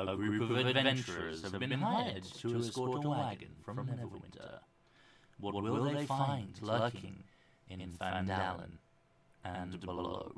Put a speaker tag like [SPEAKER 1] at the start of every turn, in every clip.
[SPEAKER 1] A group of adventurers have been hired to escort a wagon from Neverwinter. What will they find lurking in Fandalen and below?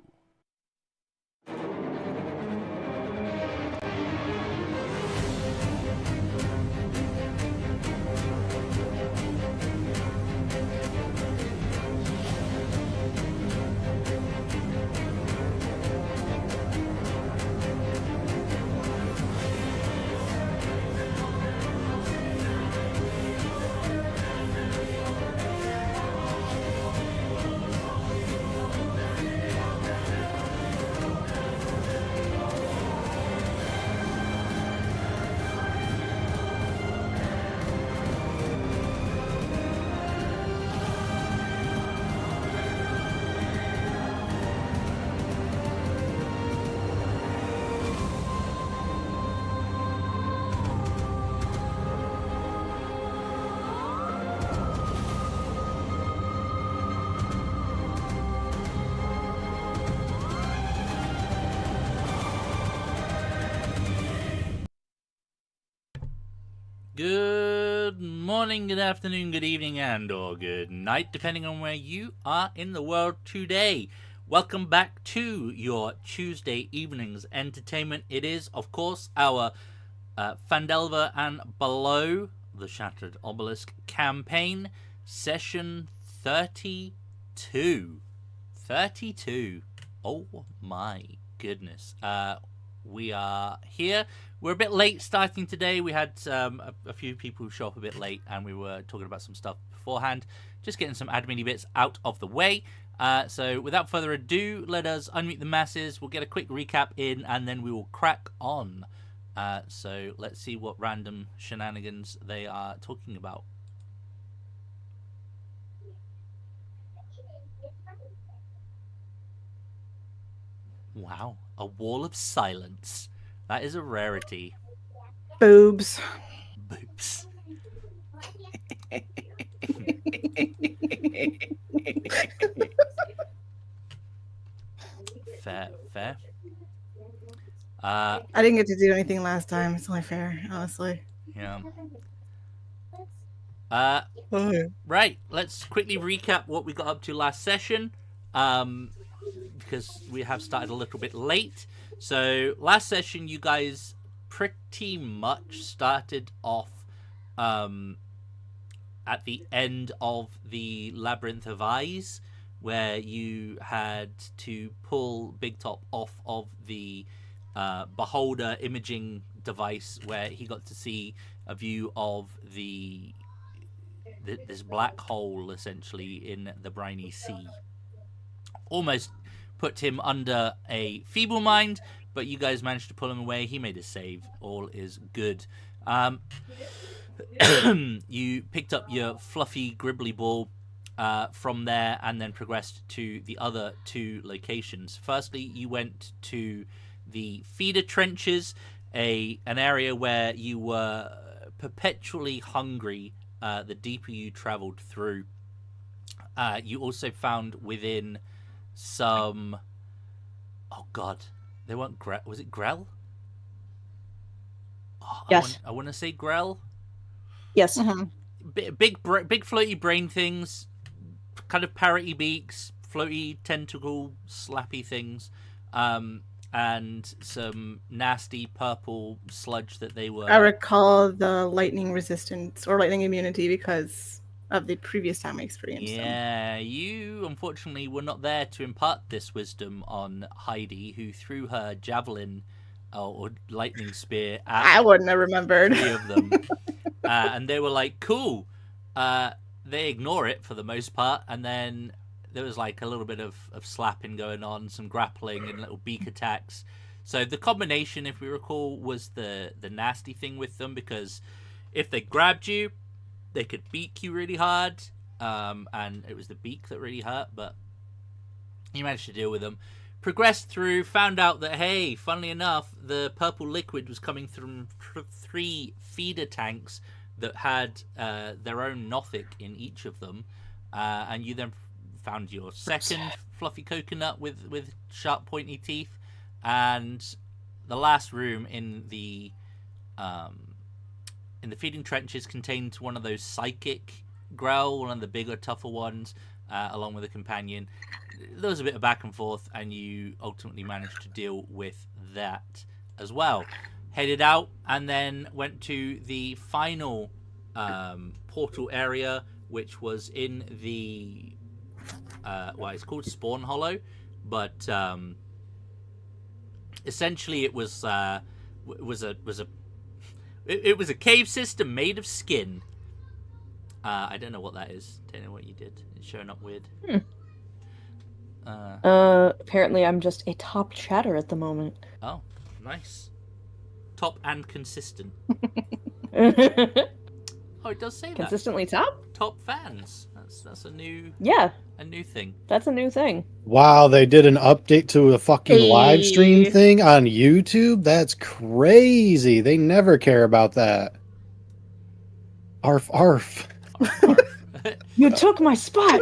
[SPEAKER 1] Good morning, good afternoon, good evening, and or good night, depending on where you are in the world today. Welcome back to your Tuesday evening's entertainment. It is, of course, our Pandelver and Below the Shattered Obelisk campaign, session 32. 32. Oh my goodness. We are here. We're a bit late starting today. We had a few people show up a bit late, and we were talking about some stuff beforehand. Just getting some admin bits out of the way. So without further ado, let us unmute the masses. We'll get a quick recap in, and then we will crack on. So let's see what random shenanigans they are talking about. Wow, a wall of silence. That is a rarity.
[SPEAKER 2] Boobs.
[SPEAKER 1] Boobs. Fair.
[SPEAKER 2] I didn't get to do anything last time. It's only fair, honestly.
[SPEAKER 1] Yeah. Right, let's quickly recap what we got up to last session. Because we have started a little bit late. So last session, you guys pretty much started off at the end of the Labyrinth of Eyes, where you had to pull Big Top off of the Beholder imaging device, where he got to see a view of this black hole, essentially, in the briny sea. Almost put him under a feeble mind, but you guys managed to pull him away. He made a save. All is good. You picked up your fluffy gribbly ball from there, and then progressed to the other two locations. Firstly, you went to the feeder trenches, an area where you were perpetually hungry the deeper you traveled through. You also found within some... Oh god, they weren't was it Grell? Oh,
[SPEAKER 2] yes.
[SPEAKER 1] I want to say Grell.
[SPEAKER 2] Yes.
[SPEAKER 1] Big floaty brain things, kind of parroty beaks, floaty tentacle slappy things, and some nasty purple sludge that they were...
[SPEAKER 2] I recall the lightning resistance or lightning immunity because of the previous time I experienced them.
[SPEAKER 1] Yeah, you unfortunately were not there to impart this wisdom on Heidi, who threw her javelin or lightning spear at...
[SPEAKER 2] I wouldn't have remembered.
[SPEAKER 1] 3 of them. And they were like, cool. They ignore it for the most part, and then there was like a little bit of slapping going on, some grappling and little beak attacks. So the combination, if we recall, was the nasty thing with them, because if they grabbed you, they could beak you really hard, and it was the beak that really hurt, but you managed to deal with them. Progressed through, found out that, hey, funnily enough, the purple liquid was coming from 3 feeder tanks that had their own Nothic in each of them, and you then found your second fluffy coconut with sharp pointy teeth, and the last room in the in the feeding trenches contained one of those psychic growl, one of the bigger, tougher ones, along with a companion. There was a bit of back and forth, and you ultimately managed to deal with that as well. Headed out, and then went to the final portal area, which was in the it's called Spawn Hollow, but essentially it was a cave system made of skin. I don't know what that is. Don't know what you did. It's showing up weird.
[SPEAKER 3] Apparently I'm just a top chatter at the moment.
[SPEAKER 1] Oh, nice. Top and consistent. Oh, it does say that.
[SPEAKER 3] Consistently top?
[SPEAKER 1] Top fans. That's a new thing.
[SPEAKER 3] That's a new thing.
[SPEAKER 4] Wow, they did an update to a fucking live stream
[SPEAKER 2] Hey.
[SPEAKER 4] thing on YouTube? That's crazy. They never care about that. Arf, arf.
[SPEAKER 3] You took my spot.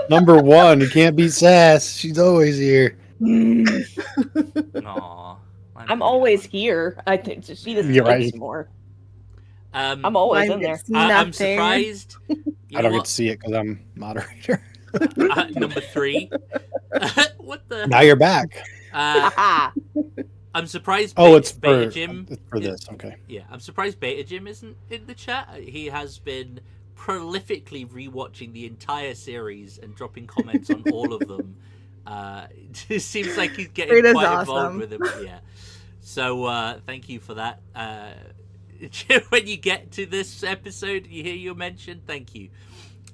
[SPEAKER 4] Number one, you can't beat Sass. She's always here.
[SPEAKER 1] Aw.
[SPEAKER 3] I'm always here. I think she just
[SPEAKER 4] You're
[SPEAKER 3] likes
[SPEAKER 4] right.
[SPEAKER 3] more. I'm
[SPEAKER 1] I'm
[SPEAKER 3] always
[SPEAKER 2] Mine
[SPEAKER 3] in there.
[SPEAKER 2] gets nothing.
[SPEAKER 1] surprised. You
[SPEAKER 4] I don't
[SPEAKER 1] know
[SPEAKER 4] get to see it because I'm moderator.
[SPEAKER 1] what? Number 3. What the?
[SPEAKER 4] Now you're back.
[SPEAKER 1] I'm surprised.
[SPEAKER 4] Oh, it's
[SPEAKER 1] Beta
[SPEAKER 4] for,
[SPEAKER 1] Jim.
[SPEAKER 4] it's for this. Okay.
[SPEAKER 1] Yeah, I'm surprised Beta Jim isn't in the chat. He has been prolifically rewatching the entire series and dropping comments on all of them. It just seems like he's getting
[SPEAKER 2] Beta's
[SPEAKER 1] quite
[SPEAKER 2] awesome.
[SPEAKER 1] involved with them. Yeah. So thank you for that. When you get to this episode and you hear your mention, thank you.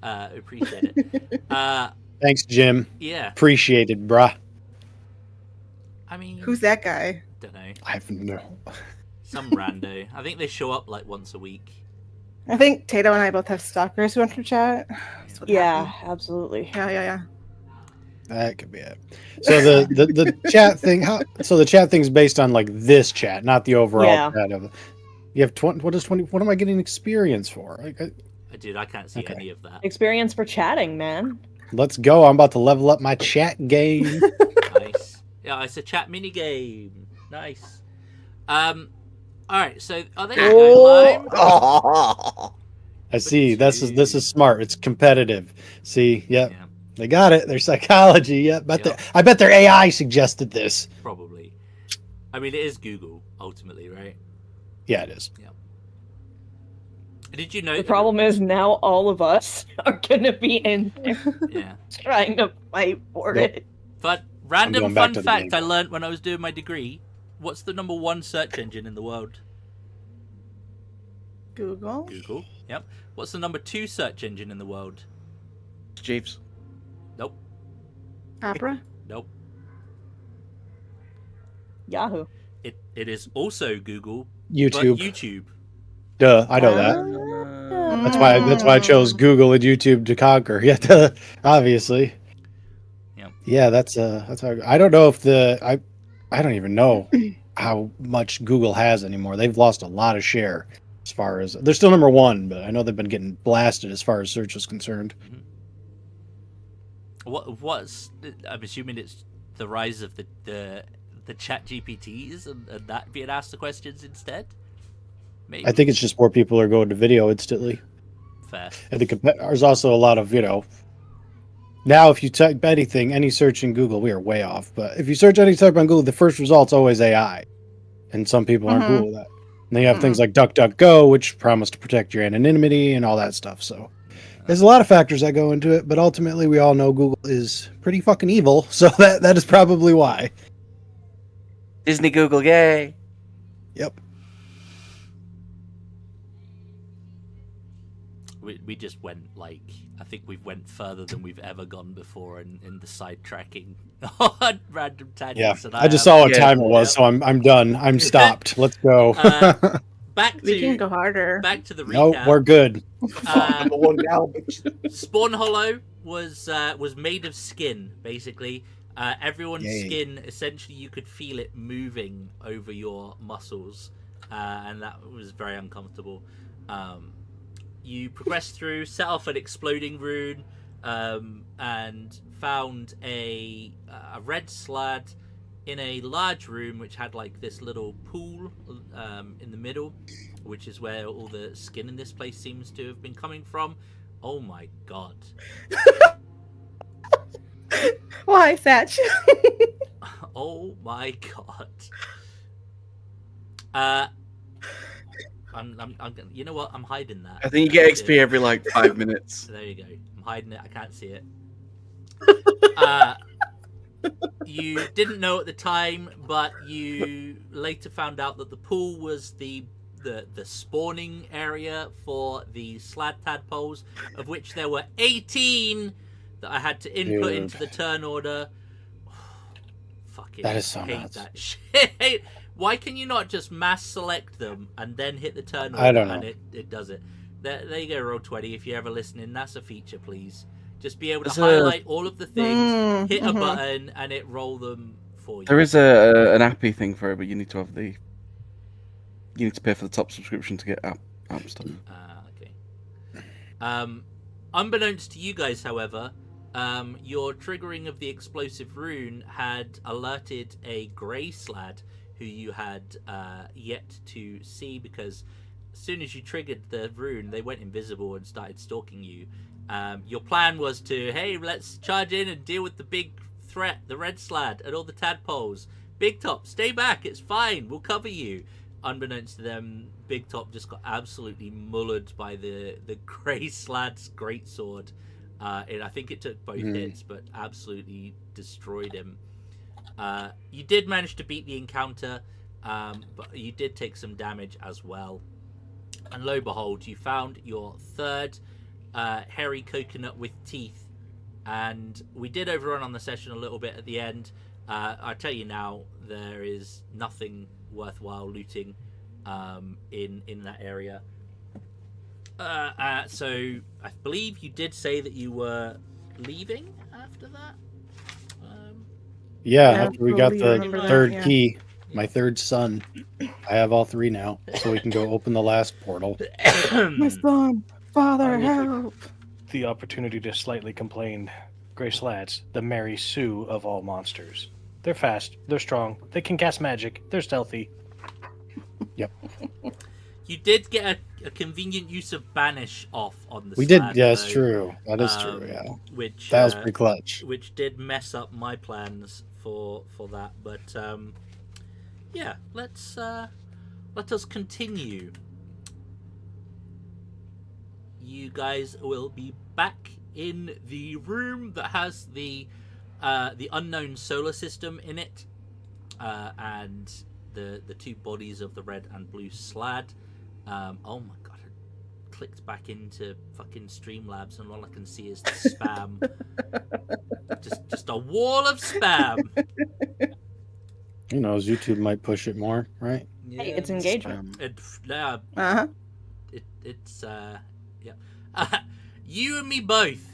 [SPEAKER 1] Appreciate it.
[SPEAKER 4] Thanks, Jim.
[SPEAKER 1] Yeah.
[SPEAKER 4] Appreciated, bruh.
[SPEAKER 1] I mean,
[SPEAKER 2] Who's that guy?
[SPEAKER 1] don't know.
[SPEAKER 4] I have no.
[SPEAKER 1] Some rando. I think they show up like once a week.
[SPEAKER 2] I think Tato and I both have stalkers who enter chat. That's what
[SPEAKER 3] Yeah,
[SPEAKER 2] happened.
[SPEAKER 3] absolutely.
[SPEAKER 2] Yeah.
[SPEAKER 4] That could be it. So the chat thing. So the chat thing's based on like this chat, not the overall
[SPEAKER 3] Yeah.
[SPEAKER 4] chat of. You have 20. What is 20? What am I getting experience for?
[SPEAKER 1] Dude, I can't see
[SPEAKER 4] Okay.
[SPEAKER 1] any of that.
[SPEAKER 3] Experience for chatting, man.
[SPEAKER 4] Let's go. I'm about to level up my chat game.
[SPEAKER 1] Nice. Yeah, it's a chat mini game. Nice. All right. So are they going live?
[SPEAKER 4] I see. This is smart. It's competitive. See. Yep.
[SPEAKER 1] Yeah,
[SPEAKER 4] They got it. Their psychology. Yep.
[SPEAKER 1] Yep.
[SPEAKER 4] I bet their AI suggested this.
[SPEAKER 1] probably. I mean, it is Google ultimately, right?
[SPEAKER 4] Yeah, it is.
[SPEAKER 1] Did you know?
[SPEAKER 3] The problem is now all of us are gonna be in there
[SPEAKER 1] Yeah.
[SPEAKER 3] trying to fight for
[SPEAKER 4] Yep.
[SPEAKER 3] it.
[SPEAKER 1] But random
[SPEAKER 4] going back
[SPEAKER 1] fun
[SPEAKER 4] to the
[SPEAKER 1] fact
[SPEAKER 4] game.
[SPEAKER 1] I learned when I was doing my degree: what's the number 1 search engine in the world?
[SPEAKER 2] Google.
[SPEAKER 1] Google. Yep. What's the number 2 search engine in the world?
[SPEAKER 5] Jeeves.
[SPEAKER 1] Nope.
[SPEAKER 2] Opera.
[SPEAKER 1] Nope.
[SPEAKER 3] Yahoo.
[SPEAKER 1] It is also Google,
[SPEAKER 4] YouTube.
[SPEAKER 1] but YouTube.
[SPEAKER 4] Duh. I know that. That's why I chose Google and YouTube to conquer. Yeah. Duh, obviously.
[SPEAKER 1] Yeah.
[SPEAKER 4] Yeah. That's how I don't know if I don't even know how much Google has anymore. They've lost a lot of share as far as they're still number 1, but I know they've been getting blasted as far as search is concerned.
[SPEAKER 1] What's? I'm assuming it's the rise of the chat GPTs and that being asked the questions instead. Maybe.
[SPEAKER 4] I think it's just more people are going to video instantly.
[SPEAKER 1] Fair.
[SPEAKER 4] And there's also a lot of, now if you type anything, any search in Google, we are way off. But if you search any type on Google, the first result's always AI. And some people aren't cool with that. And then you have things like DuckDuckGo, which promise to protect your anonymity and all that stuff. So there's a lot of factors that go into it. But ultimately, we all know Google is pretty fucking evil. So that is probably why.
[SPEAKER 5] Disney Google, yay!
[SPEAKER 4] Yep.
[SPEAKER 1] We just went I think we've went further than we've ever gone before in the sidetracking on random tangents.
[SPEAKER 4] Yeah.
[SPEAKER 1] And
[SPEAKER 4] I just saw what
[SPEAKER 5] Yeah.
[SPEAKER 4] time it was, so I'm done. I'm stopped. Let's go.
[SPEAKER 1] back
[SPEAKER 2] We can
[SPEAKER 1] to
[SPEAKER 2] go harder.
[SPEAKER 1] back to the
[SPEAKER 4] No,
[SPEAKER 1] recap.
[SPEAKER 4] we're good.
[SPEAKER 5] Number 1 now, bitch.
[SPEAKER 1] Spawn Hollow was made of skin, basically. Everyone's
[SPEAKER 4] Yay.
[SPEAKER 1] skin, essentially, you could feel it moving over your muscles, and that was very uncomfortable. You progressed through, set off an exploding rune, and found a red slad in a large room which had like this little pool in the middle, which is where all the skin in this place seems to have been coming from. Oh my god.
[SPEAKER 2] Why, Satch?
[SPEAKER 1] Oh my god. I'm you know what? I'm hiding that.
[SPEAKER 5] I think you get XP every like 5 minutes.
[SPEAKER 1] There you go. I'm hiding it. I can't see it. You didn't know at the time, but you later found out that the pool was the spawning area for the slad tadpoles, of which there were 18 that I had to input into the turn order. Fucking
[SPEAKER 4] That is so
[SPEAKER 1] hate
[SPEAKER 4] nuts.
[SPEAKER 1] that shit. Why can you not just mass select them and then hit the turn order
[SPEAKER 4] I don't know.
[SPEAKER 1] and it does it? There you go, Roll20. If you're ever listening, that's a feature, please. Just be able to highlight all of the things, hit a button, and it roll them for you.
[SPEAKER 5] There is an appy thing for it, but you need to have you need to pay for the top subscription to get app stuff.
[SPEAKER 1] Okay. Unbeknownst to you guys, however, your triggering of the explosive rune had alerted a grey slad who you had yet to see, because as soon as you triggered the rune, they went invisible and started stalking you. Your plan was to, hey, let's charge in and deal with the big threat, the red slad, and all the tadpoles. Big Top, stay back, it's fine, we'll cover you. Unbeknownst to them, Big Top just got absolutely mullered by the grey slad's greatsword. I think it took both hits, but absolutely destroyed him. You did manage to beat the encounter, but you did take some damage as well. And lo and behold, you found your third hairy coconut with teeth. And we did overrun on the session a little bit at the end. I tell you now, there is nothing worthwhile looting in that area. So I believe you did say that you were leaving after that.
[SPEAKER 4] Yeah,
[SPEAKER 2] Yeah,
[SPEAKER 4] after we got
[SPEAKER 2] totally
[SPEAKER 4] the
[SPEAKER 2] remember that,
[SPEAKER 4] third
[SPEAKER 2] yeah.
[SPEAKER 4] key, my third son. I have all three now, so we can go open the last portal.
[SPEAKER 2] My son, father,
[SPEAKER 6] I will take-
[SPEAKER 2] help.
[SPEAKER 6] The opportunity to slightly complain. Grey Slads, the Mary Sue of all monsters. They're fast, they're strong, they can cast magic, they're stealthy.
[SPEAKER 1] You did get a convenient use of banish off on the
[SPEAKER 4] We did,
[SPEAKER 1] slab,
[SPEAKER 4] yeah, that's
[SPEAKER 1] though,
[SPEAKER 4] true. That is true, yeah.
[SPEAKER 1] Which
[SPEAKER 4] That was pretty clutch.
[SPEAKER 1] which did mess up my plans for that. But yeah, let us continue. You guys will be back in the room that has the unknown solar system in it, and the two bodies of the red and blue slad. Oh my god, I clicked back into fucking Streamlabs and all I can see is the spam. just a wall of spam.
[SPEAKER 4] Who knows? YouTube might push it more, right?
[SPEAKER 3] Hey, it's engagement.
[SPEAKER 2] Uh-huh.
[SPEAKER 1] It's yeah. You and me both.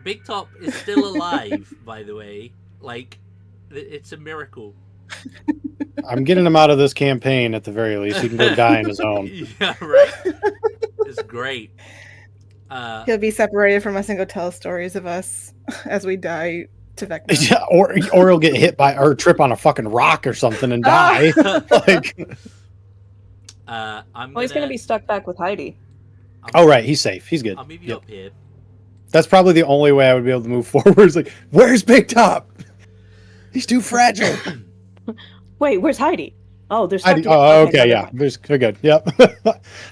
[SPEAKER 1] Big Top is still alive, by the way. Like, it's a miracle.
[SPEAKER 4] I'm getting him out of this campaign at the very least. He can go die on his own.
[SPEAKER 1] Yeah, right. It's great.
[SPEAKER 2] He'll be separated from us and go tell stories of us as we die to Vecna.
[SPEAKER 4] Yeah, or he'll get hit by or trip on a fucking rock or something and die. Like,
[SPEAKER 3] He's gonna be stuck back with Heidi.
[SPEAKER 4] oh right, he's safe. He's good.
[SPEAKER 1] I'll move you
[SPEAKER 4] Yep.
[SPEAKER 1] up here.
[SPEAKER 4] That's probably the only way I would be able to move forward. It's like, where's Big Top? He's too fragile.
[SPEAKER 3] Wait, where's Heidi? Oh, there's.
[SPEAKER 4] Heidi, oh, okay, yeah. We're good. Yep.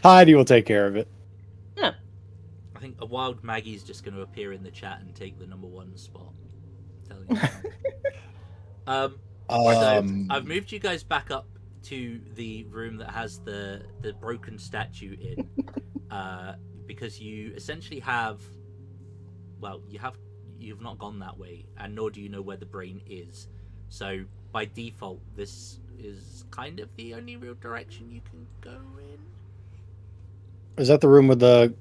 [SPEAKER 4] Heidi will take care of it.
[SPEAKER 1] I think a wild Maggie's just going to appear in the chat and take the number one spot. I'm telling you. So I've moved you guys back up to the room that has the broken statue in, because you essentially have, well, you've not gone that way, and nor do you know where the brain is. So by default, this is kind of the only real direction you can go in.
[SPEAKER 4] Is that the room with the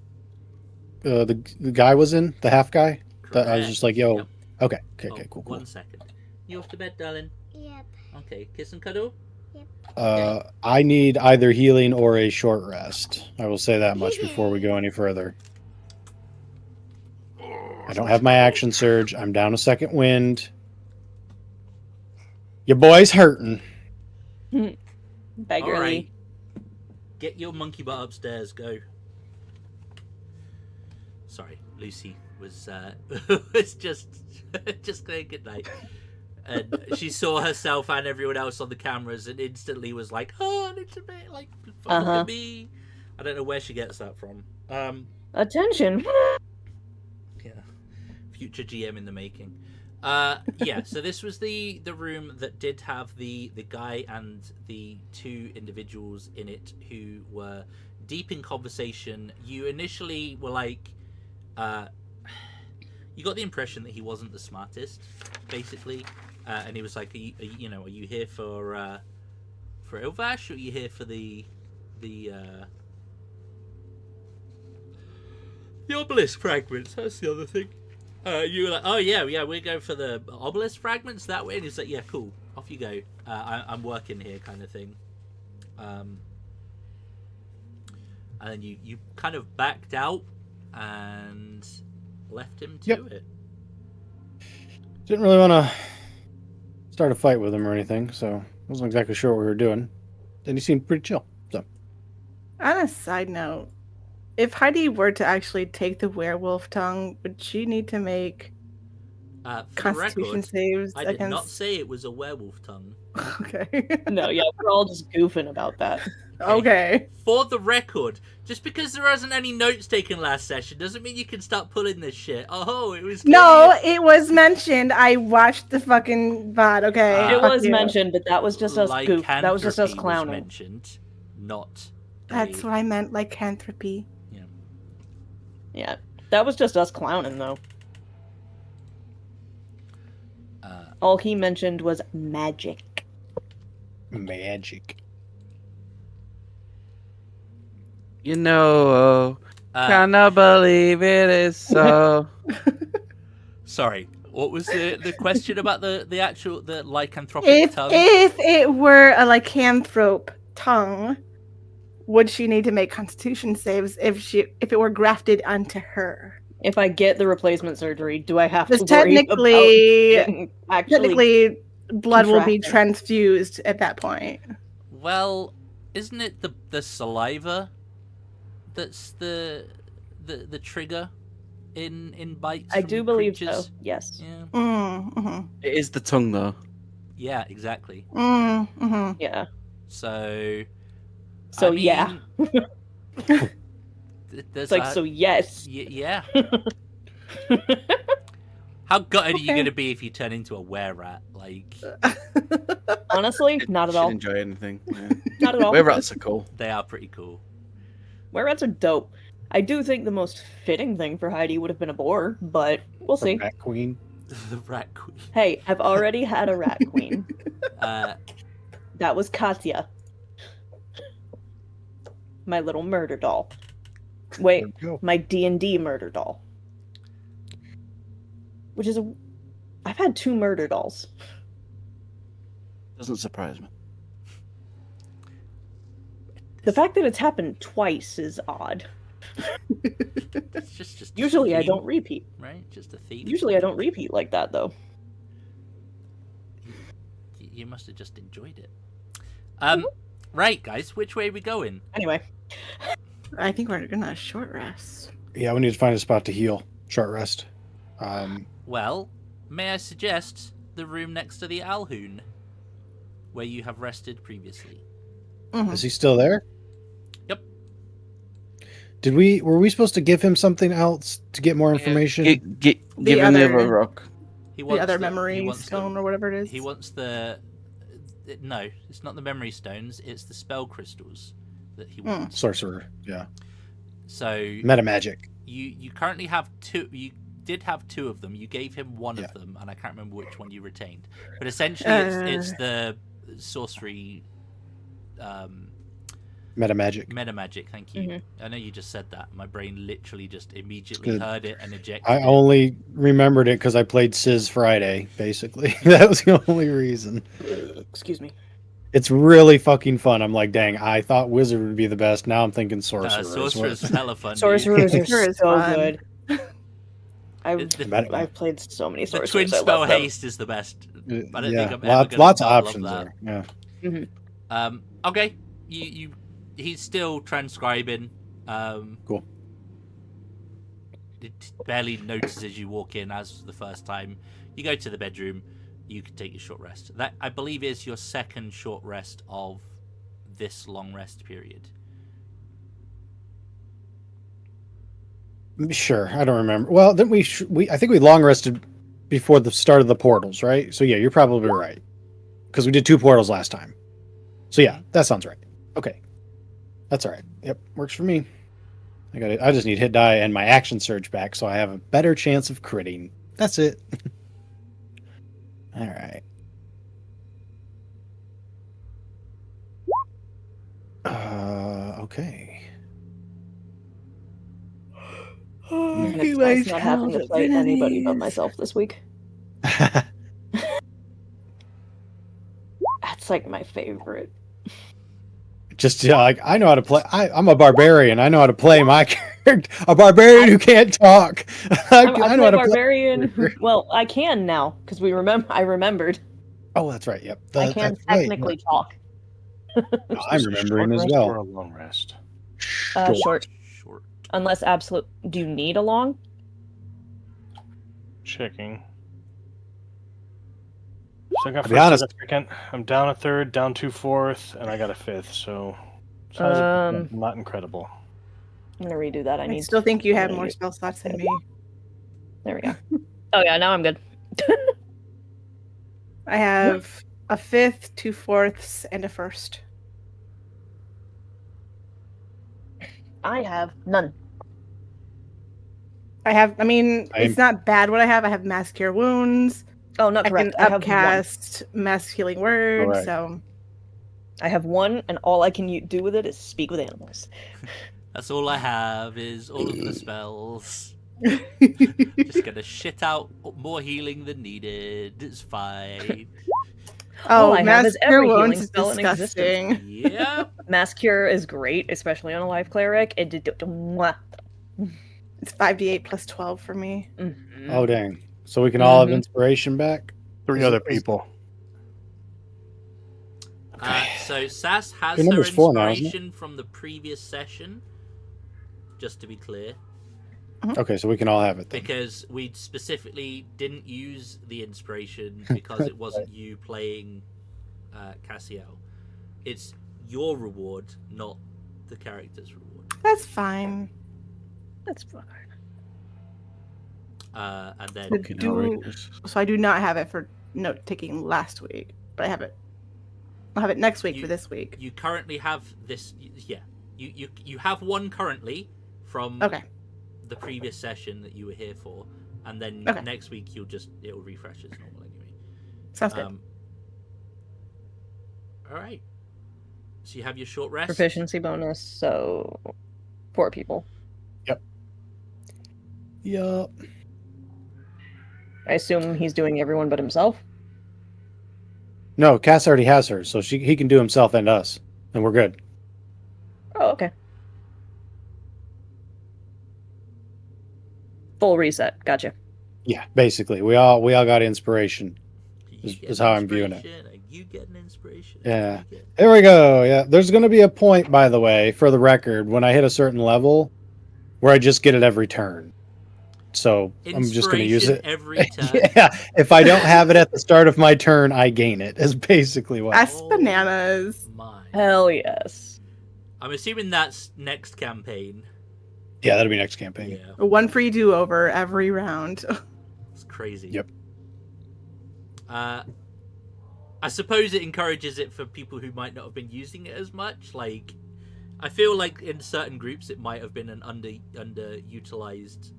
[SPEAKER 4] guy was in? The half guy? That I was just like, yo.
[SPEAKER 1] Yep.
[SPEAKER 4] Okay,
[SPEAKER 1] Oh,
[SPEAKER 4] cool.
[SPEAKER 1] 1 second. You off to bed, darling?
[SPEAKER 7] Yep.
[SPEAKER 1] Okay, kiss and cuddle?
[SPEAKER 4] I need either healing or a short rest. I will say that much before we go any further. I don't have my action surge. I'm down a second wind. Your boy's hurting.
[SPEAKER 3] Beggarly.
[SPEAKER 1] All right. Get your monkey butt upstairs. Go. Sorry, Lucy was was just saying good night, and she saw herself and everyone else on the cameras, and instantly was like, "Oh, I need to be like, look at me." I don't know where she gets that from.
[SPEAKER 3] Attention.
[SPEAKER 1] Yeah, future GM in the making. Yeah, so this was the room that did have the guy and the two individuals in it who were deep in conversation. You initially were like, you got the impression that he wasn't the smartest, basically, and he was like, are you here for Ilvash, or are you here for the obelisk fragments? That's the other thing. You were like, oh yeah, we're going for the obelisk fragments that way, and he's like, yeah, cool, off you go. I'm working here, kind of thing. And then you kind of backed out and left him to it.
[SPEAKER 4] Didn't really want to start a fight with him or anything, so wasn't exactly sure what we were doing. And he seemed pretty chill. So,
[SPEAKER 2] On a side note, if Heidi were to actually take the werewolf tongue, would she need to make
[SPEAKER 1] For
[SPEAKER 2] Constitution
[SPEAKER 1] the record,
[SPEAKER 2] saves
[SPEAKER 1] I did
[SPEAKER 2] against?
[SPEAKER 1] not say it was a werewolf tongue.
[SPEAKER 2] Okay.
[SPEAKER 3] No, yeah, we're all just goofing about that.
[SPEAKER 2] Okay.
[SPEAKER 1] For the record, just because there wasn't any notes taken last session doesn't mean you can start pulling this shit. Oh, it was
[SPEAKER 2] No, it was mentioned. I watched the fucking VOD. Okay.
[SPEAKER 3] It
[SPEAKER 2] Fuck
[SPEAKER 3] was
[SPEAKER 2] you.
[SPEAKER 3] mentioned, but that was just us goof. That was just us
[SPEAKER 1] lycanthropy was
[SPEAKER 3] clowning.
[SPEAKER 1] mentioned, not.
[SPEAKER 2] That's what I meant, lycanthropy.
[SPEAKER 3] Yeah, that was just us clowning, though. All he mentioned was magic.
[SPEAKER 4] magic.
[SPEAKER 5] You know, cannot believe it is so.
[SPEAKER 1] Sorry, what was the question about the actual lycanthropic tongue?
[SPEAKER 2] If it were a lycanthrope tongue, would she need to make Constitution saves if it were grafted onto her?
[SPEAKER 3] If I get the replacement surgery, do I have to
[SPEAKER 2] Because
[SPEAKER 3] worry
[SPEAKER 2] technically,
[SPEAKER 3] about getting actually?
[SPEAKER 2] technically, blood will be
[SPEAKER 3] contracted?
[SPEAKER 2] transfused at that point.
[SPEAKER 1] Well, isn't it the saliva that's the trigger in bites?
[SPEAKER 3] I
[SPEAKER 1] from
[SPEAKER 3] do believe
[SPEAKER 1] creatures?
[SPEAKER 3] so. Yes.
[SPEAKER 1] Yeah.
[SPEAKER 2] Mm-hmm.
[SPEAKER 5] It is the tongue, though.
[SPEAKER 1] Yeah, exactly.
[SPEAKER 2] Mm-hmm.
[SPEAKER 3] Yeah.
[SPEAKER 1] So.
[SPEAKER 3] So
[SPEAKER 1] I mean,
[SPEAKER 3] yeah.
[SPEAKER 1] There's
[SPEAKER 3] It's like so. Yes.
[SPEAKER 1] Yeah. How gutted are you
[SPEAKER 2] Okay.
[SPEAKER 1] going to be if you turn into a were-rat? Like,
[SPEAKER 3] Honestly, not at all.
[SPEAKER 5] Shouldn't enjoy anything. Yeah.
[SPEAKER 3] Not at all.
[SPEAKER 5] Were rats are cool.
[SPEAKER 1] they are pretty cool.
[SPEAKER 3] Were-rats are dope. I do think the most fitting thing for Heidi would have been a boar, but we'll see.
[SPEAKER 4] Rat queen.
[SPEAKER 1] The rat queen.
[SPEAKER 3] Hey, I've already had a rat queen. That was Katya. My little murder doll. Wait,
[SPEAKER 4] There we go.
[SPEAKER 3] my D&D murder doll. Which is I've had 2 murder dolls.
[SPEAKER 5] Doesn't surprise me.
[SPEAKER 3] The fact that it's happened twice is odd.
[SPEAKER 1] It's just a
[SPEAKER 3] Usually I
[SPEAKER 1] theme,
[SPEAKER 3] don't repeat.
[SPEAKER 1] right? Just a theme.
[SPEAKER 3] Usually I don't repeat like that, though.
[SPEAKER 1] You must have just enjoyed it. Right, guys, which way are we going?
[SPEAKER 3] Anyway.
[SPEAKER 2] I think we're gonna short rest.
[SPEAKER 4] Yeah, we need to find a spot to heal. Short rest.
[SPEAKER 1] Well, may I suggest the room next to the Alhoon, where you have rested previously?
[SPEAKER 2] Mhm.
[SPEAKER 4] Is he still there?
[SPEAKER 1] Yep.
[SPEAKER 4] Were we supposed to give him something else to get more information?
[SPEAKER 5] Give him the
[SPEAKER 2] other-
[SPEAKER 5] other rock.
[SPEAKER 1] He
[SPEAKER 2] The other
[SPEAKER 1] he
[SPEAKER 2] memory
[SPEAKER 1] wants
[SPEAKER 2] stone or whatever it is.
[SPEAKER 1] He wants no, it's not the memory stones. It's the spell crystals that he wants.
[SPEAKER 4] Sorcerer. Yeah.
[SPEAKER 1] So
[SPEAKER 4] Meta magic.
[SPEAKER 1] you currently have 2. You did have 2 of them. You gave him one
[SPEAKER 4] Yeah.
[SPEAKER 1] of them, and I can't remember which one you retained. But essentially, it's the sorcery.
[SPEAKER 4] Meta magic.
[SPEAKER 1] Meta magic, thank you.
[SPEAKER 3] Mm-hmm.
[SPEAKER 1] I know you just said that. My brain literally just immediately
[SPEAKER 4] Good.
[SPEAKER 1] heard it and ejected
[SPEAKER 4] I
[SPEAKER 1] it.
[SPEAKER 4] only remembered it because I played Sizz Friday, basically. That was the only reason.
[SPEAKER 3] Excuse me.
[SPEAKER 4] It's really fucking fun. I'm like, dang, I thought Wizard would be the best. Now I'm thinking Sorcerer. is
[SPEAKER 1] Sorcerer's
[SPEAKER 4] what-
[SPEAKER 1] hella fun. dude.
[SPEAKER 3] Sorcerers are
[SPEAKER 2] Sure is
[SPEAKER 3] so
[SPEAKER 2] fun.
[SPEAKER 3] good. I've played so many
[SPEAKER 1] The
[SPEAKER 3] sorcerers.
[SPEAKER 1] twin
[SPEAKER 3] I
[SPEAKER 1] spell
[SPEAKER 3] love them.
[SPEAKER 1] haste is the best. I don't think
[SPEAKER 4] Yeah,
[SPEAKER 1] I'm ever gonna
[SPEAKER 4] lots of
[SPEAKER 1] not love
[SPEAKER 4] options
[SPEAKER 1] that.
[SPEAKER 4] there. Yeah.
[SPEAKER 1] Okay, he's still transcribing.
[SPEAKER 4] Cool.
[SPEAKER 1] It barely notices you walk in as the first time. You go to the bedroom. You can take your short rest. That, I believe, is your second short rest of this long rest period.
[SPEAKER 4] Sure, I don't remember. Well, then we I think we long rested before the start of the portals, right? So yeah, you're probably right, because we did 2 portals last time. So yeah, that sounds right. Okay, that's all right. Yep, works for me. I just need hit die and my action surge back, so I have a better chance of critting. That's it. All right. Okay.
[SPEAKER 3] It's nice not having to play anybody but myself this week. That's like my favorite.
[SPEAKER 4] Just like I know how to play. I'm a barbarian. I know how to play my character. A barbarian who can't talk. I know how to
[SPEAKER 3] barbarian. Well, I can now because I remembered.
[SPEAKER 4] Oh, that's right. Yep.
[SPEAKER 3] I can technically talk.
[SPEAKER 4] No, I'm remembering as well.
[SPEAKER 6] Or a long rest.
[SPEAKER 3] Short. Unless absolute. Do you need a long?
[SPEAKER 6] Checking. So I got
[SPEAKER 4] To be honest,
[SPEAKER 6] second. I'm down a third, down 2/4, and I got a fifth. So not incredible.
[SPEAKER 3] I'm gonna redo that.
[SPEAKER 2] I still think you have more spell slots than me.
[SPEAKER 3] There we go. Oh yeah, now I'm good.
[SPEAKER 2] I have a fifth, 2/4, and a first.
[SPEAKER 3] I have none.
[SPEAKER 2] It's not bad what I have. I have Mass Cure Wounds.
[SPEAKER 3] Oh, not correct.
[SPEAKER 2] I can upcast Mass Healing Word,
[SPEAKER 4] right.
[SPEAKER 2] so...
[SPEAKER 3] I have one, and all I can do with it is speak with animals.
[SPEAKER 1] That's all I have is all of the spells. Just gonna shit out more healing than needed. It's fine.
[SPEAKER 2] Oh,
[SPEAKER 3] I have is every healing
[SPEAKER 2] is
[SPEAKER 3] spell in
[SPEAKER 2] disgusting.
[SPEAKER 3] existence.
[SPEAKER 1] Yeah.
[SPEAKER 3] Mass Cure is great, especially on a life cleric.
[SPEAKER 2] It's 5d8 plus 12 for me.
[SPEAKER 3] Mm-hmm.
[SPEAKER 4] Oh dang! So we can all have inspiration back.
[SPEAKER 6] 3 other people.
[SPEAKER 1] So Sass has
[SPEAKER 4] Your
[SPEAKER 1] her
[SPEAKER 4] number's 4 now, isn't it?
[SPEAKER 1] inspiration from the previous session. Just to be clear,
[SPEAKER 4] Okay, so we can all have it then.
[SPEAKER 1] because we specifically didn't use the inspiration because it wasn't you playing Cassiel. It's your reward, not the character's reward.
[SPEAKER 2] That's fine.
[SPEAKER 3] That's fine.
[SPEAKER 1] And then
[SPEAKER 2] So I do not have it for note taking last week, but I have it. I'll have it next week for this week.
[SPEAKER 1] you currently have this. Yeah, you have one currently from the previous session that you were here for, and then next week it'll refresh as normal anyway.
[SPEAKER 2] Sounds good.
[SPEAKER 1] All right. So you have your short rest.
[SPEAKER 3] Proficiency bonus, so 4 people.
[SPEAKER 4] Yup.
[SPEAKER 3] I assume he's doing everyone but himself.
[SPEAKER 4] No, Cass already has her, so he can do himself and us, and we're good.
[SPEAKER 3] Oh, okay. Full reset. Gotcha.
[SPEAKER 4] Yeah, basically, we all got inspiration.
[SPEAKER 1] You get
[SPEAKER 4] is how I'm viewing it.
[SPEAKER 1] inspiration, and you get an inspiration.
[SPEAKER 4] Yeah. There we go. Yeah, there's going to be a point, by the way, for the record, when I hit a certain level, where I just get it every turn. So I'm just going to use it
[SPEAKER 1] every turn.
[SPEAKER 4] Yeah, if I don't have it at the start of my turn, I gain it. Is basically what.
[SPEAKER 2] That's bananas.
[SPEAKER 1] My.
[SPEAKER 3] Hell yes.
[SPEAKER 1] I'm assuming that's next campaign.
[SPEAKER 4] Yeah, that'll be next campaign.
[SPEAKER 1] Yeah,
[SPEAKER 2] A 1 free do-over every round.
[SPEAKER 1] it's crazy.
[SPEAKER 4] Yep.
[SPEAKER 1] I suppose it encourages it for people who might not have been using it as much. Like, I feel like in certain groups it might have been an underutilized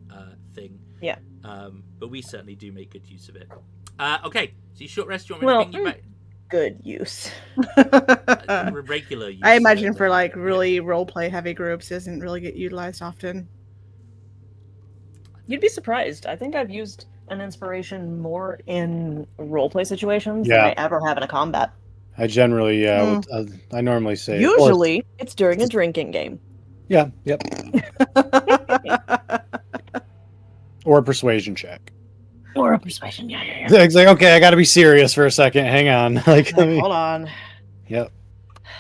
[SPEAKER 1] thing.
[SPEAKER 3] Yeah.
[SPEAKER 1] But we certainly do make good use of it. Okay, so you short rest. Do you want me to bring you back?
[SPEAKER 3] Good use.
[SPEAKER 1] Regular use.
[SPEAKER 2] I imagine for like really roleplay heavy groups, doesn't really get utilized often.
[SPEAKER 3] You'd be surprised. I think I've used an inspiration more in roleplay situations than I ever have in a combat.
[SPEAKER 4] I generally, I normally say.
[SPEAKER 3] Usually, it's during a drinking game.
[SPEAKER 4] Yeah. Yep. Or a persuasion check.
[SPEAKER 3] Or a persuasion. Yeah.
[SPEAKER 4] It's like, okay, I got to be serious for a second. Hang on. Like, let me...
[SPEAKER 3] Hold on.
[SPEAKER 4] Yep.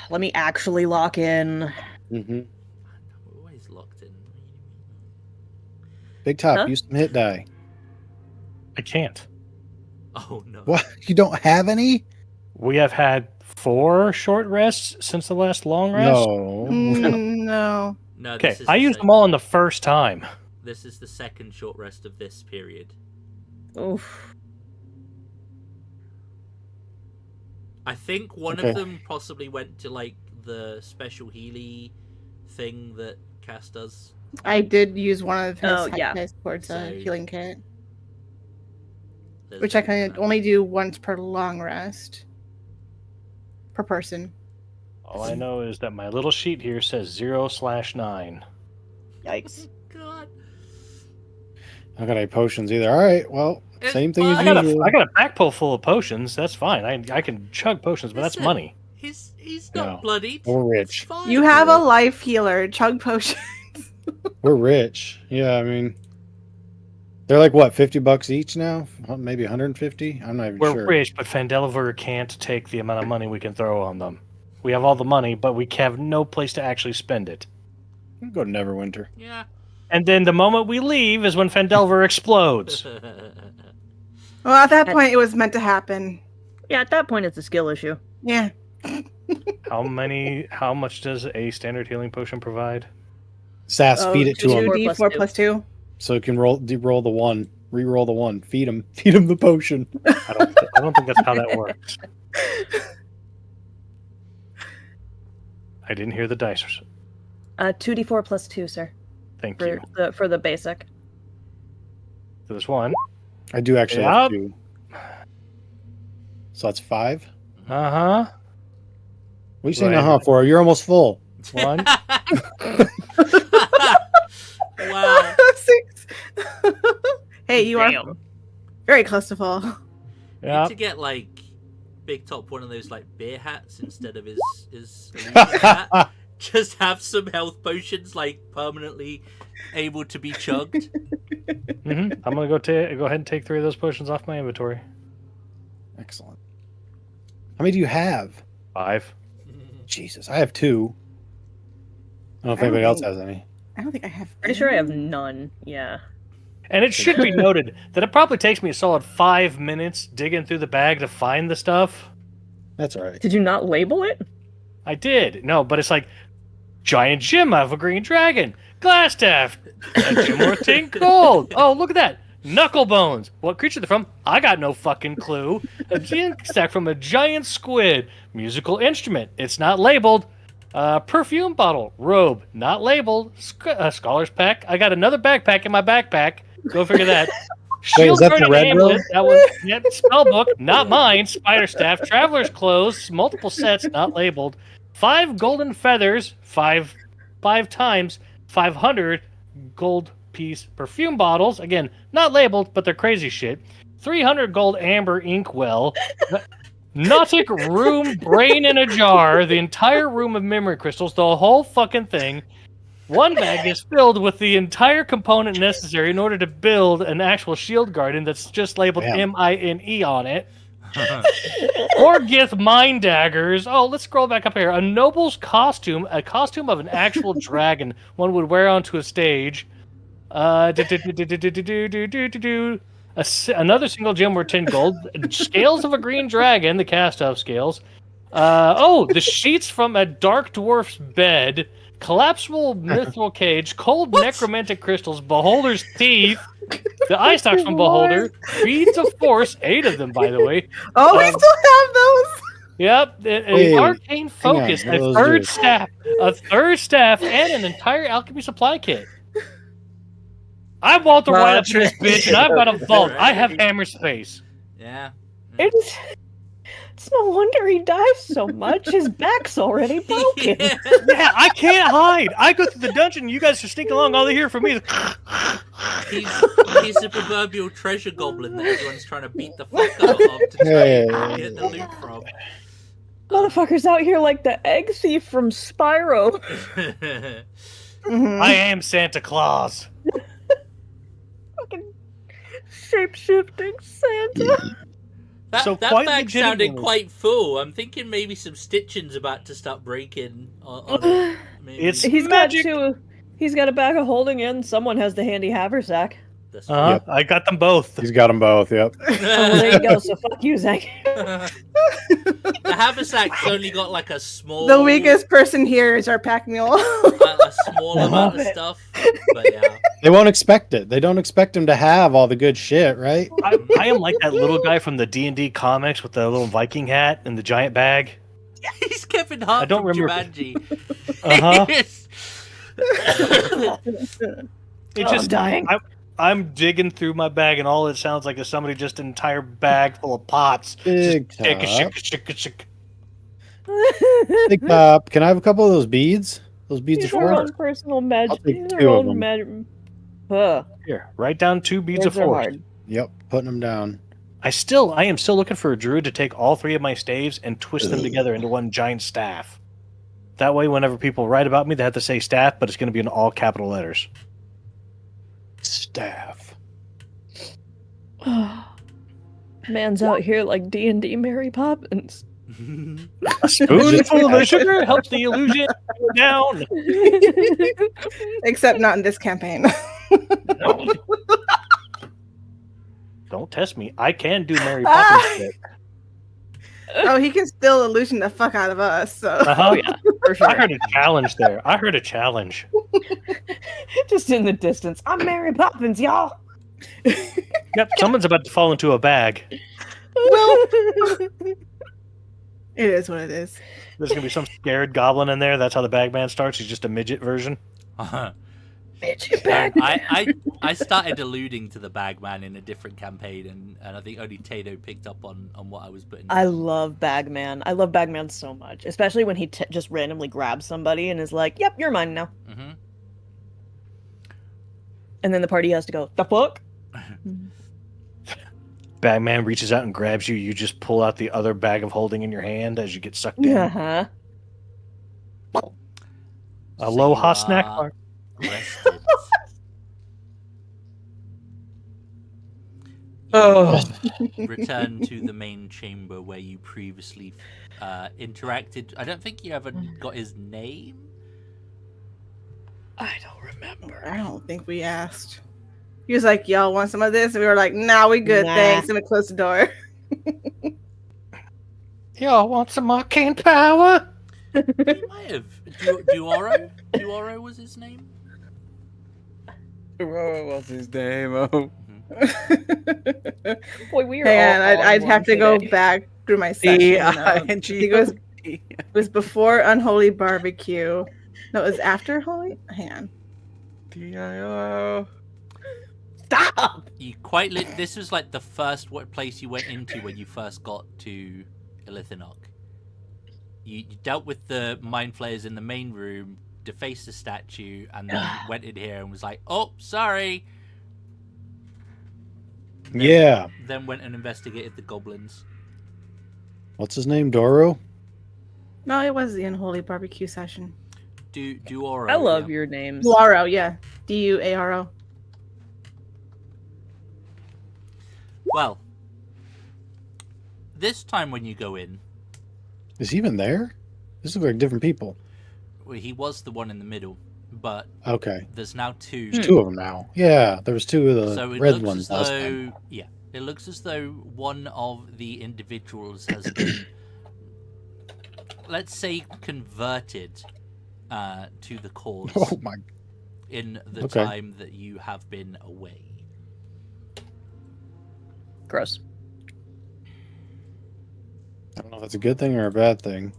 [SPEAKER 3] Let me actually lock in.
[SPEAKER 4] Mm-hmm.
[SPEAKER 1] I'm always locked in.
[SPEAKER 4] Big Top,
[SPEAKER 3] Huh?
[SPEAKER 4] use some hit die.
[SPEAKER 6] I can't.
[SPEAKER 1] Oh no.
[SPEAKER 4] What? You don't have any?
[SPEAKER 6] We have had 4 short rests since the last long rest.
[SPEAKER 4] No.
[SPEAKER 2] No.
[SPEAKER 1] No.
[SPEAKER 6] Okay,
[SPEAKER 1] This is
[SPEAKER 6] I
[SPEAKER 1] the
[SPEAKER 6] used them all on the first time.
[SPEAKER 1] This is the second short rest of this period.
[SPEAKER 3] Oof.
[SPEAKER 1] I think one
[SPEAKER 4] Okay.
[SPEAKER 1] of them possibly went to like the special Healy thing that Cass does.
[SPEAKER 2] I did use one of his
[SPEAKER 3] Oh, yeah.
[SPEAKER 2] dice towards a
[SPEAKER 1] So-
[SPEAKER 2] healing kit,
[SPEAKER 1] There's
[SPEAKER 2] which I
[SPEAKER 1] that.
[SPEAKER 2] can only do once per long rest. Per person.
[SPEAKER 6] All I know is that my little sheet here says 0/9.
[SPEAKER 3] Yikes.
[SPEAKER 1] God.
[SPEAKER 4] I got any potions either. All right. Well,
[SPEAKER 1] It's
[SPEAKER 4] same thing as
[SPEAKER 1] fine.
[SPEAKER 4] usual.
[SPEAKER 6] I got a back pull full of potions. That's fine. I can chug potions, but that's
[SPEAKER 1] Listen.
[SPEAKER 6] money.
[SPEAKER 1] He's not
[SPEAKER 4] No.
[SPEAKER 1] bloodied.
[SPEAKER 4] We're
[SPEAKER 1] It's
[SPEAKER 4] rich.
[SPEAKER 1] fine.
[SPEAKER 2] You have a life healer. Chug potion.
[SPEAKER 4] We're rich. Yeah, I mean, they're like what, $50 each now? Maybe 150. I'm not even
[SPEAKER 6] We're
[SPEAKER 4] sure.
[SPEAKER 6] rich, but Pandelver can't take the amount of money we can throw on them. We have all the money, but we have no place to actually spend it.
[SPEAKER 4] We'll go to Neverwinter.
[SPEAKER 1] Yeah.
[SPEAKER 6] And then the moment we leave is when Pandelver explodes.
[SPEAKER 2] Well, at that point, it was meant to happen.
[SPEAKER 3] Yeah, at that point, it's a skill issue.
[SPEAKER 2] Yeah.
[SPEAKER 6] How much does a standard healing potion provide?
[SPEAKER 4] Sass, feed it to him
[SPEAKER 2] 2d4 plus 2.
[SPEAKER 4] so he can roll the one, re-roll the one. Feed him the potion.
[SPEAKER 6] I don't think that's how that works. I didn't hear the dice.
[SPEAKER 3] 2d4 plus 2, sir.
[SPEAKER 6] Thank
[SPEAKER 3] For
[SPEAKER 6] you.
[SPEAKER 3] the basic.
[SPEAKER 6] So there's one.
[SPEAKER 4] I do actually
[SPEAKER 6] Yep.
[SPEAKER 4] have 2. So that's 5.
[SPEAKER 6] Uh-huh.
[SPEAKER 4] What are you saying
[SPEAKER 6] Right.
[SPEAKER 4] uh-huh for? You're almost full.
[SPEAKER 6] One.
[SPEAKER 1] Wow.
[SPEAKER 2] 6. Hey, you are
[SPEAKER 3] Damn.
[SPEAKER 2] very close to full.
[SPEAKER 6] Yeah.
[SPEAKER 1] To get like Big Top one of those like beer hats instead of his illusion hat. Just have some health potions like permanently able to be chugged.
[SPEAKER 6] I'm gonna go ahead and take 3 of those potions off my inventory.
[SPEAKER 4] Excellent. How many do you have?
[SPEAKER 6] 5.
[SPEAKER 4] Jesus, I have 2. I don't know if
[SPEAKER 2] I don't
[SPEAKER 4] anybody else
[SPEAKER 2] think-
[SPEAKER 4] has any.
[SPEAKER 2] I don't think I have.
[SPEAKER 3] Pretty sure I have none. Yeah.
[SPEAKER 6] And it should be noted that it probably takes me a solid 5 minutes digging through the bag to find the stuff.
[SPEAKER 4] That's all right.
[SPEAKER 3] Did you not label it?
[SPEAKER 6] I did. No, but it's like giant gem of a green dragon, glass staff, a gem worth 10 gold. Oh, look at that. Knuckle bones. What creature they're from? I got no fucking clue. A gem stack from a giant squid. Musical instrument. It's not labeled. Perfume bottle. Robe. Not labeled. Scholar's pack. I got another backpack in my backpack. Go figure that.
[SPEAKER 4] Wait, is that the
[SPEAKER 6] Guardian
[SPEAKER 4] red
[SPEAKER 6] amulet,
[SPEAKER 4] robe?
[SPEAKER 6] That one. Yep. Spellbook. Not mine. Spider staff. Traveler's clothes. Multiple sets. Not labeled. 5 golden feathers. 5 times 500 gold piece perfume bottles. Again, not labeled, but they're crazy shit. 300 gold amber ink well. Nautic room brain in a jar. The entire room of memory crystals. The whole fucking thing. One bag is filled with the entire component necessary in order to build an actual shield guardian that's just labeled
[SPEAKER 4] Damn.
[SPEAKER 6] MINE on it. Orgith mind daggers. Oh, let's scroll back up here. A noble's costume, a costume of an actual dragon one would wear onto a stage. Another single gem worth 10 gold. Scales of a green dragon, the cast-off scales. The sheets from a dark dwarf's bed. Collapsible mithril cage. Cold necromantic crystals. Beholder's teeth. The eye stalks from Beholder. Beads of force. 8 of them, by the way.
[SPEAKER 2] Oh, we still have those.
[SPEAKER 6] Yep.
[SPEAKER 4] Wait,
[SPEAKER 6] An arcane focus.
[SPEAKER 4] what are
[SPEAKER 6] A
[SPEAKER 4] those
[SPEAKER 6] third
[SPEAKER 4] do?
[SPEAKER 6] staff. A third staff. And an entire alchemy supply kit. I want the right up to this bitch, and I've got a vault. I have hammer space.
[SPEAKER 1] Yeah.
[SPEAKER 3] It's no wonder he dies so much. His back's already broken.
[SPEAKER 6] Yeah, I can't hide. I go through the dungeon. You guys just sneak along. All they hear from me is.
[SPEAKER 1] He's a proverbial treasure goblin that everyone's trying to beat the fuck out of to try and get the loot from.
[SPEAKER 3] Motherfucker's out here like the egg thief from Spyro.
[SPEAKER 2] Mhm.
[SPEAKER 6] I am Santa Claus.
[SPEAKER 3] Fucking Shape-shifting Santa.
[SPEAKER 1] That,
[SPEAKER 6] So
[SPEAKER 1] that
[SPEAKER 6] quite
[SPEAKER 1] bag sounded
[SPEAKER 6] legitimately-
[SPEAKER 1] quite full. I'm thinking maybe some stitching's about to start breaking on it. Maybe.
[SPEAKER 6] It's
[SPEAKER 3] He's
[SPEAKER 6] magic.
[SPEAKER 3] got two. He's got a bag of holding in. Someone has the handy haversack.
[SPEAKER 1] That's
[SPEAKER 6] Uh-huh. I got them both.
[SPEAKER 4] He's got them both. Yep.
[SPEAKER 3] Oh, well, there you go. So fuck you, Zach.
[SPEAKER 1] The haversack's only got like a small,
[SPEAKER 2] The weakest person here is our pack mule.
[SPEAKER 1] a small amount of stuff. But yeah,
[SPEAKER 4] They won't expect it. They don't expect him to have all the good shit, right?
[SPEAKER 6] I am like that little guy from the D&D comics with the little Viking hat and the giant bag.
[SPEAKER 1] he's Kevin Hart
[SPEAKER 6] I don't
[SPEAKER 1] from
[SPEAKER 6] remember-
[SPEAKER 1] Jumanji.
[SPEAKER 6] Uh-huh. It
[SPEAKER 3] Oh,
[SPEAKER 6] just
[SPEAKER 3] I'm dying.
[SPEAKER 6] I'm digging through my bag, and all it sounds like is somebody just an entire bag full of pots.
[SPEAKER 4] Big
[SPEAKER 6] Just shake,
[SPEAKER 4] top.
[SPEAKER 6] shake, shake, shake.
[SPEAKER 4] Big Pop, can I have a couple of those beads? Those beads
[SPEAKER 3] These
[SPEAKER 4] are
[SPEAKER 3] are
[SPEAKER 4] for
[SPEAKER 3] own personal magic.
[SPEAKER 4] I'll take
[SPEAKER 3] These are
[SPEAKER 4] 2 of
[SPEAKER 3] own
[SPEAKER 4] them.
[SPEAKER 3] magic. Huh.
[SPEAKER 6] Here, write down 2 beads
[SPEAKER 3] Words
[SPEAKER 6] of
[SPEAKER 3] are
[SPEAKER 6] force.
[SPEAKER 3] hard.
[SPEAKER 4] Yep, putting them down.
[SPEAKER 6] I am still looking for a druid to take all 3 of my staves and twist them together into one giant staff. That way, whenever people write about me, they have to say staff, but it's going to be in all capital letters.
[SPEAKER 4] Staff.
[SPEAKER 3] Man's out here like D&D Mary Poppins.
[SPEAKER 6] A spoonful of sugar helps the illusion go down.
[SPEAKER 2] Except not in this campaign.
[SPEAKER 6] No. Don't test me. I can do Mary Poppins shit.
[SPEAKER 2] Oh, he can still illusion the fuck out of us. So
[SPEAKER 6] Uh-huh.
[SPEAKER 3] Oh yeah, for sure.
[SPEAKER 6] I heard a challenge there. I heard a challenge.
[SPEAKER 3] Just in the distance. I'm Mary Poppins, y'all.
[SPEAKER 6] Yep, someone's about to fall into a bag.
[SPEAKER 2] well, it is what it is.
[SPEAKER 6] There's going to be some scared goblin in there. That's how the bagman starts. He's just a midget version.
[SPEAKER 3] Midget bag.
[SPEAKER 1] I started alluding to the Bagman in a different campaign, and I think only Tato picked up on what I was putting.
[SPEAKER 3] I love Bagman. I love Bagman so much, especially when he just randomly grabs somebody and is like, "Yep, you're mine now."
[SPEAKER 1] Mm-hmm.
[SPEAKER 3] And then the party has to go, "The fuck?"
[SPEAKER 6] Bagman reaches out and grabs you. You just pull out the other bag of holding in your hand as you get sucked in.
[SPEAKER 3] Uh-huh.
[SPEAKER 6] Aloha snack bar.
[SPEAKER 1] Arrested.
[SPEAKER 5] Oh,
[SPEAKER 1] Return to the main chamber where you previously interacted. I don't think you ever got his name.
[SPEAKER 3] I don't remember.
[SPEAKER 2] I don't think we asked. He was like, "Y'all want some of this?" And we were like, "Nah, we good,
[SPEAKER 3] Nah.
[SPEAKER 2] thanks." And we closed the door.
[SPEAKER 6] Y'all want some arcane power?
[SPEAKER 1] You might have. Duoro? Duoro was his name?
[SPEAKER 5] what was his name? Oh,
[SPEAKER 3] Boy, we are
[SPEAKER 2] Hang
[SPEAKER 3] all
[SPEAKER 2] on, I'd
[SPEAKER 3] one
[SPEAKER 2] have to go
[SPEAKER 3] today.
[SPEAKER 2] back through my section. I think it was before Unholy Barbecue. No, it was after Holy. Hang on.
[SPEAKER 5] D-I-O.
[SPEAKER 3] Stop.
[SPEAKER 1] You this was like the first place you went into when you first got to Elithanok. You dealt with the mind flayers in the main room, defaced the statue, and then went in here and was like, "Oh, sorry."
[SPEAKER 4] Yeah.
[SPEAKER 1] Then went and investigated the goblins.
[SPEAKER 4] What's his name? Doro?
[SPEAKER 2] No, it was the Unholy Barbecue session.
[SPEAKER 1] Duoro.
[SPEAKER 3] I love
[SPEAKER 1] yeah.
[SPEAKER 3] your names.
[SPEAKER 2] Duaro, yeah. Duaro.
[SPEAKER 1] Well, this time when you go in,
[SPEAKER 4] Is he even there? This looks like different people.
[SPEAKER 1] well, he was the one in the middle, but
[SPEAKER 4] Okay.
[SPEAKER 1] there's now two.
[SPEAKER 4] There's 2 of them now. Yeah, there was 2 of the
[SPEAKER 1] So it
[SPEAKER 4] red
[SPEAKER 1] looks
[SPEAKER 4] ones
[SPEAKER 1] as
[SPEAKER 4] last
[SPEAKER 1] though,
[SPEAKER 4] time.
[SPEAKER 1] yeah, it looks as though one of the individuals has been, let's say, converted to the cause
[SPEAKER 4] Oh my.
[SPEAKER 1] in the
[SPEAKER 4] Okay.
[SPEAKER 1] time that you have been away.
[SPEAKER 3] Gross.
[SPEAKER 4] I don't know if that's a good thing or a bad thing.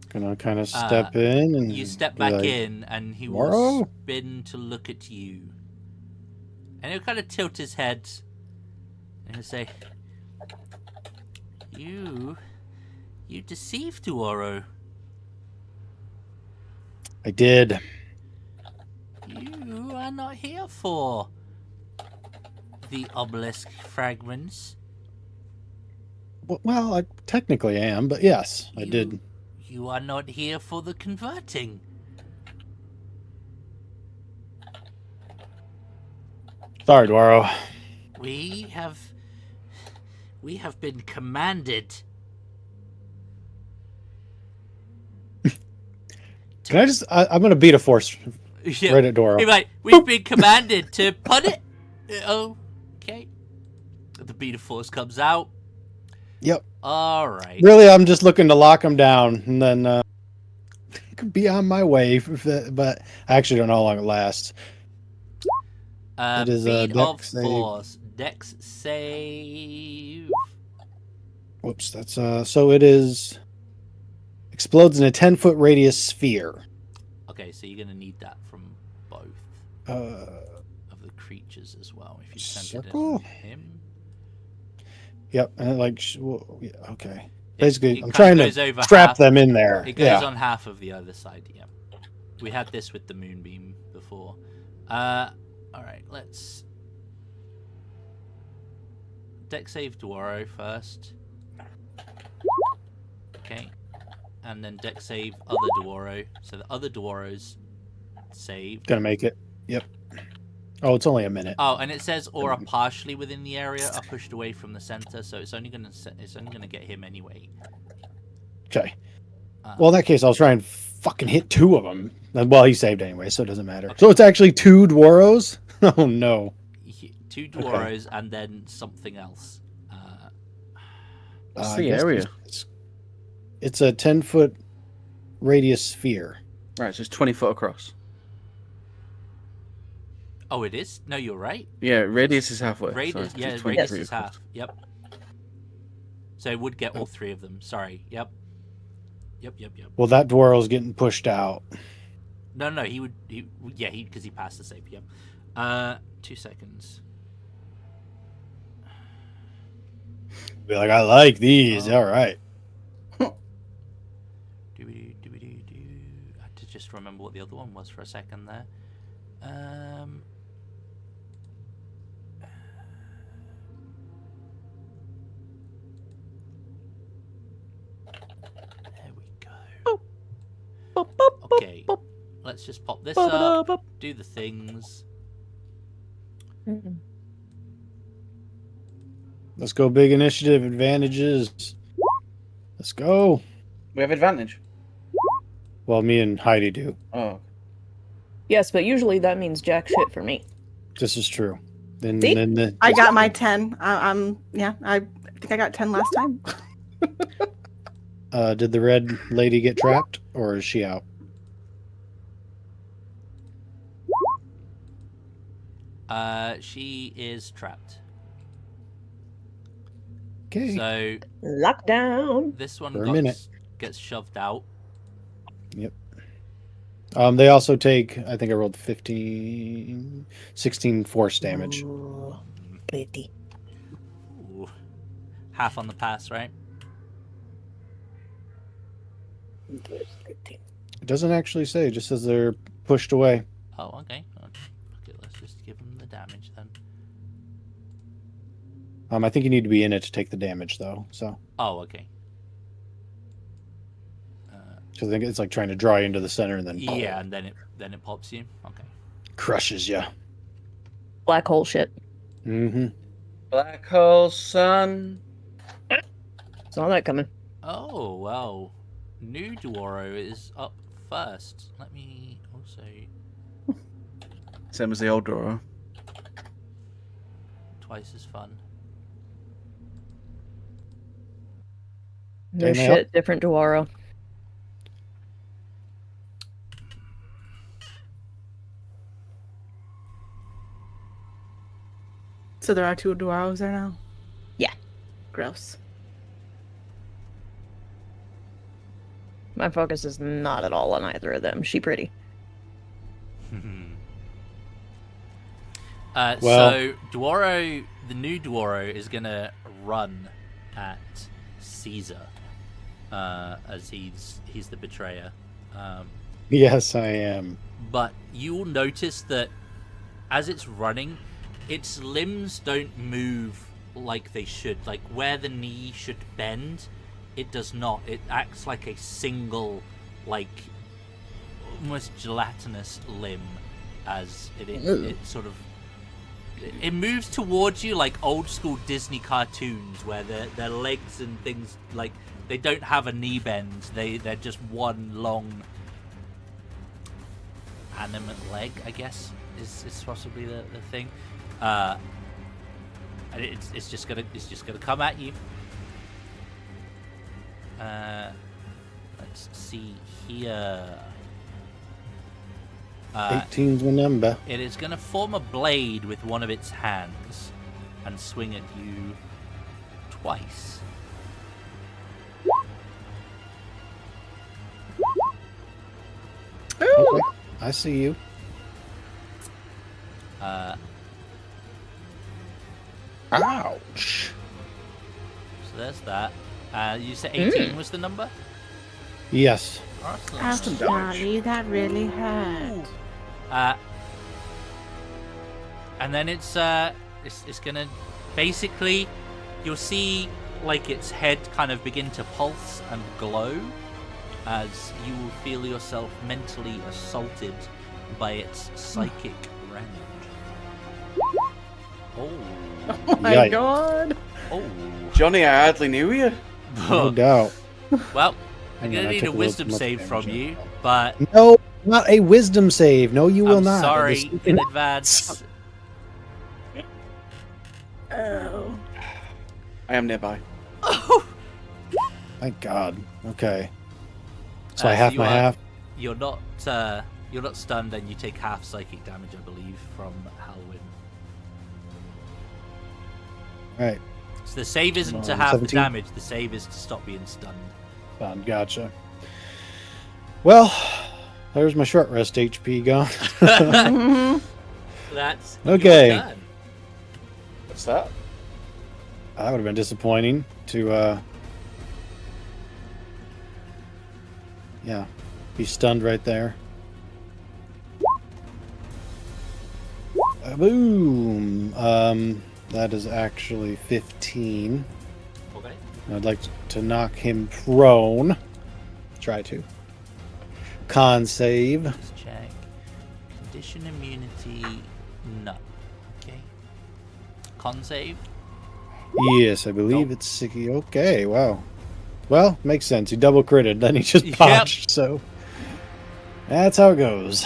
[SPEAKER 4] Gonna kind of step in and
[SPEAKER 1] You step
[SPEAKER 4] be
[SPEAKER 1] back
[SPEAKER 4] like,
[SPEAKER 1] in, and he
[SPEAKER 4] "Moro?"
[SPEAKER 1] will spin to look at you, and he'll kind of tilt his head, and he'll say, "You deceived Duoro.
[SPEAKER 4] I did.
[SPEAKER 1] You are not here for the obelisk fragments.
[SPEAKER 4] Well, I technically am, but yes, I did.
[SPEAKER 1] You are not here for the converting.
[SPEAKER 4] Sorry, Dwaro.
[SPEAKER 1] We have been commanded.
[SPEAKER 4] Can I just? I'm gonna beat a force
[SPEAKER 1] Yeah.
[SPEAKER 4] right at Dwaro.
[SPEAKER 1] Hey, mate, we've been commanded to put it. Okay. The beat of force comes out.
[SPEAKER 4] Yep.
[SPEAKER 1] All right.
[SPEAKER 4] Really, I'm just looking to lock him down, and then I could be on my way. But I actually don't know how long it lasts. It is a
[SPEAKER 1] beat
[SPEAKER 4] dex
[SPEAKER 1] of
[SPEAKER 4] save.
[SPEAKER 1] force. Dex save.
[SPEAKER 4] Whoops. That's So it is explodes in a 10-foot radius sphere.
[SPEAKER 1] Okay, so you're gonna need that from both of the creatures as well. If you send it
[SPEAKER 4] Circle?
[SPEAKER 1] in him.
[SPEAKER 4] Yep. And yeah, okay.
[SPEAKER 1] It
[SPEAKER 4] Basically,
[SPEAKER 1] kind
[SPEAKER 4] I'm
[SPEAKER 1] of
[SPEAKER 4] trying
[SPEAKER 1] goes
[SPEAKER 4] to
[SPEAKER 1] over
[SPEAKER 4] trap
[SPEAKER 1] half.
[SPEAKER 4] them in there.
[SPEAKER 1] It goes
[SPEAKER 4] Yeah.
[SPEAKER 1] on half of the other side. Yeah. We had this with the moonbeam before. All right, let's dex save Dwaro first. Okay. And then dex save other Dwaro. So the other Dwaro's save.
[SPEAKER 4] Gonna make it. Yep. Oh, it's only a minute.
[SPEAKER 1] Oh, and it says or are partially within the area are pushed away from the center, so it's only gonna get him anyway.
[SPEAKER 4] Okay. Well, in that case, I'll try and fucking hit 2 of them. Well, he saved anyway, so it doesn't matter.
[SPEAKER 1] Okay.
[SPEAKER 4] So it's actually 2 Dwaros? Oh, no.
[SPEAKER 1] 2 Dwaros and then something else.
[SPEAKER 5] What's
[SPEAKER 4] I
[SPEAKER 5] the
[SPEAKER 4] guess
[SPEAKER 5] area?
[SPEAKER 4] It's a 10-foot radius sphere.
[SPEAKER 5] Right, so it's 20 foot across.
[SPEAKER 1] Oh, it is? No, you're right.
[SPEAKER 5] Yeah, radius is halfway.
[SPEAKER 1] Radius,
[SPEAKER 5] so
[SPEAKER 1] yeah,
[SPEAKER 5] it's
[SPEAKER 1] radius
[SPEAKER 5] 23
[SPEAKER 1] is
[SPEAKER 5] across.
[SPEAKER 1] half. Yep. So it would get all 3 of them. Sorry. Yep. Yep.
[SPEAKER 4] Well, that Dwaro's getting pushed out.
[SPEAKER 1] No, he would. Because he passed the save. Yep. 2 seconds.
[SPEAKER 4] Be like, I like these.
[SPEAKER 1] Oh.
[SPEAKER 4] All right.
[SPEAKER 1] Do. I had to just remember what the other one was for a second there. There we go. Okay, let's just pop this up, do the things.
[SPEAKER 4] Let's go big initiative advantages. Let's go.
[SPEAKER 5] We have advantage.
[SPEAKER 4] Well, me and Heidi do.
[SPEAKER 5] Oh.
[SPEAKER 3] Yes, but usually that means jack shit for me.
[SPEAKER 4] This is true. Then,
[SPEAKER 3] See?
[SPEAKER 4] then
[SPEAKER 2] I got my 10. I think I got 10 last time.
[SPEAKER 4] did the red lady get trapped, or is she out?
[SPEAKER 1] She is trapped.
[SPEAKER 4] Okay.
[SPEAKER 1] So
[SPEAKER 3] Lockdown.
[SPEAKER 1] this one
[SPEAKER 4] For a minute.
[SPEAKER 1] gets shoved out.
[SPEAKER 4] Yep. They also take, I think I rolled 16 force damage.
[SPEAKER 3] Ooh, pretty.
[SPEAKER 1] Ooh. Half on the pass, right?
[SPEAKER 4] It doesn't actually say, it just says they're pushed away.
[SPEAKER 1] Oh, okay. Okay, let's just give him the damage then.
[SPEAKER 4] I think you need to be in it to take the damage, though. So,
[SPEAKER 1] Oh, okay.
[SPEAKER 4] because I think it's like trying to draw you into the center and then
[SPEAKER 1] Yeah, and then it pops you. Okay.
[SPEAKER 4] crushes you.
[SPEAKER 3] Black hole shit.
[SPEAKER 4] Mm-hmm.
[SPEAKER 5] Black hole sun.
[SPEAKER 3] Saw that coming.
[SPEAKER 1] Oh, well. New Dwaro is up first. Let me also
[SPEAKER 5] Same as the old drawer.
[SPEAKER 1] twice as fun.
[SPEAKER 3] No
[SPEAKER 4] Damn,
[SPEAKER 3] shit, different Dwaro.
[SPEAKER 2] So there are 2 Dwaros there now?
[SPEAKER 3] Yeah.
[SPEAKER 2] Gross.
[SPEAKER 3] My focus is not at all on either of them. She pretty.
[SPEAKER 1] So Dwaro, the new Dwaro, is gonna run at Caesar, as he's the betrayer.
[SPEAKER 4] Yes, I am.
[SPEAKER 1] But you will notice that as it's running, its limbs don't move like they should. Like where the knee should bend, it does not. It acts like a single, like almost gelatinous limb, as it sort of it moves towards you like old school Disney cartoons where their legs and things, like, they don't have a knee bend. They're just one long animate leg, I guess, is possibly the thing. And it's just gonna come at you. Let's see here.
[SPEAKER 4] 18's my number.
[SPEAKER 1] It is going to form a blade with one of its hands and swing at you twice.
[SPEAKER 4] Okay, I see you. Ouch.
[SPEAKER 1] So there's that. You said 18 was the number?
[SPEAKER 4] Yes.
[SPEAKER 1] Awesome.
[SPEAKER 2] Ouch, Charlie, that really hurt.
[SPEAKER 1] And then it's gonna basically, you'll see like its head kind of begin to pulse and glow as you will feel yourself mentally assaulted by its psychic round. Oh.
[SPEAKER 2] Oh my
[SPEAKER 4] Yikes.
[SPEAKER 2] god.
[SPEAKER 1] Oh.
[SPEAKER 5] Johnny, I hardly knew you.
[SPEAKER 4] No doubt.
[SPEAKER 1] Well, I'm
[SPEAKER 4] Hang
[SPEAKER 1] gonna
[SPEAKER 4] on, I
[SPEAKER 1] need
[SPEAKER 4] took
[SPEAKER 1] a
[SPEAKER 4] little
[SPEAKER 1] wisdom
[SPEAKER 4] too much
[SPEAKER 1] save
[SPEAKER 4] damage
[SPEAKER 1] from
[SPEAKER 4] there.
[SPEAKER 1] you, but
[SPEAKER 4] No, not a wisdom save. No, you will
[SPEAKER 1] I'm
[SPEAKER 4] not.
[SPEAKER 1] sorry
[SPEAKER 4] Just-
[SPEAKER 1] in advance.
[SPEAKER 2] Oh.
[SPEAKER 5] I am nearby.
[SPEAKER 4] Thank God. Okay. So I half
[SPEAKER 1] you
[SPEAKER 4] my
[SPEAKER 1] are-
[SPEAKER 4] half.
[SPEAKER 1] You're not stunned, and you take half psychic damage, I believe, from Halloween.
[SPEAKER 4] Right.
[SPEAKER 1] So the save isn't to
[SPEAKER 4] On
[SPEAKER 1] half
[SPEAKER 4] 17?
[SPEAKER 1] the damage. The save is to stop being stunned.
[SPEAKER 4] Done. Gotcha. Well, there's my short rest HP gone.
[SPEAKER 2] Mhm.
[SPEAKER 1] That's
[SPEAKER 4] Okay.
[SPEAKER 1] your turn.
[SPEAKER 5] What's that?
[SPEAKER 4] That would have been disappointing to, yeah, be stunned right there. Boom. That is actually 15.
[SPEAKER 1] Okay.
[SPEAKER 4] I'd like to knock him prone. Try to. Con save.
[SPEAKER 1] Let's check. Condition immunity. No. Okay. Con save.
[SPEAKER 4] Yes, I believe
[SPEAKER 1] Nope.
[SPEAKER 4] it's sicky. Okay, wow. Well, makes sense. He double critted, then he just
[SPEAKER 1] Yep.
[SPEAKER 4] botched, so that's how it goes.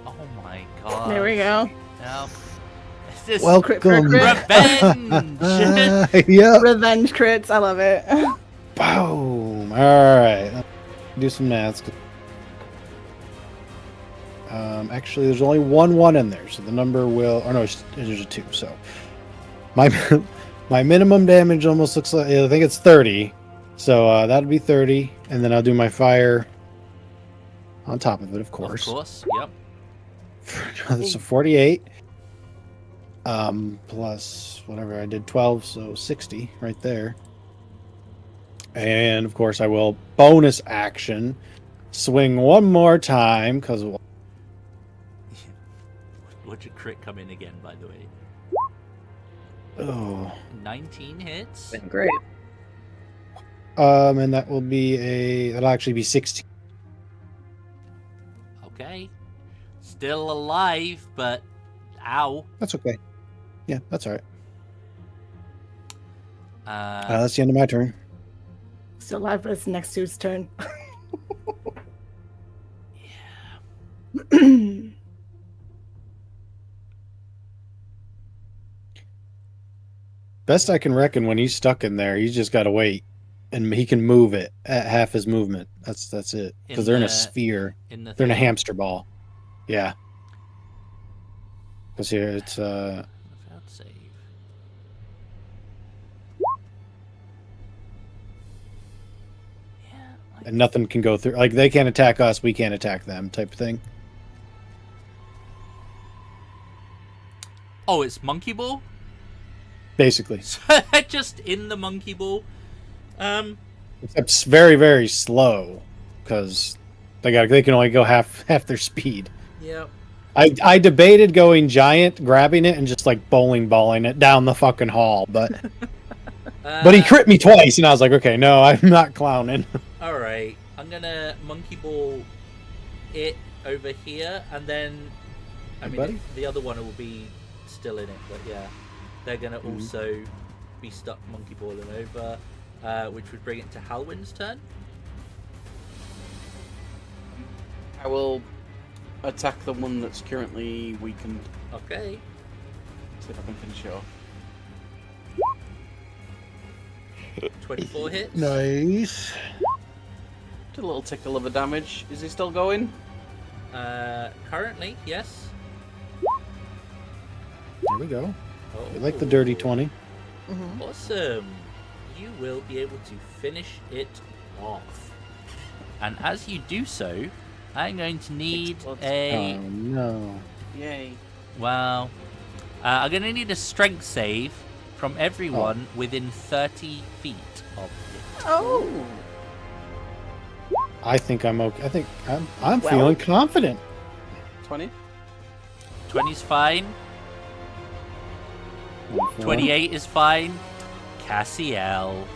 [SPEAKER 1] Oh my god.
[SPEAKER 2] There we go.
[SPEAKER 1] Now, this
[SPEAKER 2] Crit for a
[SPEAKER 4] Welcome.
[SPEAKER 2] crit.
[SPEAKER 1] revenge.
[SPEAKER 4] Yeah.
[SPEAKER 2] Revenge crits. I love it.
[SPEAKER 4] Boom. Alright. Do some maths. Actually, there's only one in there, so the number will... Oh, no, there's a 2, so... My minimum damage almost looks like... I think it's 30. So that'll be 30, and then I'll do my fire on top of it, of course.
[SPEAKER 1] Of course. Yep.
[SPEAKER 4] So 48. Plus whatever I did, 12, so 60 right there. And of course I will bonus action swing one more time because
[SPEAKER 1] What'd your crit come in again, by the way?
[SPEAKER 4] oh,
[SPEAKER 1] 19 hits.
[SPEAKER 3] Been great.
[SPEAKER 4] and that'll actually be 16.
[SPEAKER 1] Okay. Still alive, but ow.
[SPEAKER 4] That's okay. Yeah, that's all right.
[SPEAKER 1] Uh,
[SPEAKER 4] That's the end of my turn.
[SPEAKER 2] Still alive, but it's next dude's turn.
[SPEAKER 4] Best I can reckon, when he's stuck in there, he's just got to wait, and he can move it at half his movement. That's it. Because they're in a sphere.
[SPEAKER 1] in the
[SPEAKER 4] They're in a
[SPEAKER 1] thing.
[SPEAKER 4] hamster ball. Yeah. Because here it's
[SPEAKER 1] Failed save. Yeah.
[SPEAKER 4] and nothing can go through. Like they can't attack us, we can't attack them, type of thing.
[SPEAKER 1] Oh, it's monkey ball.
[SPEAKER 4] Basically,
[SPEAKER 1] Just in the monkey ball.
[SPEAKER 4] except it's very very slow because they can only go half their speed.
[SPEAKER 1] Yep.
[SPEAKER 4] I debated going giant, grabbing it, and just like bowling balling it down the fucking hall, but he crit me twice, and I was like, okay, no, I'm not clowning.
[SPEAKER 1] All right, I'm gonna monkey ball it over here, and then I mean,
[SPEAKER 4] buddy?
[SPEAKER 1] the other one will be still in it, but yeah, they're gonna also be stuck monkey balling over, which would bring it to Halwyn's turn.
[SPEAKER 5] I will attack the one that's currently weakened.
[SPEAKER 1] Okay.
[SPEAKER 5] See if I can finish it off.
[SPEAKER 1] 24 hits.
[SPEAKER 4] Nice.
[SPEAKER 5] Did a little tickle of a damage. Is he still going?
[SPEAKER 1] Currently, yes.
[SPEAKER 4] There we go.
[SPEAKER 1] Oh.
[SPEAKER 4] We like the dirty 20.
[SPEAKER 1] Awesome. You will be able to finish it off. And as you do so, I'm going to need a...
[SPEAKER 4] Oh, no.
[SPEAKER 5] Yay.
[SPEAKER 1] Well, I'm going to need a strength save from everyone within 30 feet of it.
[SPEAKER 2] Oh.
[SPEAKER 4] I think I'm okay. I think I'm feeling confident.
[SPEAKER 5] 20?
[SPEAKER 1] 20's fine. 28 is fine. Cassiel.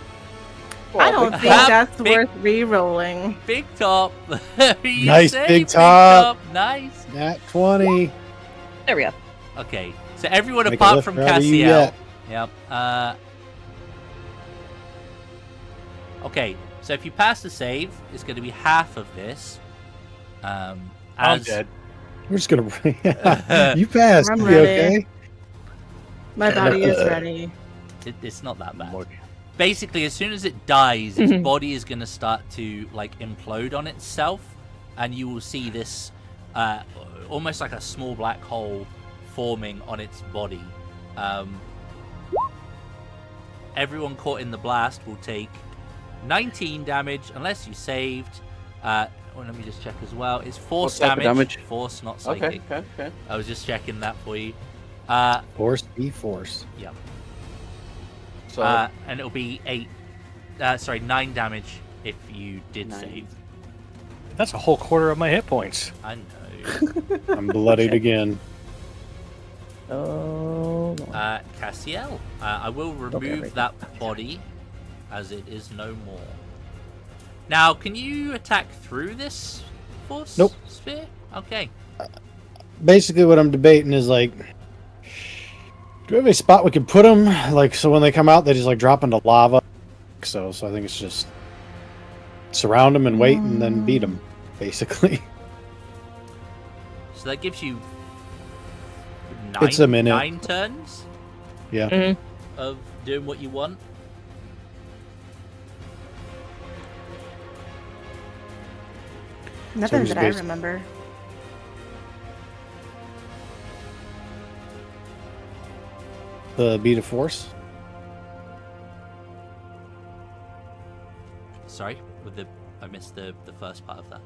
[SPEAKER 2] I don't think that's worth re-rolling.
[SPEAKER 1] Big top. You
[SPEAKER 4] Nice,
[SPEAKER 1] say
[SPEAKER 4] big top.
[SPEAKER 1] Nice.
[SPEAKER 4] Nat 20.
[SPEAKER 3] There we go.
[SPEAKER 1] Okay, so everyone
[SPEAKER 4] Make a
[SPEAKER 1] apart
[SPEAKER 4] lift
[SPEAKER 1] from
[SPEAKER 4] out of you
[SPEAKER 1] Cassiel.
[SPEAKER 4] yet.
[SPEAKER 1] Yep. Okay, so if you pass the save, it's going to be half of this.
[SPEAKER 6] I'm
[SPEAKER 1] As
[SPEAKER 6] dead.
[SPEAKER 4] We're just gonna. You passed.
[SPEAKER 2] I'm
[SPEAKER 4] You
[SPEAKER 2] ready.
[SPEAKER 4] okay?
[SPEAKER 2] My body is ready.
[SPEAKER 1] it's not that bad. Basically, as soon as it dies, its body is going to start to like implode on itself, and you will see this almost like a small black hole forming on its body. Everyone caught in the blast will take 19 damage unless you saved. Well, let me just check as well. It's force
[SPEAKER 5] What type of damage?
[SPEAKER 1] Force, not psychic.
[SPEAKER 5] Okay.
[SPEAKER 1] I was just checking that for you.
[SPEAKER 4] Force be force.
[SPEAKER 1] Yeah.
[SPEAKER 5] So,
[SPEAKER 1] And it'll be 9 damage if you did
[SPEAKER 5] 9.
[SPEAKER 1] save.
[SPEAKER 6] That's a whole quarter of my hit points.
[SPEAKER 1] I know.
[SPEAKER 4] I'm bloodied again.
[SPEAKER 3] Oh.
[SPEAKER 1] Cassiel, I will remove that body as it is no more. Now, can you attack through this force
[SPEAKER 4] Nope.
[SPEAKER 1] sphere? Okay.
[SPEAKER 4] Basically, what I'm debating is like, do we have a spot we can put them? Like, so when they come out, they just like drop into lava. So I think it's just surround them and wait, and then beat them, basically.
[SPEAKER 1] So that gives you
[SPEAKER 4] It's a minute.
[SPEAKER 1] 9 turns
[SPEAKER 4] Yeah.
[SPEAKER 1] of doing what you want.
[SPEAKER 2] Nothing
[SPEAKER 4] who's
[SPEAKER 2] that I
[SPEAKER 4] base-
[SPEAKER 2] remember.
[SPEAKER 4] The beat of force.
[SPEAKER 1] Sorry, I missed the first part of that.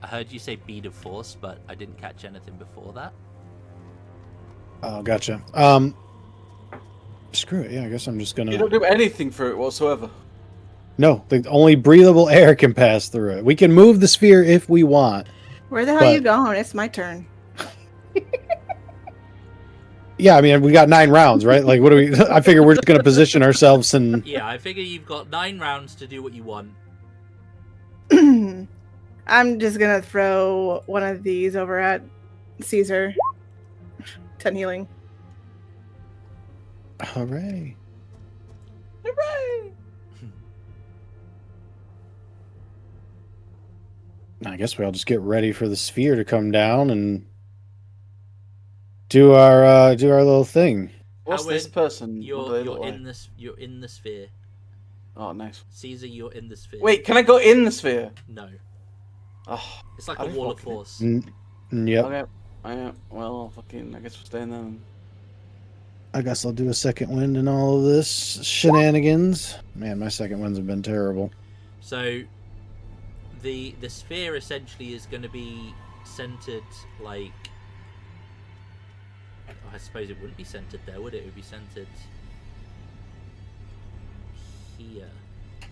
[SPEAKER 1] I heard you say bead of force, but I didn't catch anything before that.
[SPEAKER 4] Oh, gotcha. Screw it. Yeah, I guess I'm just
[SPEAKER 5] you
[SPEAKER 4] gonna.
[SPEAKER 5] don't do anything for it whatsoever.
[SPEAKER 4] No, the only breathable air can pass through it. We can move the sphere if we want.
[SPEAKER 2] Where the hell
[SPEAKER 4] But-
[SPEAKER 2] you going? It's my turn.
[SPEAKER 4] Yeah, I mean, we got 9 rounds, right? Like, what do we? I figure we're just gonna position ourselves and.
[SPEAKER 1] Yeah, I figure you've got 9 rounds to do what you want.
[SPEAKER 2] I'm just gonna throw one of these over at Caesar. 10 healing.
[SPEAKER 4] Hooray!
[SPEAKER 3] Hooray!
[SPEAKER 4] I guess we all just get ready for the sphere to come down and do our little thing.
[SPEAKER 5] What's
[SPEAKER 1] Howard,
[SPEAKER 5] this person? What do
[SPEAKER 1] You're
[SPEAKER 5] they look like?
[SPEAKER 1] you're in the sphere.
[SPEAKER 5] Oh, nice.
[SPEAKER 1] Caesar, you're in the sphere.
[SPEAKER 5] Wait, can I go in the sphere?
[SPEAKER 1] No.
[SPEAKER 5] Oh,
[SPEAKER 1] It's like
[SPEAKER 5] I
[SPEAKER 1] a
[SPEAKER 5] just
[SPEAKER 1] wall
[SPEAKER 5] walk
[SPEAKER 1] of
[SPEAKER 5] in it.
[SPEAKER 1] force.
[SPEAKER 4] Yep.
[SPEAKER 5] okay. Well, fucking, I guess we're staying then.
[SPEAKER 4] I guess I'll do a second wind in all of this shenanigans. Man, my second winds have been terrible.
[SPEAKER 1] So the sphere essentially is going to be centered like. Oh, I suppose it wouldn't be centered there, would it? It would be centered here.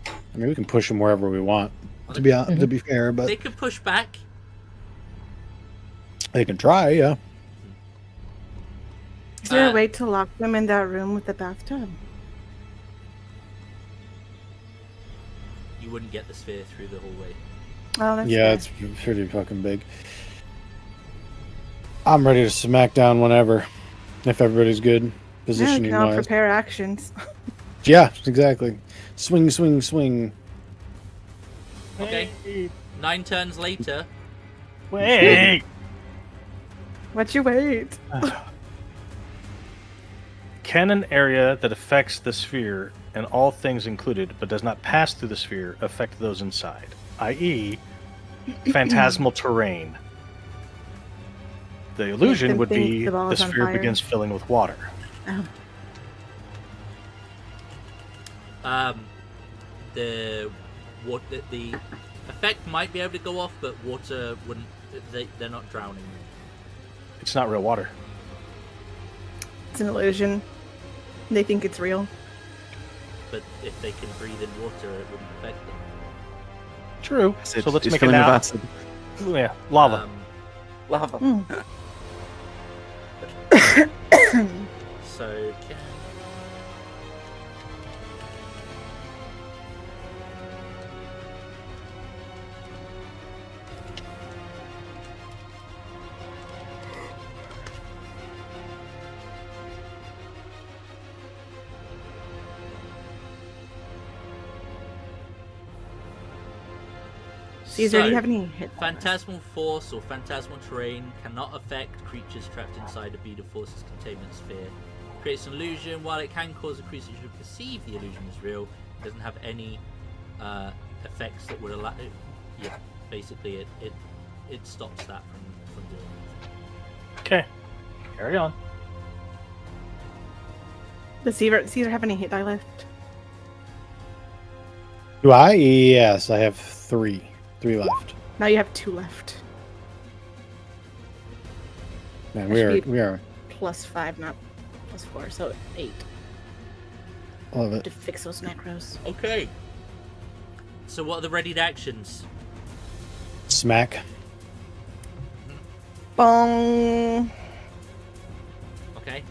[SPEAKER 4] I mean, we can push them wherever we want. To be fair, but
[SPEAKER 1] They could push back.
[SPEAKER 4] they can try. Yeah.
[SPEAKER 2] Is there a way to lock them in that room with the bathtub?
[SPEAKER 1] You wouldn't get the sphere through the hallway.
[SPEAKER 2] Oh, that's
[SPEAKER 4] Yeah,
[SPEAKER 2] fair.
[SPEAKER 4] it's pretty fucking big. I'm ready to smack down whenever, if everybody's good,
[SPEAKER 2] Yeah, we
[SPEAKER 4] positioning
[SPEAKER 2] can all
[SPEAKER 4] wise.
[SPEAKER 2] prepare actions.
[SPEAKER 4] Yeah, exactly. Swing, swing, swing.
[SPEAKER 1] Okay. 9 turns later.
[SPEAKER 6] Wait.
[SPEAKER 2] What you wait?
[SPEAKER 6] Can an area that affects the sphere and all things included, but does not pass through the sphere, affect those inside? I.e., phantasmal terrain. The illusion
[SPEAKER 2] them
[SPEAKER 6] would
[SPEAKER 2] think
[SPEAKER 6] be
[SPEAKER 2] the ball
[SPEAKER 6] the
[SPEAKER 2] is on
[SPEAKER 6] sphere
[SPEAKER 2] fire.
[SPEAKER 6] begins filling with water.
[SPEAKER 2] Oh.
[SPEAKER 1] The effect might be able to go off, but water wouldn't. They're not drowning.
[SPEAKER 6] It's not real water.
[SPEAKER 2] It's an illusion. They think it's real.
[SPEAKER 1] But if they can breathe in water, it wouldn't affect them.
[SPEAKER 6] True.
[SPEAKER 5] Acid.
[SPEAKER 6] So let's
[SPEAKER 5] It's
[SPEAKER 6] make it
[SPEAKER 5] filling with
[SPEAKER 6] now.
[SPEAKER 5] acid.
[SPEAKER 6] Yeah, lava.
[SPEAKER 5] Lava.
[SPEAKER 1] So can
[SPEAKER 2] Caesar, do you have any hit?
[SPEAKER 1] Phantasmal force or phantasmal terrain cannot affect creatures trapped inside a bead of force's containment sphere. Creates an illusion. While it can cause a creature to perceive the illusion as real, it doesn't have any effects that would allow. Yeah, basically, it stops that from doing anything.
[SPEAKER 6] Okay. Carry on.
[SPEAKER 2] Does Caesar have any hit die left?
[SPEAKER 4] Do I? Yes, I have 3. 3 left.
[SPEAKER 2] Now you have 2 left.
[SPEAKER 4] Man,
[SPEAKER 2] That should be-
[SPEAKER 4] we are.
[SPEAKER 2] +5, not +4, so 8
[SPEAKER 4] Love it.
[SPEAKER 2] to fix those macros.
[SPEAKER 1] Okay. So what are the readied actions?
[SPEAKER 4] Smack.
[SPEAKER 2] Bong!
[SPEAKER 1] Okay.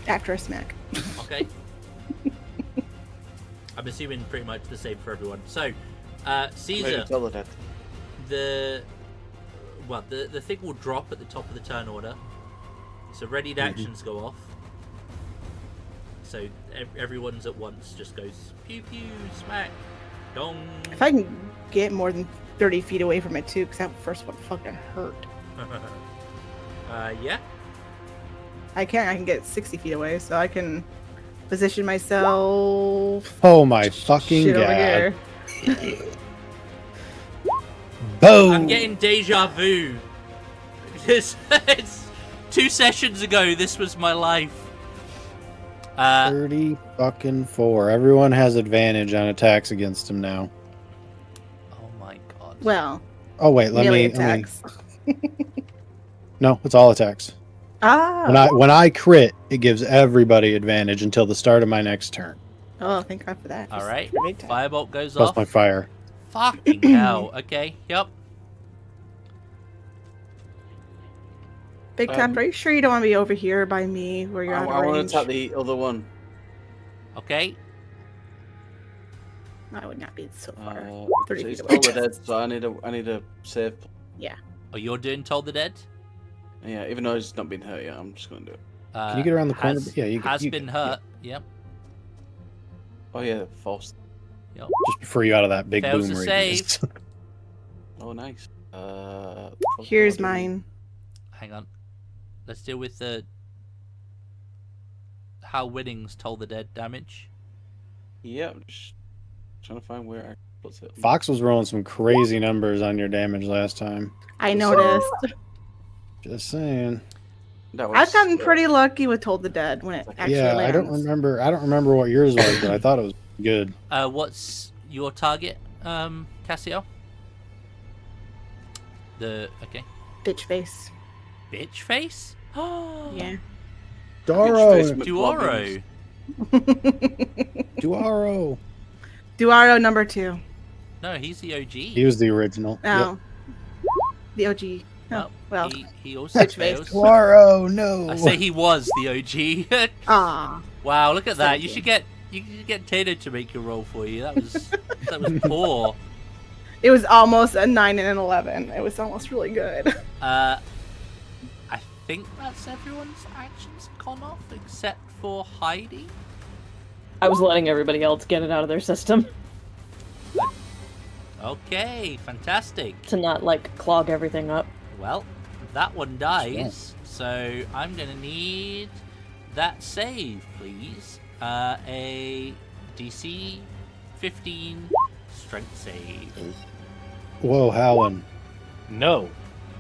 [SPEAKER 2] After a smack.
[SPEAKER 1] Okay. I'm assuming pretty much the same for everyone. So, Caesar,
[SPEAKER 5] Tell the dead.
[SPEAKER 1] the thing will drop at the top of the turn order. So readied actions go off. So everyone's at once just goes pew pew smack dong.
[SPEAKER 2] If I can get more than 30 feet away from it too, because that first one fucking hurt.
[SPEAKER 1] Yeah.
[SPEAKER 2] I can get 60 feet away, so I can position myself.
[SPEAKER 4] Oh my fucking
[SPEAKER 2] Shit over
[SPEAKER 4] god.
[SPEAKER 2] here.
[SPEAKER 4] Boom!
[SPEAKER 1] I'm getting deja vu. It's 2 sessions ago. This was my life.
[SPEAKER 4] 30 fucking 4. Everyone has advantage on attacks against him now.
[SPEAKER 1] Oh my god.
[SPEAKER 2] Well,
[SPEAKER 4] Oh wait, let
[SPEAKER 2] melee
[SPEAKER 4] me.
[SPEAKER 2] attacks.
[SPEAKER 4] No, it's all attacks.
[SPEAKER 2] Ah!
[SPEAKER 4] When I crit, it gives everybody advantage until the start of my next turn.
[SPEAKER 2] Oh, thank God for that.
[SPEAKER 1] All
[SPEAKER 2] Just
[SPEAKER 1] right.
[SPEAKER 2] big time.
[SPEAKER 1] Firebolt goes
[SPEAKER 4] Plus
[SPEAKER 1] off.
[SPEAKER 4] my fire.
[SPEAKER 1] Fucking hell. Okay. Yep.
[SPEAKER 2] Big time. Are you sure you don't want to be over here by me where you're
[SPEAKER 5] I
[SPEAKER 2] out of
[SPEAKER 5] want to
[SPEAKER 2] range?
[SPEAKER 5] attack the other one.
[SPEAKER 1] Okay.
[SPEAKER 2] I would not be so far. 30
[SPEAKER 5] So
[SPEAKER 2] feet
[SPEAKER 5] it's
[SPEAKER 2] away.
[SPEAKER 5] all the dead, so I need a save.
[SPEAKER 1] Oh, you're doing Toll the Dead?
[SPEAKER 5] Yeah, even though he's not been hurt yet, I'm just gonna do it.
[SPEAKER 4] Can you get around the corner?
[SPEAKER 1] Has,
[SPEAKER 4] Yeah, you can-
[SPEAKER 1] has
[SPEAKER 4] you
[SPEAKER 1] been
[SPEAKER 4] can-
[SPEAKER 1] hurt. Yep.
[SPEAKER 5] Oh yeah, forced.
[SPEAKER 1] Yep.
[SPEAKER 4] Just before you out of that big
[SPEAKER 1] Fails
[SPEAKER 4] boom
[SPEAKER 1] to
[SPEAKER 4] radius.
[SPEAKER 5] Oh nice.
[SPEAKER 2] Here's mine.
[SPEAKER 1] Hang on. Let's deal with the how winnings Toll the Dead damage.
[SPEAKER 5] Yeah, I'm just trying to find where I put it.
[SPEAKER 4] Fox was rolling some crazy numbers on your damage last time.
[SPEAKER 2] I noticed.
[SPEAKER 4] Just saying.
[SPEAKER 5] That was,
[SPEAKER 2] I've gotten pretty lucky with Told the Dead when it actually
[SPEAKER 4] Yeah,
[SPEAKER 2] lands.
[SPEAKER 4] I don't remember what yours was, but I thought it was good.
[SPEAKER 1] What's your target, Cassio? Okay.
[SPEAKER 2] Bitch face.
[SPEAKER 1] Bitch face?
[SPEAKER 2] Yeah.
[SPEAKER 4] Doro,
[SPEAKER 1] Duoro.
[SPEAKER 4] Duaro.
[SPEAKER 2] Duaro number 2.
[SPEAKER 1] No, he's the OG.
[SPEAKER 4] He was the original.
[SPEAKER 2] Oh. The OG. Oh,
[SPEAKER 1] No,
[SPEAKER 2] well.
[SPEAKER 1] he also
[SPEAKER 2] Bitch face.
[SPEAKER 1] fails.
[SPEAKER 4] Duaro, no.
[SPEAKER 1] I say he was the OG.
[SPEAKER 2] Ah.
[SPEAKER 1] Wow, look at that! You
[SPEAKER 2] Thank
[SPEAKER 1] should get Tato to make your roll for you. That was poor.
[SPEAKER 2] It was almost a 9 and an 11. It was almost really good.
[SPEAKER 1] I think that's everyone's actions gone off except for Heidi.
[SPEAKER 3] I was letting everybody else get it out of their system
[SPEAKER 1] Okay, fantastic.
[SPEAKER 3] to not, like, clog everything up.
[SPEAKER 1] Well, that one dies, so I'm gonna need that save, please. A DC 15 strength save.
[SPEAKER 4] Whoa, Howlin.
[SPEAKER 6] No.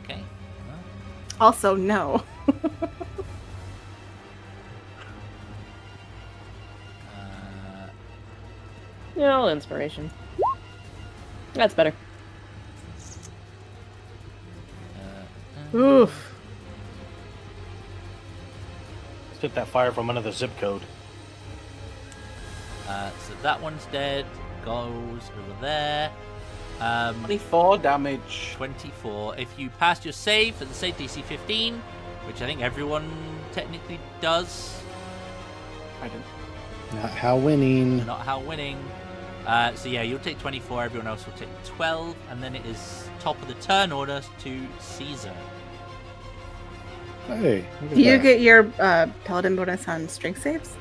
[SPEAKER 1] Okay. Well,
[SPEAKER 2] Also, no.
[SPEAKER 3] No, inspiration. That's better.
[SPEAKER 2] Oof.
[SPEAKER 6] Spit that fire from another zip code.
[SPEAKER 1] so that one's dead. Goes over there.
[SPEAKER 5] 24 damage.
[SPEAKER 1] 24. If you pass your save for the save DC 15, which I think everyone technically does,
[SPEAKER 5] I didn't.
[SPEAKER 4] Not how winning.
[SPEAKER 1] not how winning. So yeah, you'll take 24, everyone else will take 12, and then it is top of the turn order to Caesar.
[SPEAKER 4] Hey, look at
[SPEAKER 2] Do you
[SPEAKER 4] that.
[SPEAKER 2] get your paladin bonus on strength saves?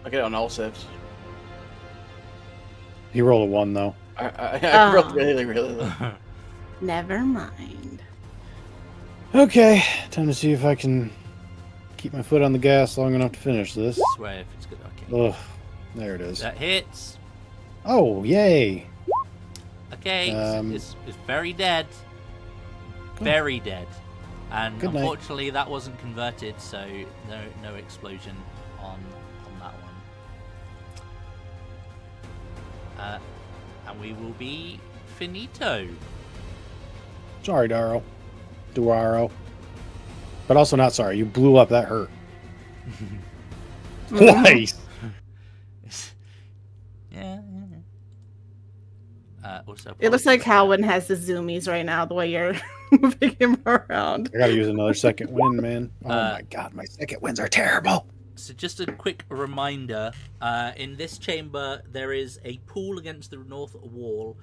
[SPEAKER 5] I get it on all saves.
[SPEAKER 4] He rolled a 1 though.
[SPEAKER 5] I rolled really, really low.
[SPEAKER 2] Never mind.
[SPEAKER 4] Okay, time to see if I can keep my foot on the gas long enough to finish this.
[SPEAKER 1] Swear if it's good. Okay.
[SPEAKER 4] Ugh, there it is.
[SPEAKER 1] That hits.
[SPEAKER 4] Oh, yay!
[SPEAKER 1] Okay,
[SPEAKER 4] Um,
[SPEAKER 1] it's very dead. Very dead. And
[SPEAKER 4] Good night.
[SPEAKER 1] unfortunately that wasn't converted, so no explosion on that one. And we will be finito.
[SPEAKER 4] Sorry, Duaro. But also not sorry. You blew up. That hurt. Twice.
[SPEAKER 1] yeah. Also,
[SPEAKER 2] It looks like
[SPEAKER 1] apologies.
[SPEAKER 2] Halwyn has the zoomies right now, the way you're moving him around.
[SPEAKER 4] I gotta use another second win, man. Oh
[SPEAKER 1] Uh,
[SPEAKER 4] my god, my second wins are terrible.
[SPEAKER 1] So just a quick reminder, in this chamber there is a pool against the north wall,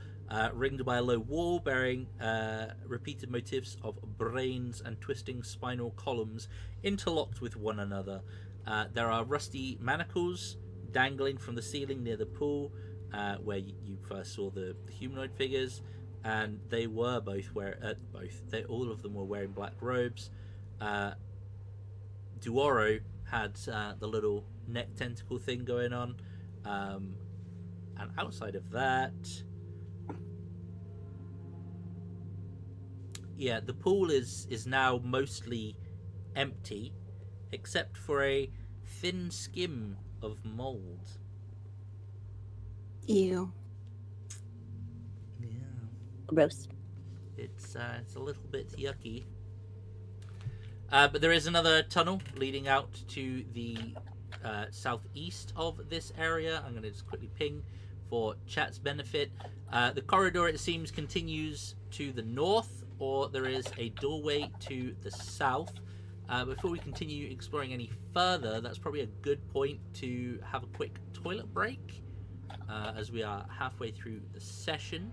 [SPEAKER 1] ringed by a low wall bearing repeated motifs of brains and twisting spinal columns interlocked with one another. There are rusty manacles dangling from the ceiling near the pool, where you first saw the humanoid figures, and they were all of them were wearing black robes. Duoro had the little neck tentacle thing going on, and outside of that, yeah, the pool is now mostly empty, except for a thin skim of mold.
[SPEAKER 2] Ew.
[SPEAKER 1] Yeah,
[SPEAKER 3] Gross.
[SPEAKER 1] it's a little bit yucky. But there is another tunnel leading out to the southeast of this area. I'm going to just quickly ping for chat's benefit. The corridor, it seems, continues to the north, or there is a doorway to the south. Before we continue exploring any further, that's probably a good point to have a quick toilet break, as we are halfway through the session.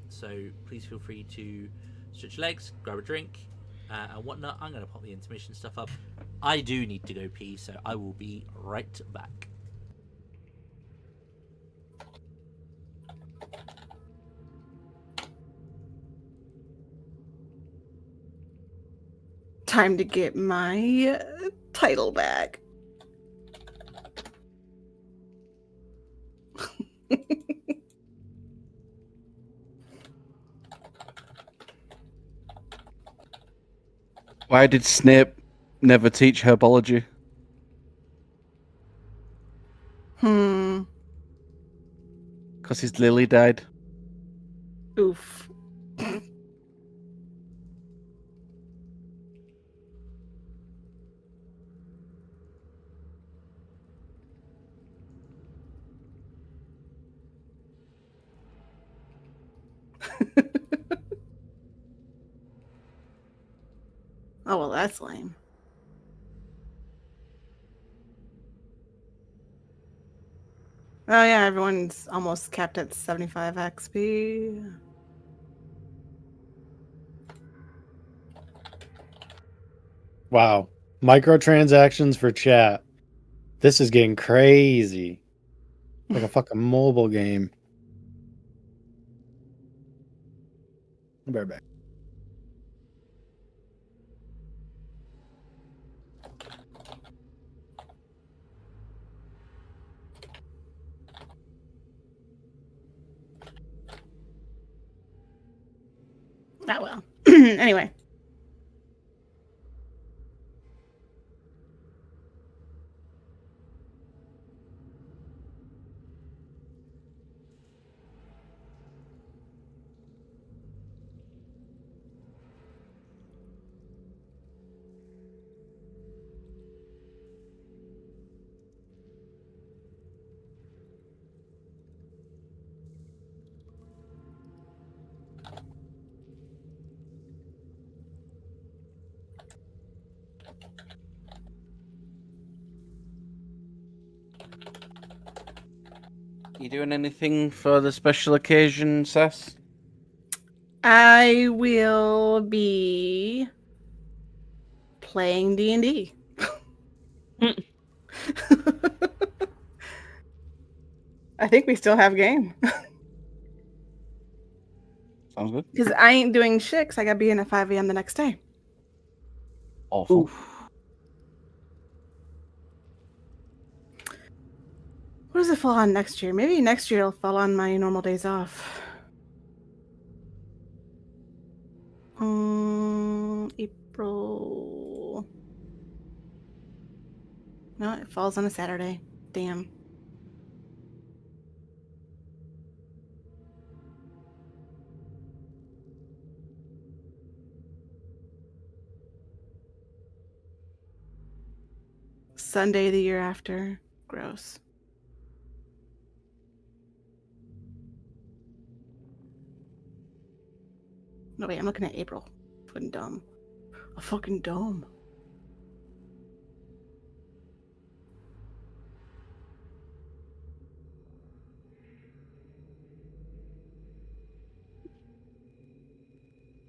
[SPEAKER 1] So please feel free to stretch your legs, grab a drink, and whatnot. I'm going to pop the intermission stuff up. I do need to go pee, so I will be right back.
[SPEAKER 2] Time to get my title back.
[SPEAKER 5] Why did Snape never teach herbology? Because his lily died.
[SPEAKER 2] Oof. Oh, well, that's lame. Oh yeah, everyone's almost capped at 75 XP.
[SPEAKER 4] Wow. Microtransactions for chat. This is getting crazy. Like a fucking mobile game. I'll be right back.
[SPEAKER 2] Oh well. Anyway.
[SPEAKER 5] You doing anything for the special occasion, Sess?
[SPEAKER 2] I will be playing D&D. I think we still have game.
[SPEAKER 5] Sounds good.
[SPEAKER 2] Because I ain't doing shit 'cause I gotta be in at 5 a.m. the next day.
[SPEAKER 5] Awful.
[SPEAKER 2] What does it fall on next year? Maybe next year it'll fall on my normal days off. April. No, it falls on a Saturday. Damn. Sunday the year after. Gross. No, wait, I'm looking at April. Fucking dumb. A fucking dumb.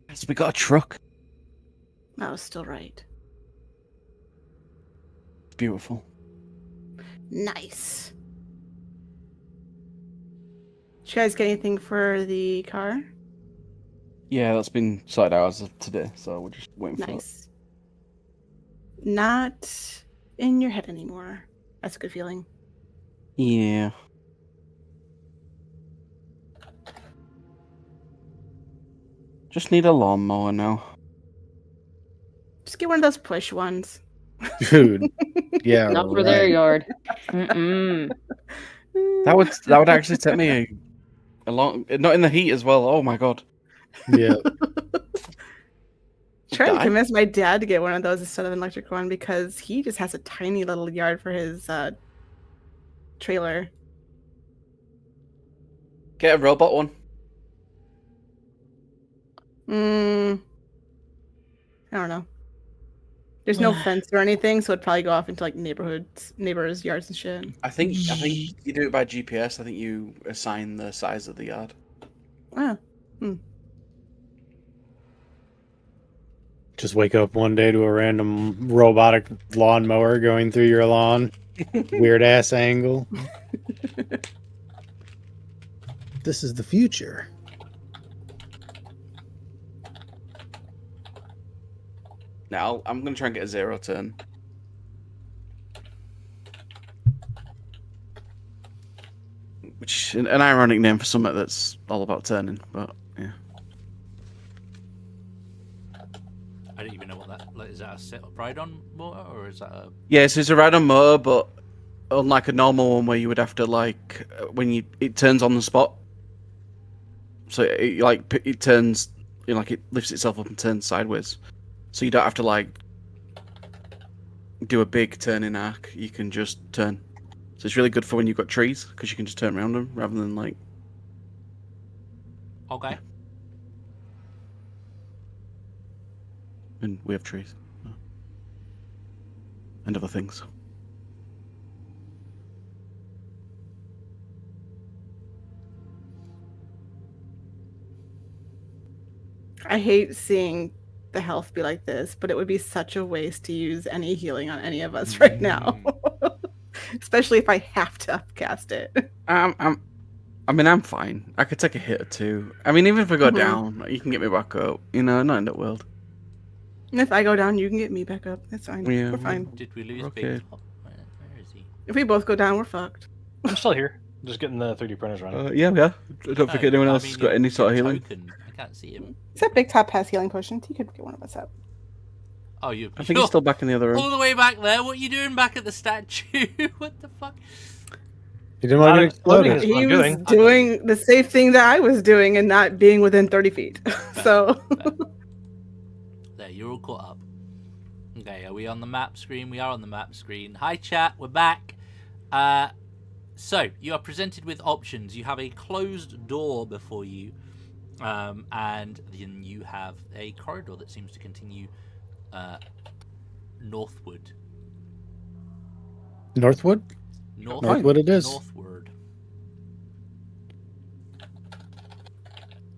[SPEAKER 5] Yes, we got a truck.
[SPEAKER 2] I was still right.
[SPEAKER 5] Beautiful.
[SPEAKER 2] Nice. Did you guys get anything for the car?
[SPEAKER 5] Yeah, that's been sorted out as of today, so we're just waiting for it.
[SPEAKER 2] Nice. Not in your head anymore. That's a good feeling.
[SPEAKER 5] Yeah. Just need a lawnmower now.
[SPEAKER 2] Just get one of those push ones.
[SPEAKER 4] Dude. Yeah.
[SPEAKER 3] Not for their
[SPEAKER 4] right.
[SPEAKER 3] yard. Mm-mm.
[SPEAKER 5] That would actually take me a long. Not in the heat as well. Oh my god.
[SPEAKER 4] Yeah.
[SPEAKER 2] Trying to
[SPEAKER 5] Die.
[SPEAKER 2] convince my dad to get one of those instead of an electric one because he just has a tiny little yard for his trailer.
[SPEAKER 5] Get a robot one.
[SPEAKER 2] I don't know. There's no fence or anything, so it'd probably go off into like neighbors' yards and shit.
[SPEAKER 5] I think you do it by GPS. I think you assign the size of the yard.
[SPEAKER 2] Oh.
[SPEAKER 4] Just wake up one day to a random robotic lawnmower going through your lawn. Weird ass angle. This is the future.
[SPEAKER 5] Now I'm gonna try and get a 0 turn. Which an ironic name for something that's all about turning, but yeah.
[SPEAKER 1] I don't even know what that like, is. That a sit up ride on motor or is that a?
[SPEAKER 5] Yeah, so it's a ride on motor, but unlike a normal one where you would have to like when it turns on the spot. So it turns, like it lifts itself up and turns sideways. So you don't have to like do a big turning arc. You can just turn. So it's really good for when you've got trees because you can just turn around them rather than like.
[SPEAKER 1] Okay.
[SPEAKER 5] And we have trees. And other things.
[SPEAKER 2] I hate seeing the health be like this, but it would be such a waste to use any healing on any of us right now. Especially if I have to upcast it.
[SPEAKER 5] I'm fine. I could take a hit or two. I mean, even if I go down, you can get me back up. Not in that world.
[SPEAKER 2] And if I go down, you can get me back up. That's fine.
[SPEAKER 5] Yeah,
[SPEAKER 2] We're fine.
[SPEAKER 1] Did we lose
[SPEAKER 5] Okay.
[SPEAKER 1] Big Top? Where is he?
[SPEAKER 2] If we both go down, we're fucked.
[SPEAKER 6] I'm still here. Just getting the 3D printers running.
[SPEAKER 5] Yeah. I don't think anyone else has got any sort of healing.
[SPEAKER 1] Token. I can't see him.
[SPEAKER 2] Except Big Top has healing potions. He could get one of us up.
[SPEAKER 1] Oh, you.
[SPEAKER 5] I think he's still back in the other room.
[SPEAKER 1] all the way back there. What are you doing back at the statue? What the fuck?
[SPEAKER 4] He didn't want to get exploded.
[SPEAKER 6] That's what
[SPEAKER 2] He
[SPEAKER 6] I'm
[SPEAKER 2] was
[SPEAKER 6] doing.
[SPEAKER 2] doing the safe thing that I was doing and not being within 30 feet. So
[SPEAKER 1] There, you're all caught up. Okay, are we on the map screen? We are on the map screen. Hi, chat. We're back. So you are presented with options. You have a closed door before you, and then you have a corridor that seems to continue northward.
[SPEAKER 4] Northwood? Northwood it is.
[SPEAKER 1] Northward.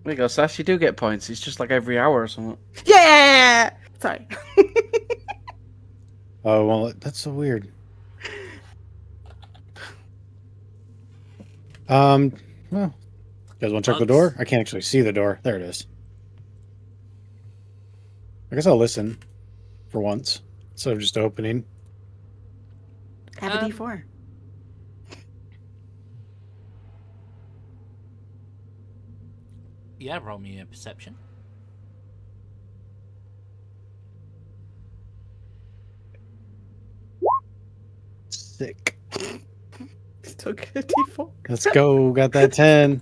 [SPEAKER 5] There you go, Sash. You do get points. It's just like every hour or something.
[SPEAKER 2] yeah. Sorry.
[SPEAKER 4] Oh, well, that's so weird. Well, you guys want to check the door? I can't actually see the door. There it is. I guess I'll listen for once instead of just opening.
[SPEAKER 2] Have a D4.
[SPEAKER 1] Yeah, roll me a perception.
[SPEAKER 4] Sick.
[SPEAKER 2] Still get a D4.
[SPEAKER 4] Let's go. Got that 10.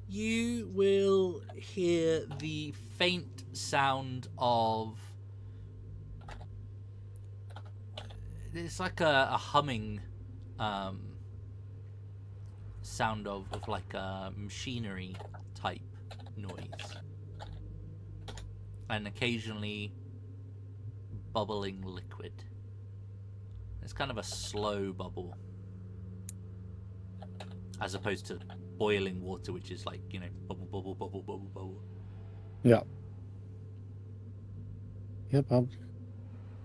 [SPEAKER 1] You will hear the faint sound of... It's like a humming sound of like a machinery type noise. And occasionally bubbling liquid. It's kind of a slow bubble. As opposed to boiling water, which is like, bubble, bubble, bubble, bubble, bubble.
[SPEAKER 4] Yeah. Yep, I'll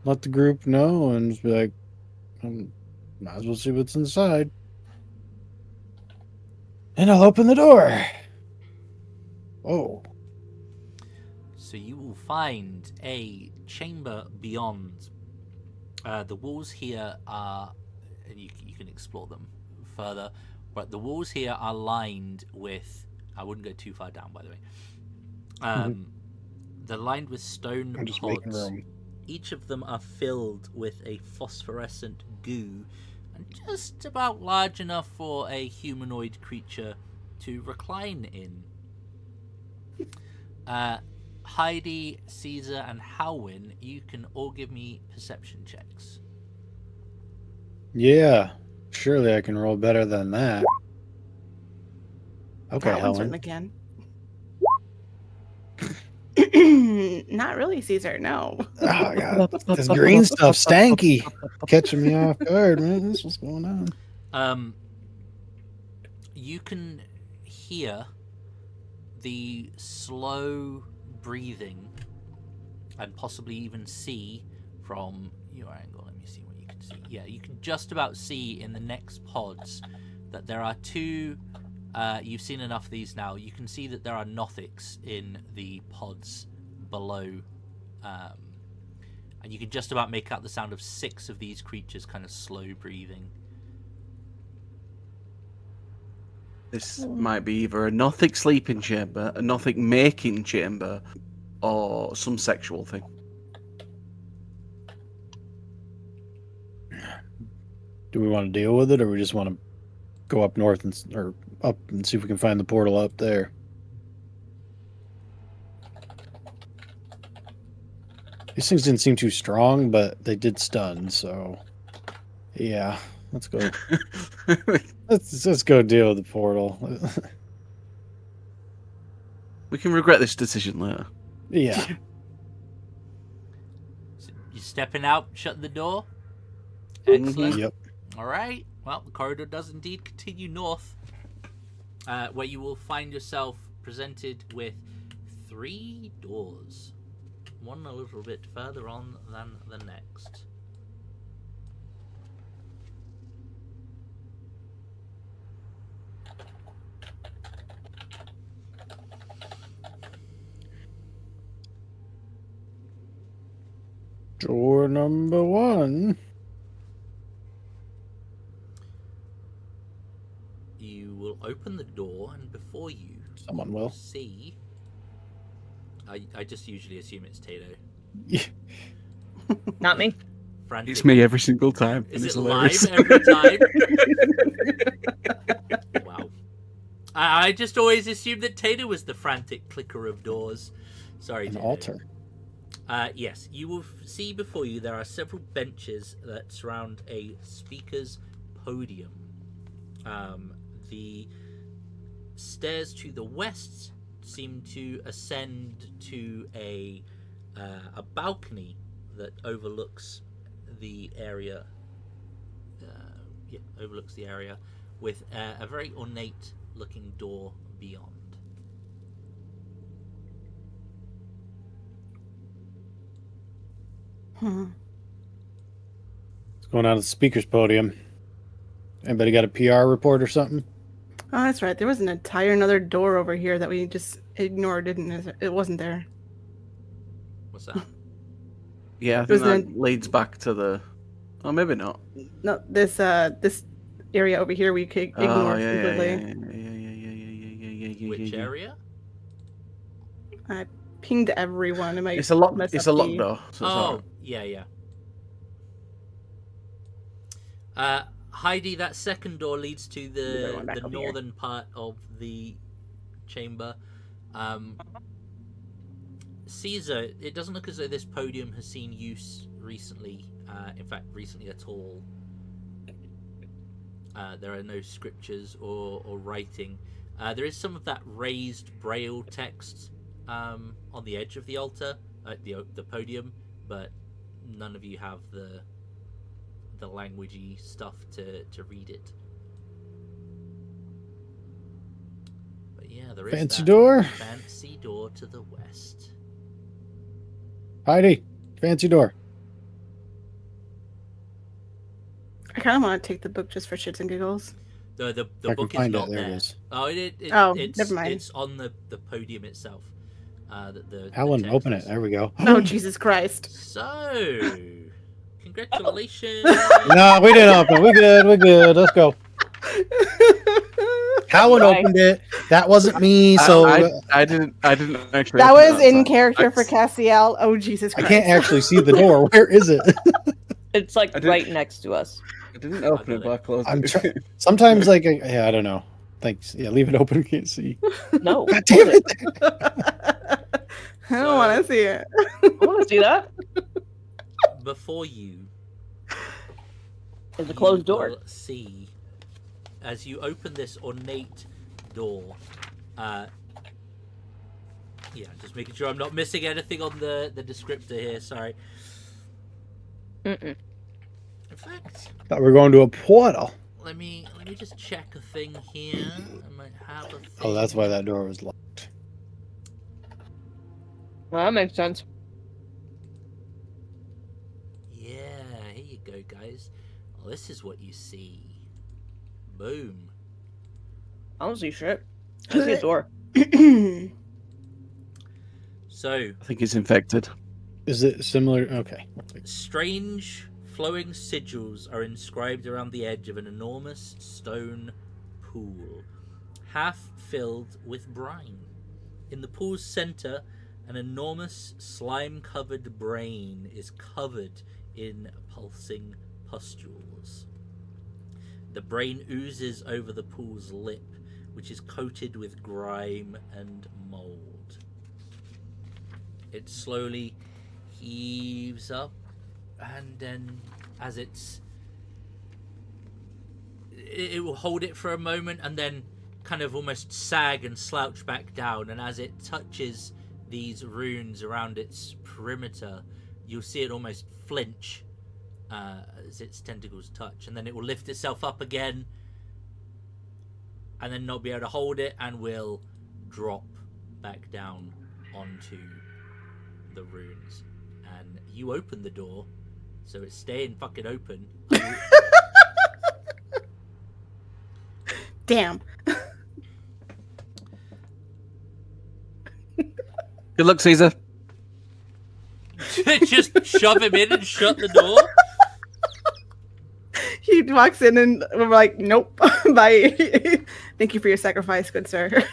[SPEAKER 4] let the group know and just be like, might as well see what's inside. And I'll open the door. Oh.
[SPEAKER 1] So you will find a chamber beyond. The walls here are, and you can explore them further, but the walls here are lined with, I wouldn't go too far down, by the way. They're lined with stone
[SPEAKER 4] I'm just making
[SPEAKER 1] pods.
[SPEAKER 4] room.
[SPEAKER 1] Each of them are filled with a phosphorescent goo, and just about large enough for a humanoid creature to recline in. Heidi, Caesar, and Halwyn, you can all give me perception checks.
[SPEAKER 4] Yeah. Surely I can roll better than that. Okay,
[SPEAKER 2] That one's
[SPEAKER 4] Helen.
[SPEAKER 2] again. Not really, Caesar. No.
[SPEAKER 4] Oh, God. This green stuff stanky. Catching me off guard, man. This what's going on.
[SPEAKER 1] You can hear the slow breathing and possibly even see from your angle. Let me see what you can see. Yeah, you can just about see in the next pods that there are two. You've seen enough of these now. You can see that there are Nothics in the pods below. And you can just about make out the sound of 6 of these creatures kind of slow breathing.
[SPEAKER 5] This might be either a Nothic sleeping chamber, a Nothic making chamber, or some sexual thing.
[SPEAKER 4] Do we want to deal with it, or we just want to go up north or up and see if we can find the portal up there? These things didn't seem too strong, but they did stun, so yeah, let's go. Let's go deal with the portal.
[SPEAKER 5] We can regret this decision later.
[SPEAKER 4] Yeah.
[SPEAKER 1] stepping out, shutting the door. Excellent.
[SPEAKER 4] Yep.
[SPEAKER 1] All right. Well, the corridor does indeed continue north, where you will find yourself presented with 3 doors. One a little bit further on than the next.
[SPEAKER 4] Door number 1.
[SPEAKER 1] You will open the door, and before you
[SPEAKER 4] Someone will.
[SPEAKER 1] see... I just usually assume it's Tato.
[SPEAKER 3] Not me.
[SPEAKER 1] Frantic.
[SPEAKER 5] It's me every single time.
[SPEAKER 1] Is
[SPEAKER 5] and
[SPEAKER 1] it
[SPEAKER 5] it's
[SPEAKER 1] live
[SPEAKER 5] hilarious.
[SPEAKER 1] every time? Wow. I just always assumed that Tato was the frantic clicker of doors. Sorry,
[SPEAKER 4] An
[SPEAKER 1] Tato.
[SPEAKER 4] altar.
[SPEAKER 1] Yes, you will see before you there are several benches that surround a speaker's podium. The stairs to the west seem to ascend to a balcony that overlooks the area. Overlooks the area with a very ornate-looking door beyond.
[SPEAKER 2] Hmm.
[SPEAKER 4] What's going on at the speaker's podium? Anybody got a PR report or something?
[SPEAKER 2] Oh, that's right. There was an entire another door over here that we just ignored, didn't it? It wasn't there.
[SPEAKER 1] What's that?
[SPEAKER 5] Yeah, I
[SPEAKER 2] There's
[SPEAKER 5] think that leads back to the. Oh, maybe not.
[SPEAKER 2] No, this area over here we could ignore
[SPEAKER 5] Oh, yeah,
[SPEAKER 2] completely.
[SPEAKER 5] yeah.
[SPEAKER 1] Which area?
[SPEAKER 2] I pinged everyone. It might
[SPEAKER 5] It's a lock.
[SPEAKER 2] mess
[SPEAKER 5] It's
[SPEAKER 2] up
[SPEAKER 5] a lock
[SPEAKER 2] the-
[SPEAKER 5] door. So it's alright.
[SPEAKER 1] Yeah. Heidi, that second door leads to
[SPEAKER 2] Everyone back
[SPEAKER 1] the
[SPEAKER 2] over here.
[SPEAKER 1] northern part of the chamber. Caesar, it doesn't look as though this podium has seen use recently. In fact, recently at all. There are no scriptures or writing. There is some of that raised braille text on the edge of the altar, the podium, but none of you have the languagey stuff to read it. But yeah, there is
[SPEAKER 4] Fancy
[SPEAKER 1] that
[SPEAKER 4] door.
[SPEAKER 1] fancy door to the west.
[SPEAKER 4] Heidi, fancy door.
[SPEAKER 2] I kind of want to take the book just for shits and giggles.
[SPEAKER 1] The
[SPEAKER 4] If I can
[SPEAKER 1] book is
[SPEAKER 4] find
[SPEAKER 1] not
[SPEAKER 4] it, there
[SPEAKER 1] there.
[SPEAKER 4] it is.
[SPEAKER 1] Oh, it's
[SPEAKER 2] never mind.
[SPEAKER 1] It's on the podium itself. The
[SPEAKER 4] Helen,
[SPEAKER 1] text
[SPEAKER 4] open it.
[SPEAKER 1] is.
[SPEAKER 4] There we go.
[SPEAKER 2] Oh, Jesus Christ.
[SPEAKER 1] So, congratulations.
[SPEAKER 4] No, we didn't open. We're good. We're good. Let's go. Helen
[SPEAKER 3] Right.
[SPEAKER 4] opened it. That wasn't me. So
[SPEAKER 5] I didn't actually.
[SPEAKER 2] That
[SPEAKER 5] open
[SPEAKER 2] was in
[SPEAKER 5] time.
[SPEAKER 2] character for Cassiel. Oh, Jesus
[SPEAKER 4] I
[SPEAKER 2] Christ.
[SPEAKER 4] can't actually see the door. Where is it?
[SPEAKER 3] It's like
[SPEAKER 5] I didn't-
[SPEAKER 3] right next to us.
[SPEAKER 5] I didn't open it, but I closed
[SPEAKER 4] I'm
[SPEAKER 5] it.
[SPEAKER 4] Sometimes, like, yeah, I don't know. Thanks. Yeah, leave it open. We can't see.
[SPEAKER 3] No.
[SPEAKER 4] God damn it.
[SPEAKER 2] I don't want to see it.
[SPEAKER 3] I want to see that.
[SPEAKER 1] Before you,
[SPEAKER 3] It's a closed
[SPEAKER 1] you
[SPEAKER 3] door.
[SPEAKER 1] will see, as you open this ornate door, just making sure I'm not missing anything on the descriptor here, sorry.
[SPEAKER 3] Mm-mm.
[SPEAKER 1] In fact,
[SPEAKER 4] Thought we were going to a portal.
[SPEAKER 1] let me just check a thing here. I might have a thing.
[SPEAKER 4] Oh, that's why that door was locked.
[SPEAKER 3] Well, that makes sense.
[SPEAKER 1] Yeah, here you go, guys. Well, this is what you see. Boom.
[SPEAKER 3] I don't see shit. I see a door.
[SPEAKER 1] So,
[SPEAKER 5] I think it's infected.
[SPEAKER 4] Is it similar? Okay.
[SPEAKER 1] strange flowing sigils are inscribed around the edge of an enormous stone pool, half filled with brine. In the pool's center, an enormous slime-covered brain is covered in pulsing pustules. The brain oozes over the pool's lip, which is coated with grime and mold. It slowly heaves up, and then as it will hold it for a moment and then kind of almost sag and slouch back down, and as it touches these runes around its perimeter, you'll see it almost flinch as its tentacles touch, and then it will lift itself up again, and then not be able to hold it, and will drop back down onto the runes. And you open the door, so it's staying fucking open.
[SPEAKER 2] Damn.
[SPEAKER 5] Good luck, Caesar.
[SPEAKER 1] Just shove him in and shut the door.
[SPEAKER 2] He walks in and we're like, nope. Bye. Thank you for your sacrifice, good sir.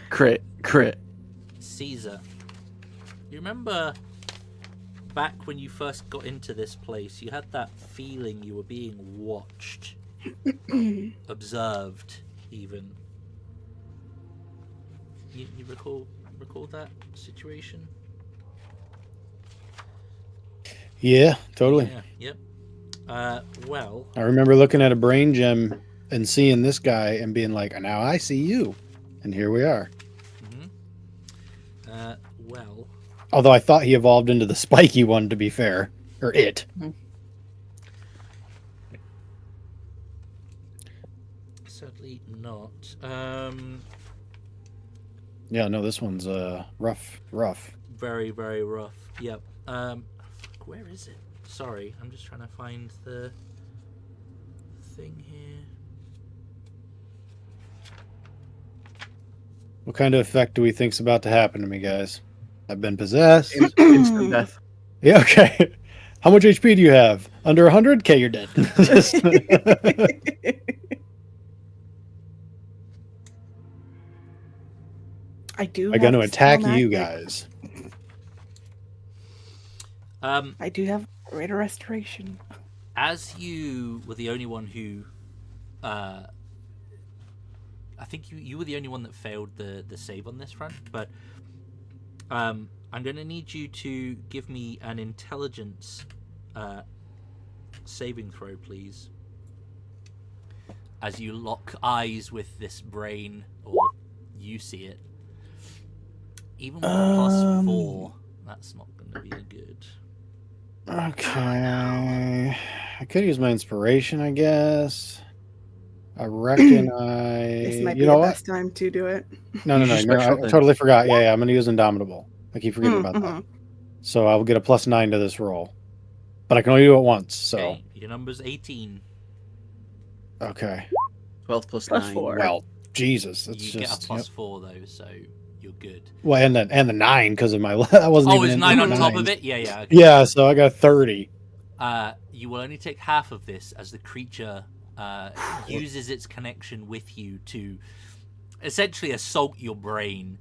[SPEAKER 5] Crit.
[SPEAKER 1] Caesar, you remember back when you first got into this place, you had that feeling you were being watched, observed, even. You recall that situation?
[SPEAKER 4] Yeah, totally.
[SPEAKER 1] Yeah, yep. Well,
[SPEAKER 4] I remember looking at a brain gem and seeing this guy and being like, now I see you. And here we are.
[SPEAKER 1] well,
[SPEAKER 4] Although I thought he evolved into the spiky one, to be fair. Or it.
[SPEAKER 1] sadly not.
[SPEAKER 4] Yeah, no, this one's rough.
[SPEAKER 1] Very, very rough. Yep. Where is it? Sorry, I'm just trying to find the thing here.
[SPEAKER 4] What kind of effect do we think's about to happen to me, guys? I've been possessed.
[SPEAKER 5] Instant death.
[SPEAKER 4] Yeah, okay. How much HP do you have? Under 100? Okay, you're dead.
[SPEAKER 2] I do.
[SPEAKER 4] I'm going to
[SPEAKER 2] have
[SPEAKER 4] attack
[SPEAKER 2] small
[SPEAKER 4] you
[SPEAKER 2] magic.
[SPEAKER 4] guys.
[SPEAKER 2] I do have greater restoration.
[SPEAKER 1] As you were the only one who, I think you were the only one that failed the save on this front, but I'm going to need you to give me an intelligence saving throw, please. As you lock eyes with this brain, or you see it. Even with a +4, that's not going to be good.
[SPEAKER 4] Okay. I could use my inspiration, I guess. I reckon
[SPEAKER 2] This might be
[SPEAKER 4] you
[SPEAKER 2] the
[SPEAKER 4] know what?
[SPEAKER 2] best time to do it.
[SPEAKER 4] No,
[SPEAKER 5] You just
[SPEAKER 4] I
[SPEAKER 5] special then.
[SPEAKER 4] totally forgot. Yeah, I'm going to use Indomitable. I keep forgetting about that.
[SPEAKER 2] Mhm.
[SPEAKER 4] So I will get a +9 to this roll. But I can only do it once, so.
[SPEAKER 1] Okay, your number's 18.
[SPEAKER 4] Okay.
[SPEAKER 5] 12 plus
[SPEAKER 3] Plus
[SPEAKER 5] 9.
[SPEAKER 3] 4.
[SPEAKER 4] Well, Jesus. That's
[SPEAKER 1] You
[SPEAKER 4] just.
[SPEAKER 1] get a +4 though, so you're good.
[SPEAKER 4] Well, and the 9 because of my. That wasn't
[SPEAKER 1] Oh,
[SPEAKER 4] even
[SPEAKER 1] is
[SPEAKER 4] in
[SPEAKER 1] 9
[SPEAKER 4] the
[SPEAKER 1] on top of
[SPEAKER 4] nines.
[SPEAKER 1] it? Yeah. Okay.
[SPEAKER 4] Yeah, so I got 30.
[SPEAKER 1] You will only take half of this as the creature uses its connection with you to essentially assault your brain.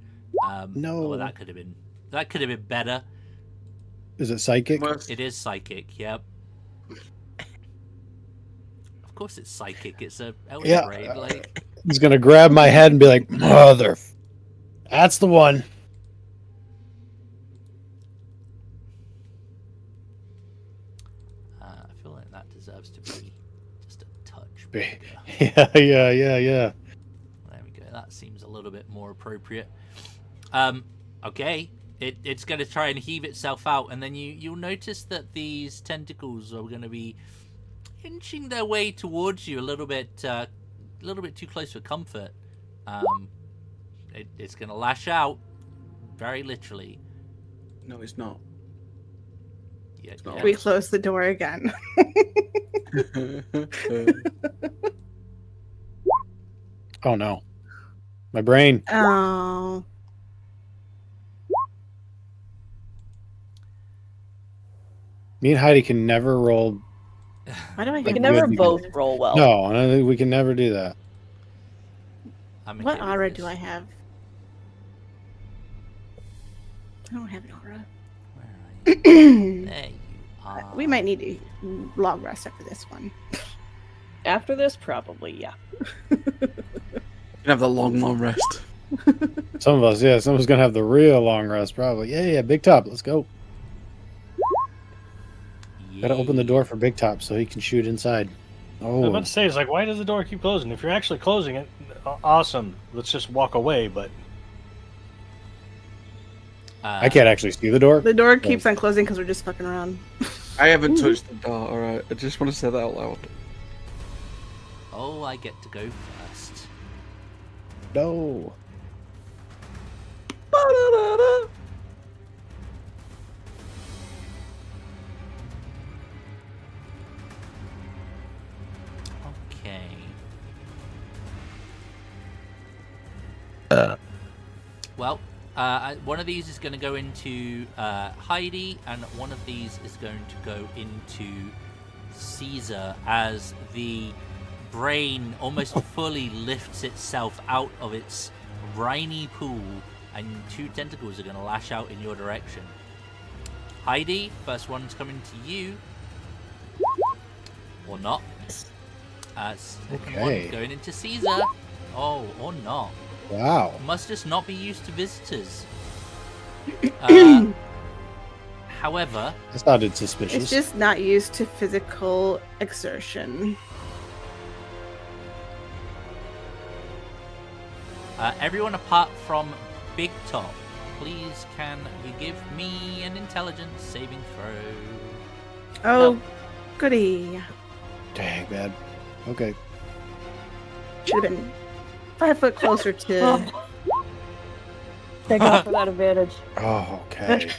[SPEAKER 4] No.
[SPEAKER 1] Well, that could have been better.
[SPEAKER 4] Is it psychic?
[SPEAKER 5] Worst.
[SPEAKER 1] It is psychic. Yep. Of course, it's psychic. It's a elder
[SPEAKER 4] Yeah.
[SPEAKER 1] brain. Like,
[SPEAKER 4] He's going to grab my head and be like, mother. That's the one.
[SPEAKER 1] I feel like that deserves to be just a touch.
[SPEAKER 4] Yeah.
[SPEAKER 1] bigger.
[SPEAKER 4] Yeah.
[SPEAKER 1] There we go. That seems a little bit more appropriate. Okay. It's going to try and heave itself out, and then you'll notice that these tentacles are going to be inching their way towards you a little bit too close for comfort. It's going to lash out, very literally.
[SPEAKER 5] No, it's not.
[SPEAKER 1] Yeah,
[SPEAKER 5] not.
[SPEAKER 2] We close the door again.
[SPEAKER 4] Oh, no. My brain.
[SPEAKER 2] Oh.
[SPEAKER 4] Me and Heidi can never roll.
[SPEAKER 2] Why do I
[SPEAKER 3] We
[SPEAKER 2] get
[SPEAKER 3] can never
[SPEAKER 4] good
[SPEAKER 3] both roll well.
[SPEAKER 4] No, we can never do that.
[SPEAKER 1] I'm
[SPEAKER 2] What
[SPEAKER 1] okay with
[SPEAKER 2] aura
[SPEAKER 1] this.
[SPEAKER 2] do I have? I don't have an aura.
[SPEAKER 1] Where are you? There you are.
[SPEAKER 2] We might need a long rest after this one.
[SPEAKER 3] After this, probably, yeah.
[SPEAKER 5] You can have the long rest.
[SPEAKER 4] Some of us going to have the real long rest, probably. Yeah, Big Top, let's go. Gotta open the door for Big Top so he can shoot inside.
[SPEAKER 6] I was
[SPEAKER 4] Oh,
[SPEAKER 6] about to say, it's like, why does the door keep closing? If you're actually closing it, awesome. Let's just walk away. But
[SPEAKER 4] I can't actually see the door.
[SPEAKER 2] The door keeps on closing because we're just fucking around.
[SPEAKER 5] I haven't touched the door. All right, I just want to say that out loud.
[SPEAKER 1] Oh, I get to go first.
[SPEAKER 4] No.
[SPEAKER 1] Okay. Well, one of these is going to go into Heidi, and one of these is going to go into Caesar as the brain almost fully lifts itself out of its briny pool, and 2 tentacles are going to lash out in your direction. Heidi, first one's coming to you. Or not. Second one's going into Caesar. Oh, or not.
[SPEAKER 4] Wow.
[SPEAKER 1] Must just not be used to visitors. However,
[SPEAKER 4] That sounded suspicious.
[SPEAKER 2] It's just not used to physical exertion.
[SPEAKER 1] everyone apart from Big Top, please can you give me an intelligence saving throw?
[SPEAKER 2] Oh,
[SPEAKER 1] No.
[SPEAKER 2] goody.
[SPEAKER 4] Dang, man. Okay.
[SPEAKER 2] Should have been 5 foot closer to.
[SPEAKER 3] Thank God for that advantage.
[SPEAKER 4] Oh, okay.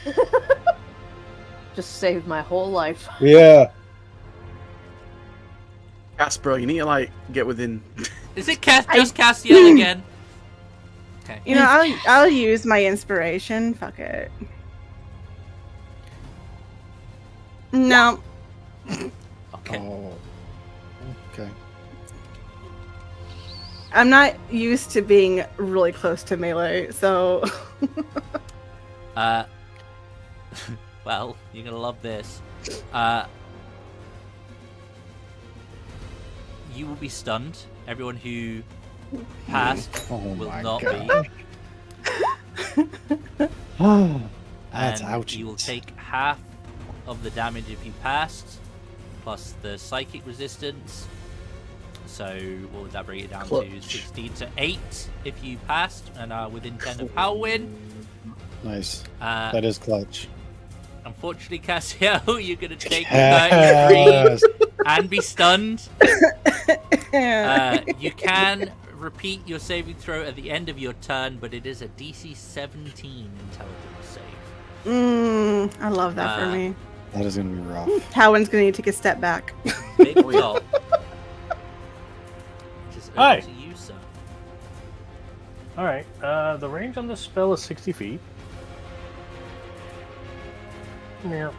[SPEAKER 3] Just saved my whole life.
[SPEAKER 4] Yeah.
[SPEAKER 5] Casper, you need to like get within.
[SPEAKER 1] Is it just Castiel again? Okay.
[SPEAKER 2] You know, I'll use my inspiration. Fuck it. No.
[SPEAKER 1] Okay.
[SPEAKER 4] Oh. Okay.
[SPEAKER 2] I'm not used to being really close to melee, so.
[SPEAKER 1] Well, you're gonna love this. You will be stunned. Everyone who passed
[SPEAKER 4] Oh
[SPEAKER 1] will
[SPEAKER 4] my
[SPEAKER 1] not
[SPEAKER 4] God.
[SPEAKER 1] be.
[SPEAKER 4] That's
[SPEAKER 1] And
[SPEAKER 4] ouchy.
[SPEAKER 1] you will take half of the damage if you passed, plus the psychic resistance. So what would that bring it down to?
[SPEAKER 5] Clutch.
[SPEAKER 1] 16 to 8 if you passed and are within 10 of Howlwind.
[SPEAKER 4] Nice.
[SPEAKER 1] Uh,
[SPEAKER 4] That is clutch.
[SPEAKER 1] Unfortunately, Cassiel, you're going to take 33
[SPEAKER 4] Yes.
[SPEAKER 1] and be stunned. You can repeat your saving throw at the end of your turn, but it is a DC 17 intelligence save.
[SPEAKER 2] I love that for me.
[SPEAKER 4] That is going to be rough.
[SPEAKER 2] Cowan's gonna need to take a step back.
[SPEAKER 1] Big top. Which is over
[SPEAKER 6] Hi.
[SPEAKER 1] to you, sir.
[SPEAKER 6] Alright, the range on this spell is 60 feet. Yeah.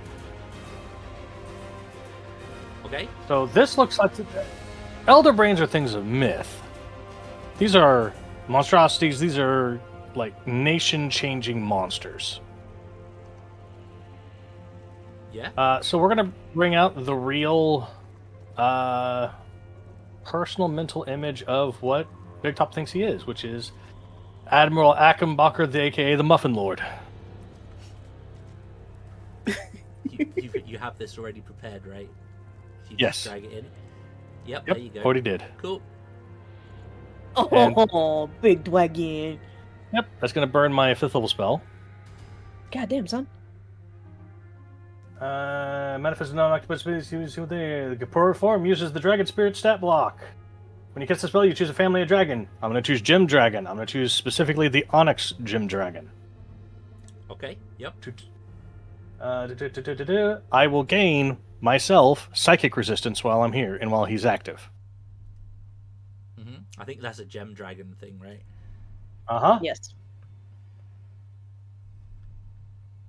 [SPEAKER 1] Okay.
[SPEAKER 6] So this looks like... Elder Brains are things of myth. These are monstrosities. These are, like, nation-changing monsters.
[SPEAKER 1] Yeah.
[SPEAKER 6] So we're going to bring out the real personal mental image of what Big Top thinks he is, which is Admiral Ackenbacher, the aka the Muffin Lord.
[SPEAKER 1] You have this already prepared, right? You
[SPEAKER 6] Yes.
[SPEAKER 1] Just drag it in. Yep,
[SPEAKER 6] Yep,
[SPEAKER 1] there you go.
[SPEAKER 6] already did.
[SPEAKER 1] Cool.
[SPEAKER 3] Oh, big dragon.
[SPEAKER 6] Yep, that's going to burn my 5th level spell.
[SPEAKER 3] Goddamn, son.
[SPEAKER 6] Manifest non-occupied space. The corporeal form uses the Dragon Spirit stat block. When you cast the spell, you choose a family of dragon. I'm going to choose Gem Dragon. I'm going to choose specifically the Onyx Gem Dragon.
[SPEAKER 1] Okay. Yep.
[SPEAKER 6] I will gain myself psychic resistance while I'm here and while he's active.
[SPEAKER 1] I think that's a gem dragon thing, right?
[SPEAKER 6] Uh-huh.
[SPEAKER 3] Yes.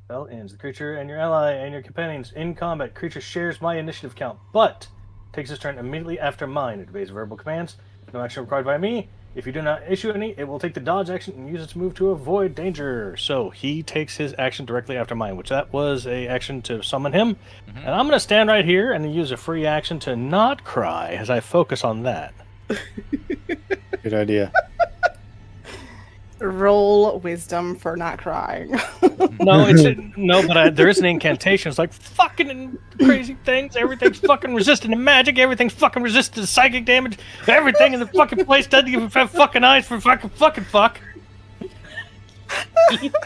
[SPEAKER 6] Spell ends. The creature and your ally and your companions in combat. Creature shares my initiative count, but takes its turn immediately after mine. It obeys verbal commands. No action required by me. If you do not issue any, it will take the dodge action and use its move to avoid danger. So he takes his action directly after mine, which that was a action to summon him. And I'm going to stand right here and use a free action to not cry as I focus on that.
[SPEAKER 4] Good idea.
[SPEAKER 2] Roll wisdom for not crying.
[SPEAKER 6] But there is an incantation. It's like fucking crazy things. Everything's fucking resistant to magic. Everything's fucking resistant to psychic damage. Everything in the fucking place doesn't even have fucking eyes for fuck.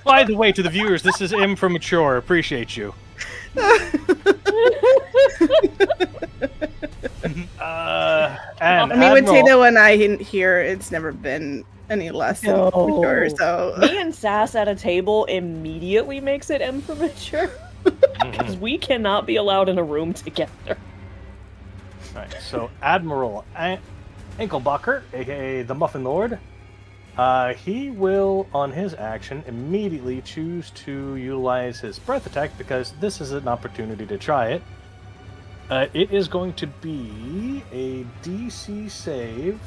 [SPEAKER 6] By the way, to the viewers, this is M for mature. Appreciate you. And
[SPEAKER 2] I mean, with
[SPEAKER 6] Admiral,
[SPEAKER 2] Tato and I here, it's never been any less than
[SPEAKER 3] No.
[SPEAKER 2] mature, so
[SPEAKER 3] Me and Sass at a table immediately makes it M for mature. Because we cannot be allowed in a room together.
[SPEAKER 6] Right, so Admiral Anklebucker, aka the Muffin Lord, he will, on his action, immediately choose to utilize his breath attack because this is an opportunity to try it. It is going to be a DC save.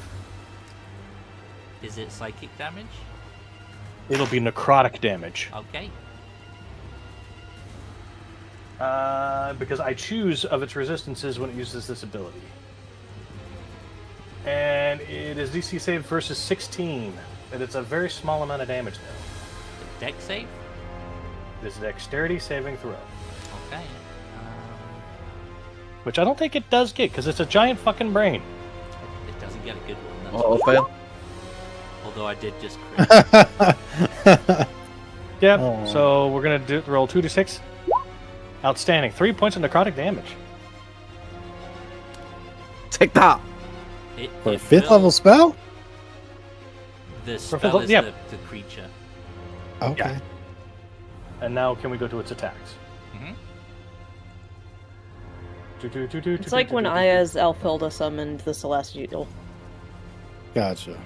[SPEAKER 1] Is it psychic damage?
[SPEAKER 6] It'll be necrotic damage.
[SPEAKER 1] Okay.
[SPEAKER 6] Because I choose of its resistances when it uses this ability. And it is DC save versus 16. And it's a very small amount of damage, though.
[SPEAKER 1] Dex save?
[SPEAKER 6] It is a dexterity saving throw.
[SPEAKER 1] Okay.
[SPEAKER 6] Which I don't think it does get, because it's a giant fucking brain.
[SPEAKER 1] It doesn't get a good one. That's
[SPEAKER 5] Or fail.
[SPEAKER 1] Although I did just crit.
[SPEAKER 6] Yep,
[SPEAKER 4] Oh.
[SPEAKER 6] so we're going to roll 2d6. Outstanding. 3 points of necrotic damage.
[SPEAKER 5] Take that.
[SPEAKER 4] For a
[SPEAKER 1] It
[SPEAKER 4] 5th
[SPEAKER 1] will-
[SPEAKER 4] level spell?
[SPEAKER 1] The
[SPEAKER 6] For fifth
[SPEAKER 1] spell
[SPEAKER 6] level-
[SPEAKER 1] is
[SPEAKER 6] yeah.
[SPEAKER 1] the creature.
[SPEAKER 4] Okay.
[SPEAKER 6] Yeah. And now can we go to its attacks?
[SPEAKER 1] Mhm.
[SPEAKER 3] It's like when I, as Elfhilda, summoned the Celestial.
[SPEAKER 4] Gotcha.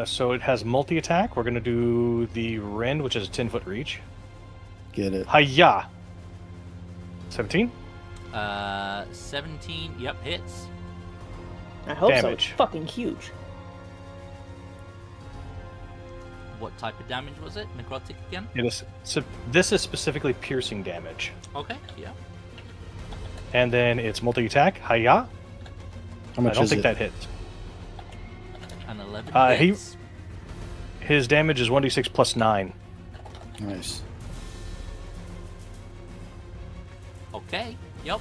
[SPEAKER 6] So it has multi-attack. We're going to do the Rend, which is a 10-foot reach.
[SPEAKER 4] Get it.
[SPEAKER 6] Hiya! 17?
[SPEAKER 1] 17. Yep, hits.
[SPEAKER 3] I hope so. It's
[SPEAKER 6] Damage.
[SPEAKER 3] fucking huge.
[SPEAKER 1] What type of damage was it? Necrotic again?
[SPEAKER 6] It is, so this is specifically piercing damage.
[SPEAKER 1] Okay, yeah.
[SPEAKER 6] And then it's multi-attack. Hiya!
[SPEAKER 4] How
[SPEAKER 6] I
[SPEAKER 4] much
[SPEAKER 6] don't
[SPEAKER 4] is
[SPEAKER 6] think
[SPEAKER 4] it?
[SPEAKER 6] that hits.
[SPEAKER 1] An 11
[SPEAKER 6] He-
[SPEAKER 1] hits.
[SPEAKER 6] His damage is 1d6 plus 9.
[SPEAKER 4] Nice.
[SPEAKER 1] Okay, yep.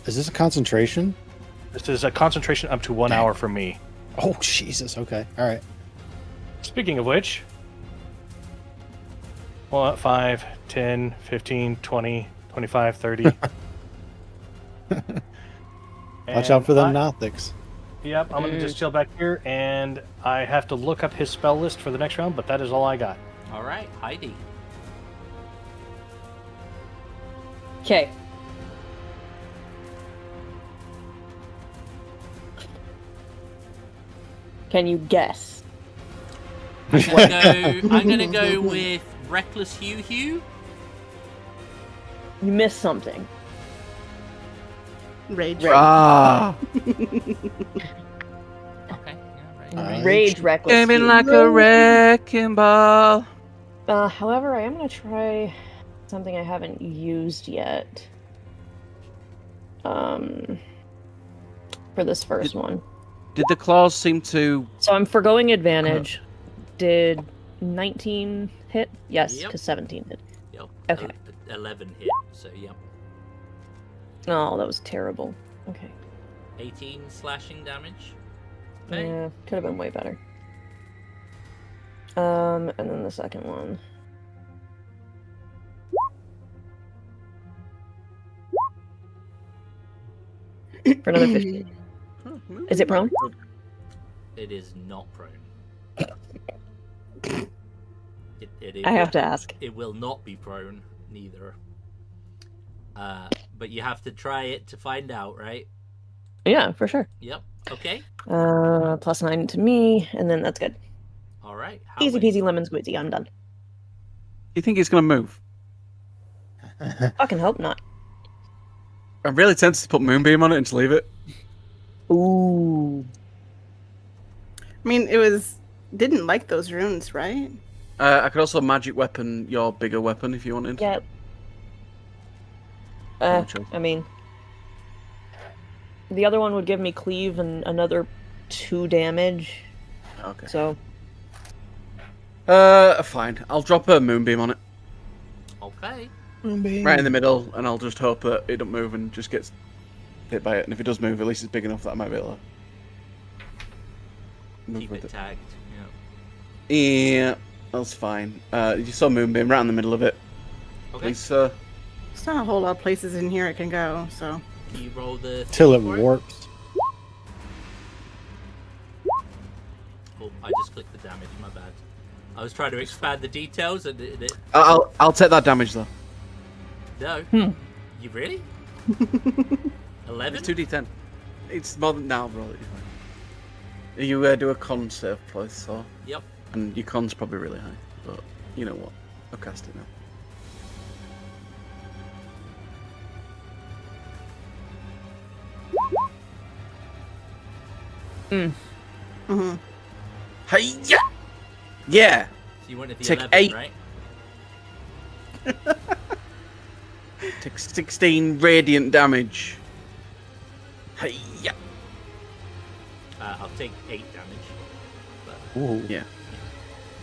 [SPEAKER 4] Is this a concentration?
[SPEAKER 6] This is a concentration up to 1 hour for me.
[SPEAKER 4] Oh, Jesus. Okay. All right.
[SPEAKER 6] Speaking of which, 5, 10, 15, 20, 25, 30.
[SPEAKER 4] Watch out for them Nothics.
[SPEAKER 6] Yep, I'm going to just chill back here, and I have to look up his spell list for the next round, but that is all I got.
[SPEAKER 1] Alright, Heidi.
[SPEAKER 3] Okay. Can you guess?
[SPEAKER 1] I'm gonna go with Reckless Hugh.
[SPEAKER 3] You missed something.
[SPEAKER 2] rage.
[SPEAKER 5] Ah,
[SPEAKER 1] Okay, yeah, right.
[SPEAKER 4] Alright.
[SPEAKER 3] Rage Reckless.
[SPEAKER 5] came in
[SPEAKER 3] Hugh.
[SPEAKER 5] like a wrecking ball.
[SPEAKER 3] However, I am going to try something I haven't used yet. For this first one.
[SPEAKER 5] Did the claws seem to?
[SPEAKER 3] So I'm forgoing advantage. Did 19 hit? Yes,
[SPEAKER 1] Yep.
[SPEAKER 3] because 17 hit.
[SPEAKER 1] Yep.
[SPEAKER 3] Okay.
[SPEAKER 1] 11 hit, so yep.
[SPEAKER 3] Oh, that was terrible. Okay.
[SPEAKER 1] 18 slashing damage. Okay.
[SPEAKER 3] Yeah, could have been way better. And then the second one. For another 15. Is it prone?
[SPEAKER 1] It is not prone. It
[SPEAKER 3] I have to ask.
[SPEAKER 1] It will not be prone, neither. But you have to try it to find out, right?
[SPEAKER 3] Yeah, for sure.
[SPEAKER 1] Yep. Okay.
[SPEAKER 3] Plus 9 to me, and then that's good.
[SPEAKER 1] All right.
[SPEAKER 3] Easy peasy lemon squeezy, I'm done.
[SPEAKER 5] You think he's gonna move?
[SPEAKER 3] Fucking hope not.
[SPEAKER 5] I'm really tempted to put Moonbeam on it and to leave it.
[SPEAKER 3] Ooh.
[SPEAKER 2] I mean, didn't like those runes, right?
[SPEAKER 5] I could also magic weapon your bigger weapon if you wanted.
[SPEAKER 3] Yeah.
[SPEAKER 5] Sure.
[SPEAKER 3] I mean, the other one would give me cleave and another 2 damage.
[SPEAKER 5] Okay.
[SPEAKER 3] So
[SPEAKER 5] Fine. I'll drop a Moonbeam on it.
[SPEAKER 1] Okay.
[SPEAKER 5] Right in the middle, and I'll just hope that it don't move and just gets hit by it. And if it does move, at least it's big enough that I might be able to move
[SPEAKER 1] Keep
[SPEAKER 5] with
[SPEAKER 1] it
[SPEAKER 5] it.
[SPEAKER 1] tagged.
[SPEAKER 5] Yeah, that's fine. You saw Moonbeam right in the middle of it.
[SPEAKER 1] Okay.
[SPEAKER 5] Please, sir.
[SPEAKER 2] There's not a whole lot of places in here it can go, so.
[SPEAKER 1] You roll the.
[SPEAKER 4] Till it
[SPEAKER 1] for
[SPEAKER 4] warps.
[SPEAKER 1] Oh, I just clicked the damage. My bad. I was trying to expand the details and it
[SPEAKER 5] I'll take that damage though.
[SPEAKER 1] no. You really? 11.
[SPEAKER 5] It's 2d10. It's more than now, bro. You do a con save, please, so.
[SPEAKER 1] Yep.
[SPEAKER 5] And your con's probably really high, but you know what? I'll cast it now.
[SPEAKER 2] Mm-hmm.
[SPEAKER 5] Hey, yeah. Yeah.
[SPEAKER 1] So you wanted the
[SPEAKER 5] Take
[SPEAKER 1] 11,
[SPEAKER 5] 8.
[SPEAKER 1] right?
[SPEAKER 5] Take 16 radiant damage. Hey, yeah.
[SPEAKER 1] I'll take 8 damage. But,
[SPEAKER 4] Ooh.
[SPEAKER 5] Yeah.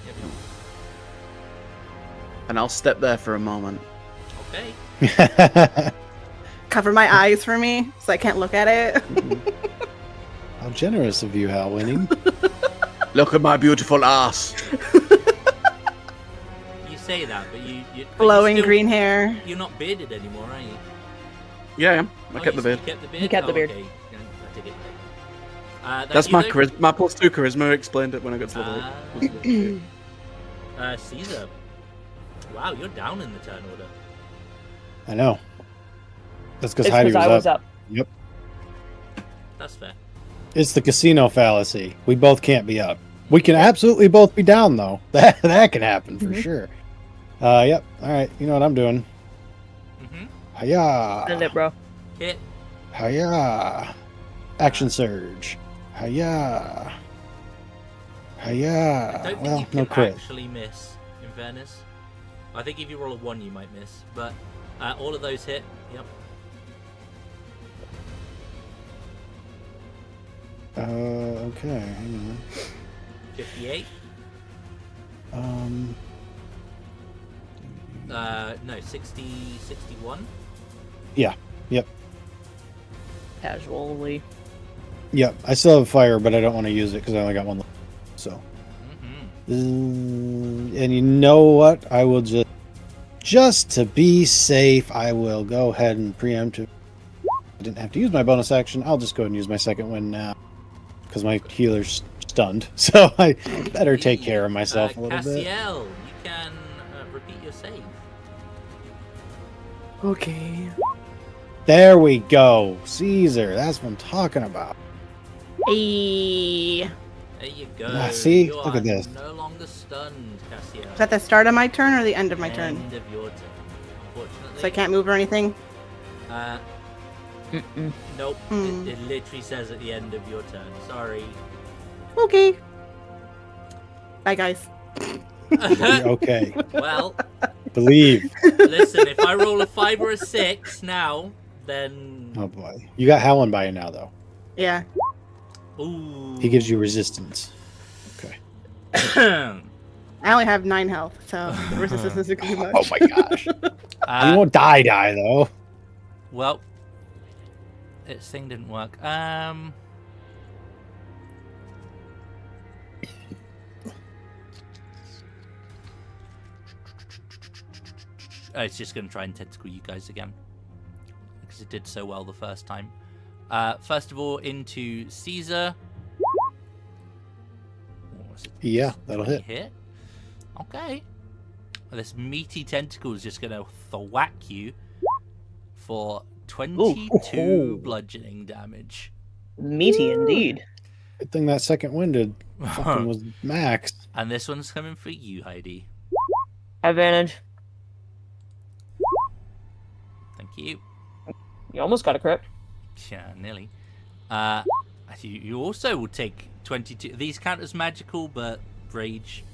[SPEAKER 1] yep.
[SPEAKER 5] And I'll step there for a moment.
[SPEAKER 1] Okay.
[SPEAKER 2] Cover my eyes for me so I can't look at it.
[SPEAKER 4] How generous of you, Hal Winning.
[SPEAKER 5] Look at my beautiful ass.
[SPEAKER 1] You say that, but you
[SPEAKER 2] Glowing
[SPEAKER 1] still,
[SPEAKER 2] green hair.
[SPEAKER 1] You're not bearded anymore, are you?
[SPEAKER 5] Yeah, I am. I
[SPEAKER 1] Oh,
[SPEAKER 5] kept
[SPEAKER 1] you-
[SPEAKER 5] the beard.
[SPEAKER 1] You kept the beard.
[SPEAKER 3] He kept the beard.
[SPEAKER 1] Okay. Yeah, I dig it.
[SPEAKER 5] That's my charisma. My +2 charisma explained it when I got to level 8.
[SPEAKER 1] Caesar. Wow, you're down in the turn order.
[SPEAKER 4] I know. That's because
[SPEAKER 3] It's
[SPEAKER 4] Heidi
[SPEAKER 3] because I was up.
[SPEAKER 4] Yep.
[SPEAKER 1] That's fair.
[SPEAKER 4] It's the casino fallacy. We both can't be up. We can absolutely both be down, though. That can happen for sure. Yep. All right. You know what I'm doing.
[SPEAKER 1] Mm-hmm.
[SPEAKER 4] Hiya.
[SPEAKER 3] Send it, bro.
[SPEAKER 1] Hit.
[SPEAKER 4] Hiya. Action surge. Hiya.
[SPEAKER 1] I
[SPEAKER 4] Hiya.
[SPEAKER 1] don't think
[SPEAKER 4] Well,
[SPEAKER 1] you
[SPEAKER 4] no
[SPEAKER 1] can
[SPEAKER 4] crit.
[SPEAKER 1] actually miss, in fairness. I think if you roll a 1, you might miss. But all of those hit. Yep.
[SPEAKER 4] Okay. Hang
[SPEAKER 1] 58.
[SPEAKER 4] on.
[SPEAKER 1] No, 60, 61.
[SPEAKER 4] Yeah. Yep.
[SPEAKER 3] Casually.
[SPEAKER 4] Yep. I still have fire, but I don't want to use it because I only got one left. So.
[SPEAKER 1] Mm-hmm.
[SPEAKER 4] And you know what? I will just to be safe, I will go ahead and preempt it. I didn't have to use my bonus action. I'll just go ahead and use my second one now because my healer's stunned. So I better take care of myself a little bit.
[SPEAKER 1] Cassiel, you can repeat your save.
[SPEAKER 2] Okay.
[SPEAKER 4] There we go. Caesar. That's what I'm talking about.
[SPEAKER 2] Hey.
[SPEAKER 1] There you go.
[SPEAKER 4] Ah, see?
[SPEAKER 1] You
[SPEAKER 4] Look
[SPEAKER 1] are
[SPEAKER 4] at this.
[SPEAKER 1] no longer stunned, Cassiel.
[SPEAKER 2] Is that the start of my turn or the end of my turn?
[SPEAKER 1] End of your turn, unfortunately.
[SPEAKER 2] So I can't move or anything?
[SPEAKER 1] Nope.
[SPEAKER 2] Hmm.
[SPEAKER 1] It literally says at the end of your turn. Sorry.
[SPEAKER 2] Okay. Bye, guys.
[SPEAKER 4] Okay.
[SPEAKER 1] Well,
[SPEAKER 4] Believe.
[SPEAKER 1] listen, if I roll a 5 or a 6 now, then...
[SPEAKER 4] Oh boy. You got Howland by you now, though.
[SPEAKER 2] Yeah.
[SPEAKER 1] Ooh.
[SPEAKER 4] He gives you resistance. Okay.
[SPEAKER 2] I only have 9 health, so the resistance isn't too much.
[SPEAKER 4] Oh my gosh. You won't die, though.
[SPEAKER 1] Well, its thing didn't work. It's just going to try and tentacle you guys again because it did so well the first time. First of all, into Caesar.
[SPEAKER 4] Yeah, that'll hit.
[SPEAKER 1] Okay. Well, this meaty tentacle is just going to thwack you for 22
[SPEAKER 4] Ooh.
[SPEAKER 1] bludgeoning damage.
[SPEAKER 3] Meaty indeed.
[SPEAKER 4] Good thing that second winded fucking was max.
[SPEAKER 1] And this one's coming for you, Heidi.
[SPEAKER 3] Advantage.
[SPEAKER 1] Thank you.
[SPEAKER 3] You almost got a crit.
[SPEAKER 1] Yeah, nearly. You also will take 22. These count as magical, but rage.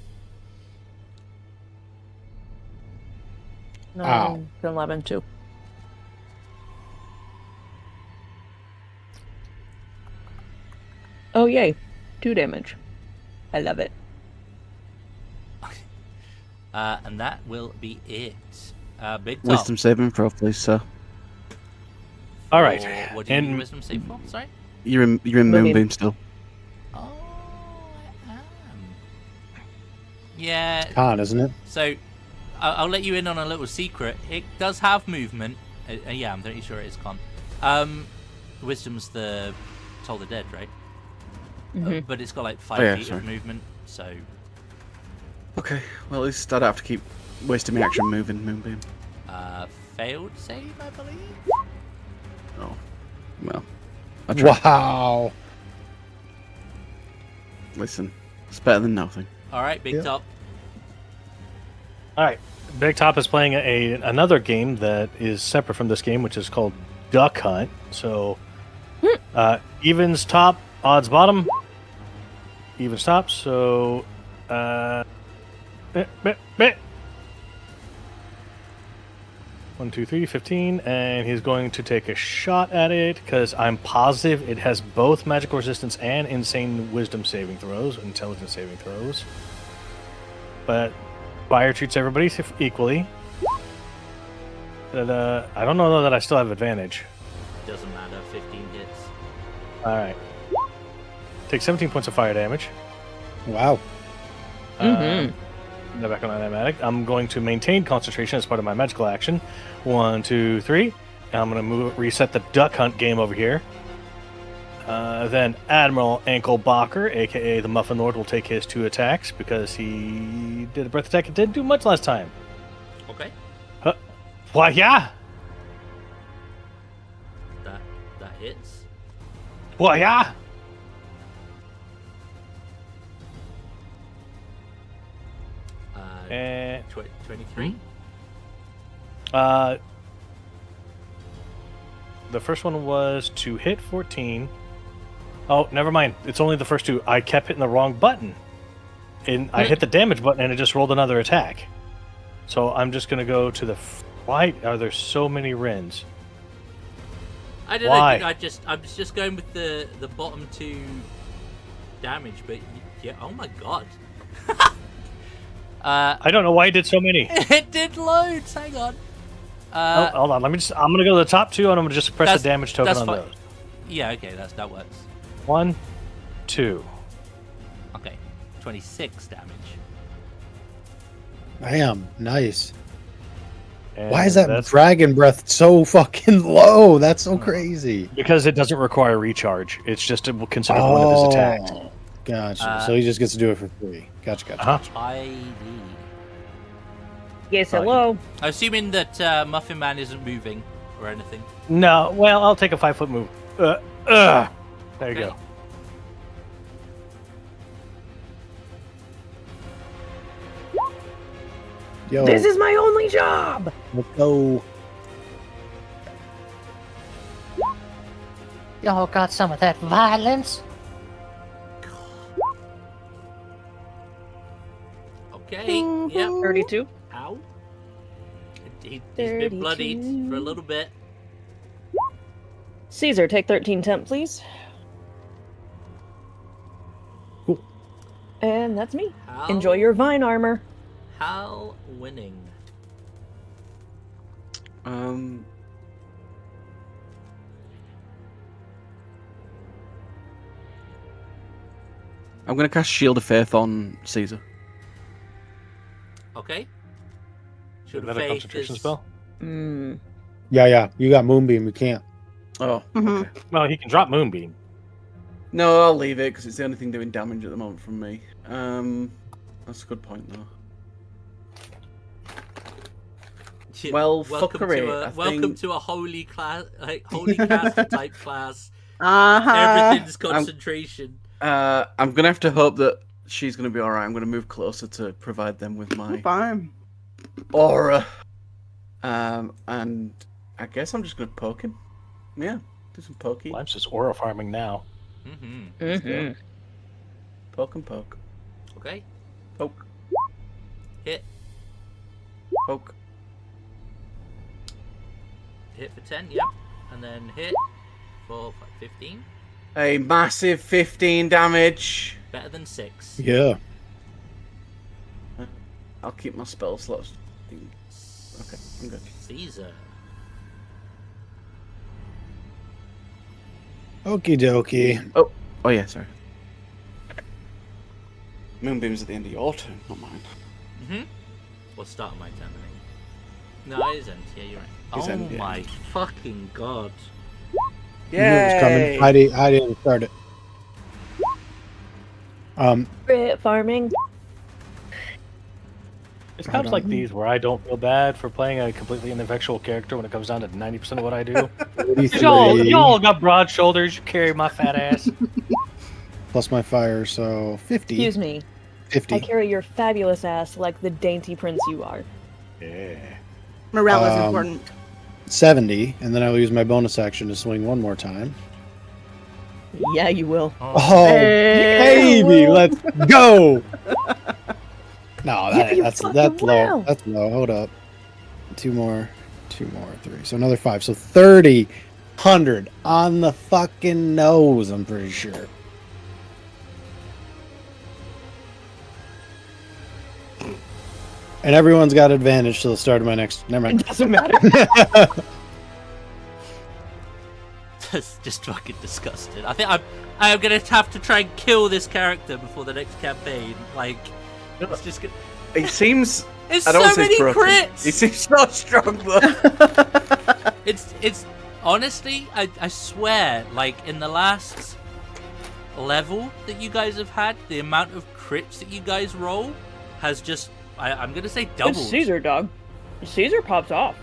[SPEAKER 3] 9,
[SPEAKER 4] Ow.
[SPEAKER 3] 10, 11, 2. Oh, yay. 2 damage. I love it.
[SPEAKER 1] And that will be it. Big Tom.
[SPEAKER 5] Wisdom saving throw, please, sir.
[SPEAKER 6] All right.
[SPEAKER 1] Or what do you need
[SPEAKER 6] And
[SPEAKER 1] wisdom save for? Sorry?
[SPEAKER 5] You're in
[SPEAKER 3] Moonbeam.
[SPEAKER 5] Moonbeam still.
[SPEAKER 1] Oh, I am. Yeah.
[SPEAKER 4] Con, isn't it?
[SPEAKER 1] So, I'll let you in on a little secret. It does have movement. Yeah, I'm pretty sure it is con. Wisdom's the Toll the Dead, right? But it's got like 5 feet of movement, so...
[SPEAKER 5] Okay, well at least I don't have to keep wasting my action moving Moonbeam.
[SPEAKER 1] Failed save, I believe?
[SPEAKER 5] Oh, well. I tried.
[SPEAKER 4] Wow.
[SPEAKER 5] Listen, it's better than nothing.
[SPEAKER 1] Alright, Big Top.
[SPEAKER 6] All right, Big Top is playing another game that is separate from this game, which is called Duck Hunt. So, evens top, odds bottom. Evens top. So, 1, 2, 3, 15, and he's going to take a shot at it because I'm positive it has both magical resistance and insane wisdom saving throws, intelligence saving throws. But fire treats everybody equally. But, I don't know though that I still have advantage.
[SPEAKER 1] Doesn't matter, 15 hits.
[SPEAKER 6] Alright. Take 17 points of fire damage.
[SPEAKER 4] Wow.
[SPEAKER 6] Now back on automatic. I'm going to maintain concentration as part of my magical action. 1, 2, 3. And I'm going to reset the Duck Hunt game over here. Then Admiral Anklebacher, aka the Muffin Lord, will take his 2 attacks because he did a breath attack. It didn't do much last time.
[SPEAKER 1] Okay.
[SPEAKER 6] Why, yeah.
[SPEAKER 1] That hits.
[SPEAKER 6] Why, yeah. And
[SPEAKER 1] 23.
[SPEAKER 6] The first one was to hit 14. Oh, never mind. It's only the first 2. I kept hitting the wrong button. And I hit the damage button and it just rolled another attack. So I'm just going to go to the... Why are there so many Rins?
[SPEAKER 1] I don't
[SPEAKER 6] Why?
[SPEAKER 1] know. I was just going with the bottom 2 damage, but yeah. Oh my god.
[SPEAKER 6] I don't know why I did so many.
[SPEAKER 1] It did loads. Hang on.
[SPEAKER 6] Hold on. I'm going to go to the top 2 and I'm going to just press the damage token on
[SPEAKER 1] fine.
[SPEAKER 6] those.
[SPEAKER 1] Yeah, okay, that works.
[SPEAKER 6] 1, 2.
[SPEAKER 1] Okay, 26 damage.
[SPEAKER 4] Damn, nice.
[SPEAKER 6] And
[SPEAKER 4] Why is that
[SPEAKER 6] that's
[SPEAKER 4] dragon breath so fucking low? That's so crazy.
[SPEAKER 6] because it doesn't require recharge. It's just considered one of his attacks.
[SPEAKER 4] Gotcha. So he just gets to do it for free. Gotcha.
[SPEAKER 1] ID.
[SPEAKER 3] Yes, hello.
[SPEAKER 1] Assuming that Muffin Man isn't moving or anything.
[SPEAKER 6] No, well, I'll take a 5-foot move. There you go.
[SPEAKER 4] Yo,
[SPEAKER 3] This is my only job.
[SPEAKER 4] let's go.
[SPEAKER 7] Y'all got some of that violence?
[SPEAKER 1] Okay, yep.
[SPEAKER 3] 32.
[SPEAKER 1] Ow. He's been bloodied for a little bit.
[SPEAKER 3] Caesar, take 13 temp, please.
[SPEAKER 4] Cool.
[SPEAKER 3] And that's me.
[SPEAKER 1] Hal,
[SPEAKER 3] Enjoy your vine armor.
[SPEAKER 1] Hal winning.
[SPEAKER 5] I'm going to cast Shield of Faith on Caesar.
[SPEAKER 1] Okay. Should
[SPEAKER 6] Another concentration spell?
[SPEAKER 4] Yeah. You got Moonbeam. We can't.
[SPEAKER 5] Oh,
[SPEAKER 2] Mhm.
[SPEAKER 5] okay.
[SPEAKER 6] Well, he can drop Moonbeam.
[SPEAKER 5] No, I'll leave it because it's the only thing doing damage at the moment from me. That's a good point though. Well,
[SPEAKER 1] welcome to a holy class, like holy caster type class.
[SPEAKER 2] Uh-huh.
[SPEAKER 1] Everything's concentration.
[SPEAKER 5] I'm gonna have to hope that she's gonna be all right. I'm gonna move closer to provide them with my
[SPEAKER 2] Fine.
[SPEAKER 5] aura. And I guess I'm just gonna poke him. Yeah, do some pokey.
[SPEAKER 6] Well, I'm just aura farming now.
[SPEAKER 5] Poke and poke.
[SPEAKER 1] Okay.
[SPEAKER 5] Poke.
[SPEAKER 1] Hit.
[SPEAKER 5] Poke.
[SPEAKER 1] Hit for 10, yep. And then hit for 15.
[SPEAKER 5] A massive 15 damage.
[SPEAKER 1] Better than 6.
[SPEAKER 4] Yeah.
[SPEAKER 5] I'll keep my spell slots. Okay, I'm good.
[SPEAKER 1] Caesar.
[SPEAKER 4] Okie dokie.
[SPEAKER 5] Oh yeah, sorry. Moonbeam's at the end of your turn, not mine.
[SPEAKER 1] Mm-hmm. Well, start of my turn, I think. No, it is end. Yeah, you're right.
[SPEAKER 5] It's
[SPEAKER 1] oh
[SPEAKER 5] end, yeah.
[SPEAKER 1] my fucking god.
[SPEAKER 4] You knew it was coming. I didn't start it.
[SPEAKER 3] Crit farming.
[SPEAKER 6] It's times like these where I don't feel bad for playing a completely ineffectual character when it comes down to 90% of what I do. 'Cause y'all got broad shoulders, you carry my fat ass.
[SPEAKER 4] Plus my fire, so 50.
[SPEAKER 3] Excuse me.
[SPEAKER 4] 50.
[SPEAKER 3] I carry your fabulous ass like the dainty prince you are.
[SPEAKER 6] Yeah.
[SPEAKER 2] Morale is important.
[SPEAKER 4] 70, and then I'll use my bonus action to swing one more time.
[SPEAKER 3] Yeah, you will.
[SPEAKER 4] Oh, baby, let's go! No, that's low.
[SPEAKER 3] will.
[SPEAKER 4] That's low. Hold up. Two more, 3. So another 5. So 30, 100 on the fucking nose. I'm pretty sure. And everyone's got advantage till the start of my next. Never mind.
[SPEAKER 3] It doesn't matter.
[SPEAKER 1] That's just fucking disgusting. I think I'm gonna have to try and kill this character before the next campaign. Like, it's just gonna...
[SPEAKER 5] He seems.
[SPEAKER 1] It's
[SPEAKER 5] I don't
[SPEAKER 1] so
[SPEAKER 5] want to say
[SPEAKER 1] many
[SPEAKER 5] broken.
[SPEAKER 1] crits.
[SPEAKER 5] He seems so strong, though.
[SPEAKER 1] It's honestly, I swear, like in the last level that you guys have had, the amount of crits that you guys roll has just, I'm gonna say doubled.
[SPEAKER 3] It's Caesar, dog. Caesar pops off.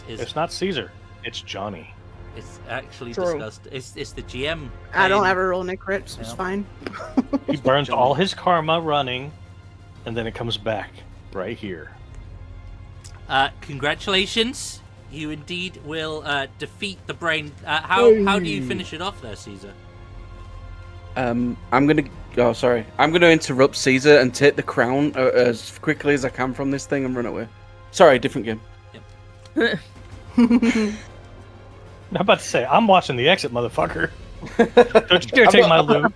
[SPEAKER 6] It's not Caesar. It's Johnny.
[SPEAKER 1] It's actually
[SPEAKER 3] True.
[SPEAKER 1] disgusting. It's the GM.
[SPEAKER 2] I don't
[SPEAKER 1] playing-
[SPEAKER 2] ever roll any crits. It's
[SPEAKER 1] Yeah.
[SPEAKER 2] fine.
[SPEAKER 6] He burns all his karma running, and then it comes back right here.
[SPEAKER 1] Congratulations. You indeed will defeat the brain. How do you finish it off there, Caesar?
[SPEAKER 5] I'm gonna. Oh, sorry. I'm gonna interrupt Caesar and take the crown as quickly as I can from this thing and run away. Sorry, different game.
[SPEAKER 6] I'm about to say, I'm watching the exit, motherfucker. Don't you dare take my loot.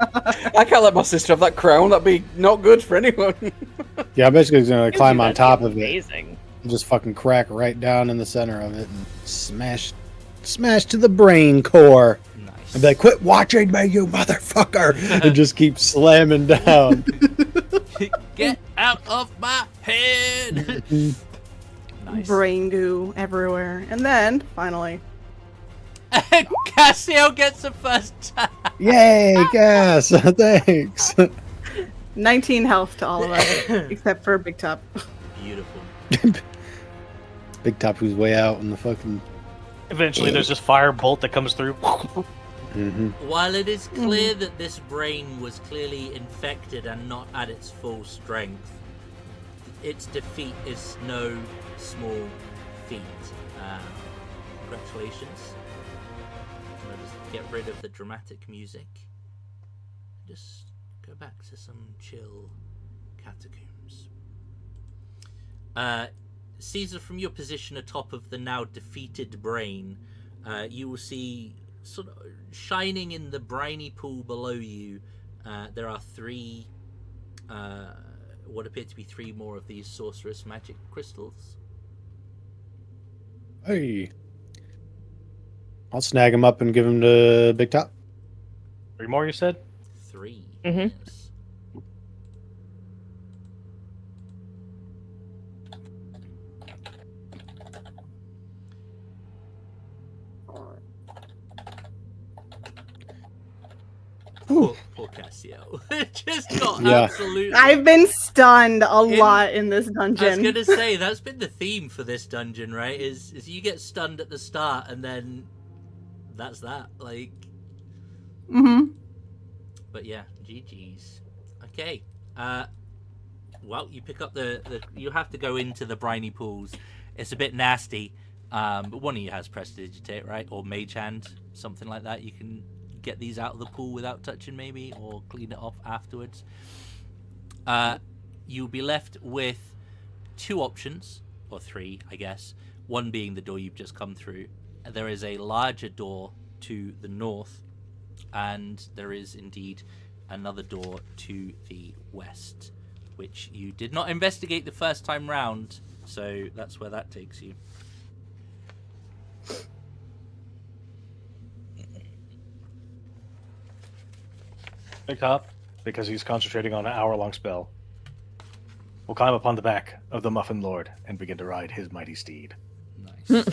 [SPEAKER 5] I can't let my sister have that crown. That'd be not good for anyone.
[SPEAKER 4] Yeah, I'm basically gonna climb on top of it.
[SPEAKER 3] Amazing.
[SPEAKER 4] And just fucking crack right down in the center of it and smash to the brain core.
[SPEAKER 1] Nice.
[SPEAKER 4] And be like, quit watching me, you motherfucker! And just keep slamming down.
[SPEAKER 1] Get out of my head! Nice.
[SPEAKER 2] Brain goo everywhere. And then, finally,
[SPEAKER 1] Cassio gets the first time.
[SPEAKER 4] Yay, gas! Thanks.
[SPEAKER 2] 19 health to all of us, except for Big Top.
[SPEAKER 1] Beautiful.
[SPEAKER 4] Big Top, who's way out in the fucking.
[SPEAKER 6] Eventually, there's this fire bolt that comes through.
[SPEAKER 4] Mm-hmm.
[SPEAKER 1] While it is clear that this brain was clearly infected and not at its full strength, its defeat is no small feat. Congratulations. I'll just get rid of the dramatic music. Just go back to some chill catacombs. Caesar, from your position atop of the now defeated brain, you will see sort of shining in the briny pool below you. There are 3, what appear to be 3 more of these sorcerous magic crystals.
[SPEAKER 4] Hey. I'll snag him up and give him to Big Top.
[SPEAKER 6] 3 more, you said?
[SPEAKER 1] 3.
[SPEAKER 3] Mhm.
[SPEAKER 1] Yes. Poor Cassio. Just got
[SPEAKER 4] Yeah.
[SPEAKER 1] absolutely.
[SPEAKER 2] I've been stunned a lot in this
[SPEAKER 1] I was
[SPEAKER 2] dungeon.
[SPEAKER 1] gonna say that's been the theme for this dungeon, right? Is you get stunned at the start and then that's that. Like,
[SPEAKER 2] Mm-hmm.
[SPEAKER 1] but yeah, GG's. Okay. Well, you pick up the you have to go into the briny pools. It's a bit nasty. But one of you has prestidigitate, right? Or mage hand, something like that. You can get these out of the pool without touching, maybe, or clean it off afterwards. You'll be left with 2 options, or 3, I guess. One being the door you've just come through. There is a larger door to the north, and there is indeed another door to the west, which you did not investigate the first time round, so that's where that takes you.
[SPEAKER 6] Big Top. because he's concentrating on an hour-long spell, will climb upon the back of the Muffin Lord and begin to ride his mighty steed.
[SPEAKER 1] Nice.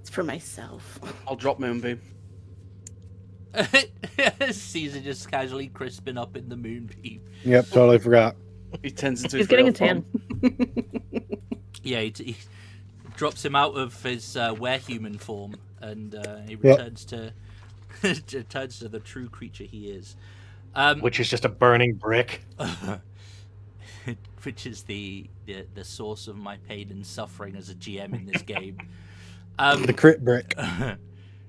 [SPEAKER 2] It's for myself.
[SPEAKER 5] I'll drop Moonbeam.
[SPEAKER 1] Caesar just casually crisping up in the moonbeam.
[SPEAKER 4] Yep, totally forgot.
[SPEAKER 5] He turns into
[SPEAKER 3] He's
[SPEAKER 5] his
[SPEAKER 3] getting
[SPEAKER 5] real
[SPEAKER 3] a tan.
[SPEAKER 5] form.
[SPEAKER 1] Yeah, he drops him out of his werehuman form, and he returns to returns to the true creature he is.
[SPEAKER 6] Which is just a burning brick.
[SPEAKER 1] Which is the source of my pain and suffering as a GM in this game.
[SPEAKER 4] The crit brick.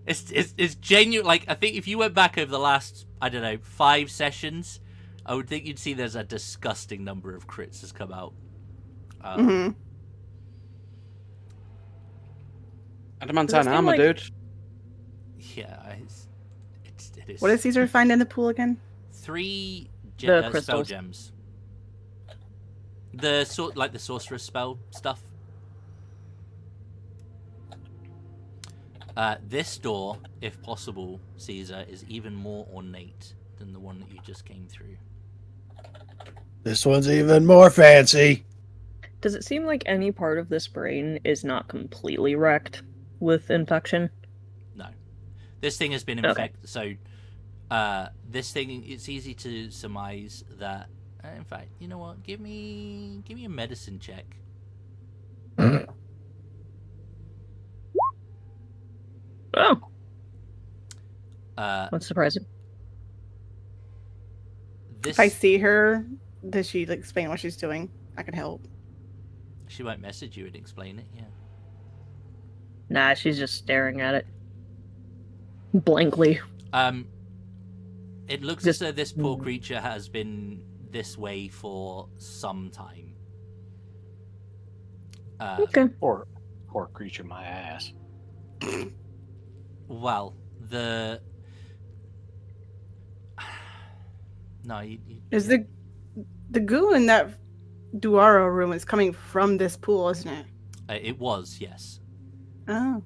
[SPEAKER 1] It's genuine. Like, I think if you went back over the last, I don't know, 5 sessions, I would think you'd see there's a disgusting number of crits has come out.
[SPEAKER 5] Adamantine armor, dude.
[SPEAKER 1] Yeah, it is.
[SPEAKER 2] What does Caesar find in the pool again?
[SPEAKER 1] 3 spell
[SPEAKER 3] crystals.
[SPEAKER 1] gems. The sorcerer's spell stuff. This door, if possible, Caesar, is even more ornate than the one that you just came through.
[SPEAKER 4] This one's even more fancy.
[SPEAKER 3] Does it seem like any part of this brain is not completely wrecked with infection?
[SPEAKER 1] No. This thing has been infected, so this thing, it's easy to surmise that, in fact, you know what, give me a medicine check.
[SPEAKER 3] Oh. That's surprising.
[SPEAKER 2] If I see her, does she explain what she's doing? I can help.
[SPEAKER 1] She won't message you and explain it, yeah.
[SPEAKER 3] Nah, she's just staring at it. Blankly.
[SPEAKER 1] It looks as though this poor creature has been this way for some time.
[SPEAKER 3] Okay.
[SPEAKER 6] Poor creature, my ass.
[SPEAKER 1] Well, no,
[SPEAKER 2] Is the goo in that Duaro room is coming from this pool, isn't it?
[SPEAKER 1] It was, yes.
[SPEAKER 2] Oh.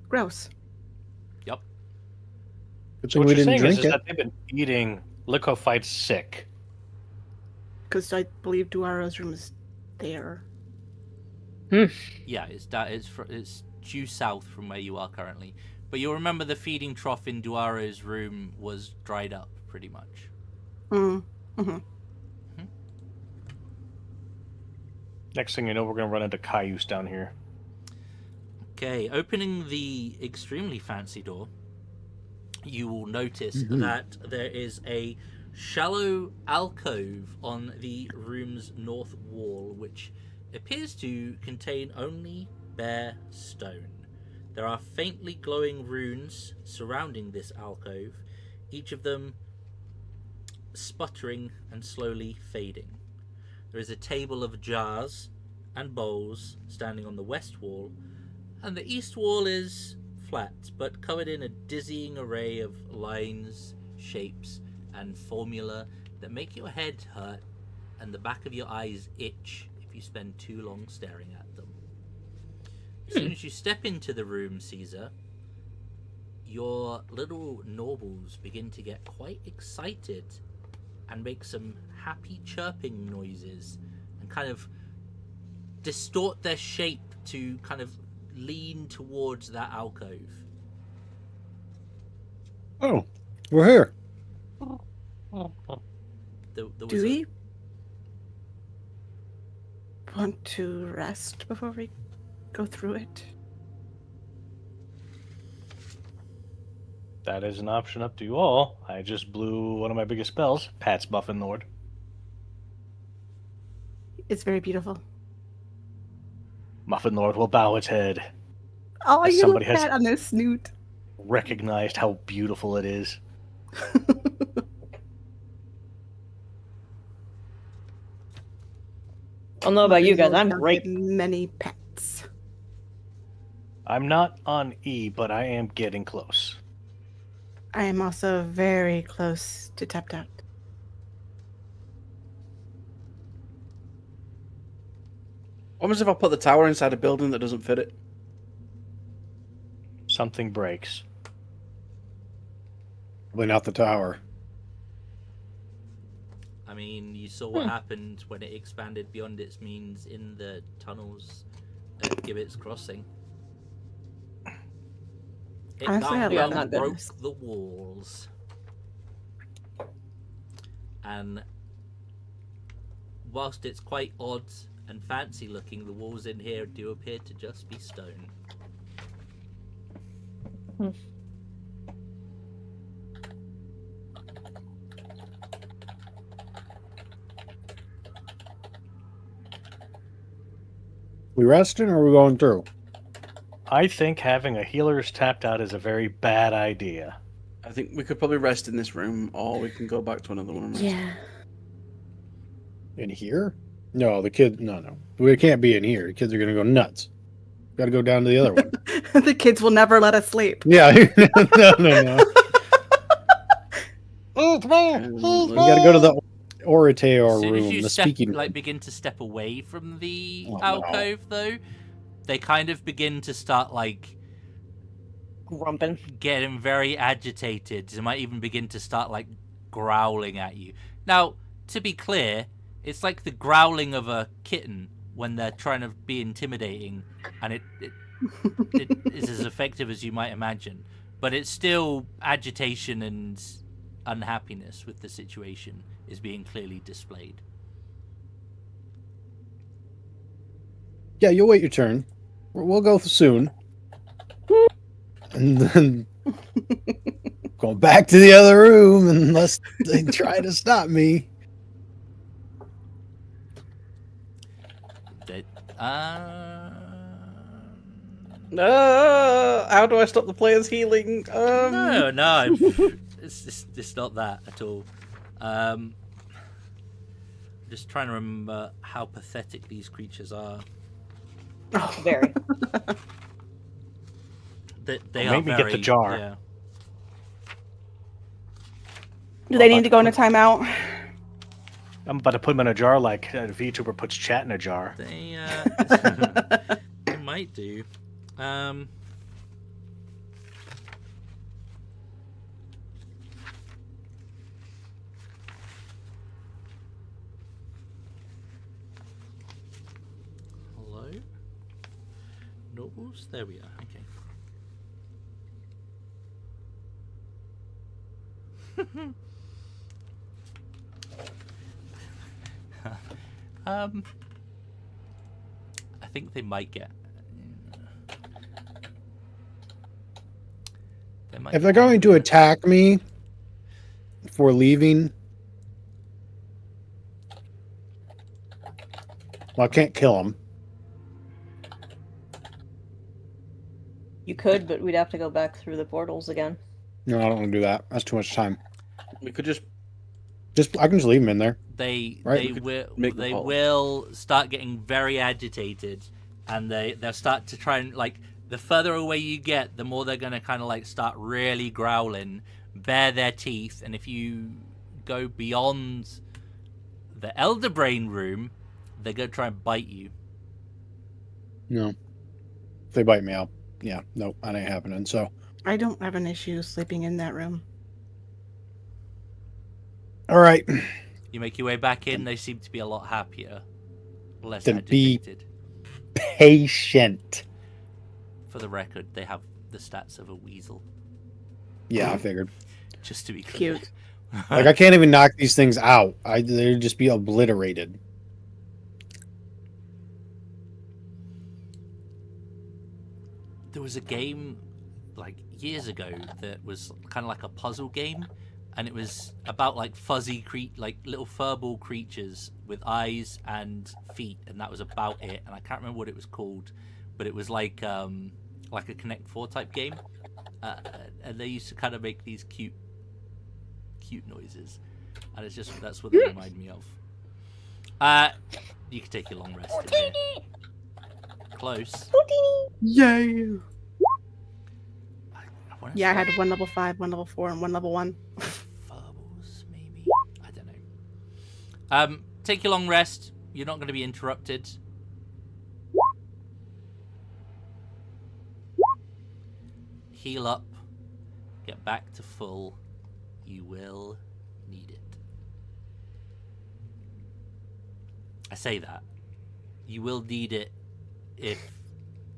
[SPEAKER 2] Gross.
[SPEAKER 1] Yep.
[SPEAKER 4] Good
[SPEAKER 6] So
[SPEAKER 4] thing
[SPEAKER 6] what
[SPEAKER 4] we
[SPEAKER 6] you're
[SPEAKER 4] didn't
[SPEAKER 6] saying is
[SPEAKER 4] drink it.
[SPEAKER 6] that they've been eating liquefied sick.
[SPEAKER 2] Because I believe Duaro's room is there.
[SPEAKER 1] Yeah, it's due south from where you are currently. But you'll remember the feeding trough in Duaro's room was dried up, pretty much.
[SPEAKER 6] Next thing you know, we're going to run into Cayuse down here.
[SPEAKER 1] Okay, opening the extremely fancy door, you will notice that there is a shallow alcove on the room's north wall, which appears to contain only bare stone. There are faintly glowing runes surrounding this alcove, each of them sputtering and slowly fading. There is a table of jars and bowls standing on the west wall, and the east wall is flat, but covered in a dizzying array of lines, shapes, and formula that make your head hurt and the back of your eyes itch if you spend too long staring at them. As soon as you step into the room, Caesar, your little nobles begin to get quite excited and make some happy chirping noises and kind of distort their shape to kind of lean towards that alcove.
[SPEAKER 4] Oh, we're here.
[SPEAKER 1] Do
[SPEAKER 2] we want to rest before we go through it?
[SPEAKER 6] That is an option up to you all. I just blew one of my biggest spells, Pat's Muffin Lord.
[SPEAKER 2] It's very beautiful.
[SPEAKER 6] Muffin Lord will bow its head.
[SPEAKER 2] Oh,
[SPEAKER 6] As
[SPEAKER 2] you
[SPEAKER 6] somebody
[SPEAKER 2] look
[SPEAKER 6] has-
[SPEAKER 2] pat on this snoot.
[SPEAKER 6] Recognized how beautiful it is.
[SPEAKER 3] I don't know about you guys, I'm
[SPEAKER 2] I'll
[SPEAKER 3] great.
[SPEAKER 2] get many pets.
[SPEAKER 6] I'm not on E, but I am getting close.
[SPEAKER 2] I am also very close to tapped out.
[SPEAKER 5] What happens if I put the tower inside a building that doesn't fit it?
[SPEAKER 6] Something breaks.
[SPEAKER 4] Probably not the tower.
[SPEAKER 1] I mean, you saw what happened when it expanded beyond its means in the tunnels at Gibbet's Crossing. It
[SPEAKER 2] Honestly, I
[SPEAKER 3] love
[SPEAKER 1] broke
[SPEAKER 3] that.
[SPEAKER 1] the walls. And whilst it's quite odd and fancy looking, the walls in here do appear to just be stone.
[SPEAKER 4] We resting or are we going through?
[SPEAKER 6] I think having a healer's tapped out is a very bad idea.
[SPEAKER 5] I think we could probably rest in this room, or we can go back to another one and rest.
[SPEAKER 2] Yeah.
[SPEAKER 4] In here? No, the kid. No. We can't be in here. The kids are going to go nuts. Got to go down to the other one.
[SPEAKER 2] The kids will never let us sleep.
[SPEAKER 4] Yeah. No.
[SPEAKER 7] He's me.
[SPEAKER 4] We got to go to the oratory
[SPEAKER 1] As soon as
[SPEAKER 4] room,
[SPEAKER 1] you
[SPEAKER 4] the speaking room.
[SPEAKER 1] begin to step away from the
[SPEAKER 4] Oh, no.
[SPEAKER 1] alcove, though, they kind of begin to start
[SPEAKER 3] Grumping.
[SPEAKER 1] getting very agitated. They might even begin to start growling at you. Now, to be clear, it's like the growling of a kitten when they're trying to be intimidating, and it is as effective as you might imagine. But it's still agitation and unhappiness with the situation is being clearly displayed.
[SPEAKER 4] Yeah, you'll wait your turn. We'll go soon. And then going back to the other room unless they try to stop me.
[SPEAKER 1] That
[SPEAKER 5] How do I stop the player's healing?
[SPEAKER 1] no, it's not that at all. Just trying to remember how pathetic these creatures are.
[SPEAKER 3] Very.
[SPEAKER 1] They
[SPEAKER 6] Well,
[SPEAKER 1] are
[SPEAKER 6] maybe get the
[SPEAKER 1] very,
[SPEAKER 6] jar.
[SPEAKER 1] Yeah.
[SPEAKER 2] Do they need to go into timeout?
[SPEAKER 6] I'm about to put them in a jar like a VTuber puts chat in a jar.
[SPEAKER 1] They they might do. Hello? Nobles? There we are. Okay. I think they might get. They might
[SPEAKER 4] If they're going to attack me for leaving, well, I can't kill them.
[SPEAKER 3] You could, but we'd have to go back through the portals again.
[SPEAKER 4] No, I don't want to do that. That's too much time.
[SPEAKER 5] We could just
[SPEAKER 4] I can just leave them in there.
[SPEAKER 1] They
[SPEAKER 4] Right.
[SPEAKER 5] make the
[SPEAKER 1] they
[SPEAKER 5] poll.
[SPEAKER 1] will start getting very agitated, and they'll start to try and the further away you get, the more they're gonna kind of start really growling, bare their teeth, and if you go beyond the Elder Brain room, they're gonna try and bite you.
[SPEAKER 4] No. If they bite me, nope, that ain't happening. So,
[SPEAKER 2] I don't have an issue sleeping in that room.
[SPEAKER 4] all right.
[SPEAKER 1] You make your way back in, they seem to be a lot happier, less
[SPEAKER 4] Then be-
[SPEAKER 1] agitated.
[SPEAKER 4] Patient.
[SPEAKER 1] For the record, they have the stats of a weasel,
[SPEAKER 4] Yeah, I figured.
[SPEAKER 1] just to be clear.
[SPEAKER 2] Cute.
[SPEAKER 4] Like, I can't even knock these things out. They'd just be obliterated.
[SPEAKER 1] There was a game years ago that was kind of like a puzzle game, and it was about fuzzy little furball creatures with eyes and feet, and that was about it. And I can't remember what it was called, but it was like a Connect 4 type game, and they used to kind of make these cute noises, and that's what they remind me of. You can take your long rest in here. Close.
[SPEAKER 2] Yay!
[SPEAKER 1] I wanna
[SPEAKER 2] Yeah, I
[SPEAKER 1] say
[SPEAKER 2] had one level 5, one level 4, and one level 1.
[SPEAKER 1] Furballs, maybe. I don't know. Take your long rest. You're not going to be interrupted. Heal up. Get back to full. you will need it. I say that. You will need it if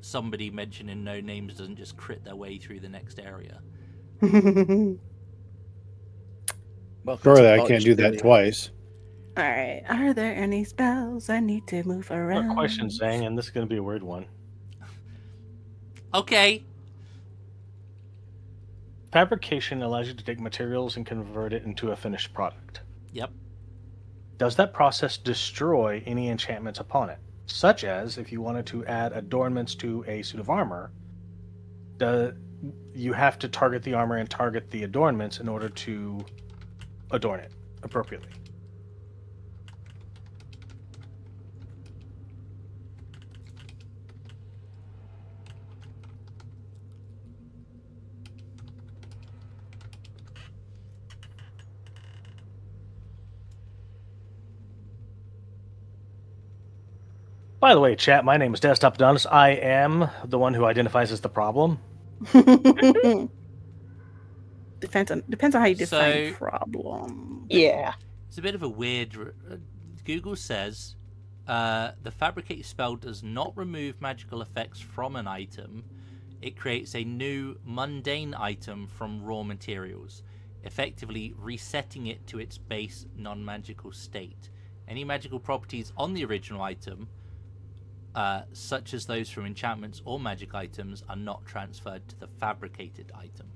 [SPEAKER 1] somebody mentioning no names doesn't just crit their way through the next area.
[SPEAKER 4] Surely I can't do that twice.
[SPEAKER 2] All right. Are there any spells I need to move around?
[SPEAKER 6] Quick question, Zang, and this is going to be a weird one.
[SPEAKER 1] Okay.
[SPEAKER 6] Fabrication allows you to take materials and convert it into a finished product.
[SPEAKER 1] Yep.
[SPEAKER 6] Does that process destroy any enchantments upon it? Such as, if you wanted to add adornments to a suit of armor, you have to target the armor and target the adornments in order to adorn it appropriately. By the way, chat, my name is Desktop Adonis. I am the one who identifies as the problem.
[SPEAKER 2] Depends on how you define
[SPEAKER 1] So-
[SPEAKER 2] problem.
[SPEAKER 3] Yeah.
[SPEAKER 1] It's a bit of a weird... Google says, the Fabricate spell does not remove magical effects from an item. It creates a new mundane item from raw materials, effectively resetting it to its base non-magical state. Any magical properties on the original item, such as those from enchantments or magic items, are not transferred to the fabricated item.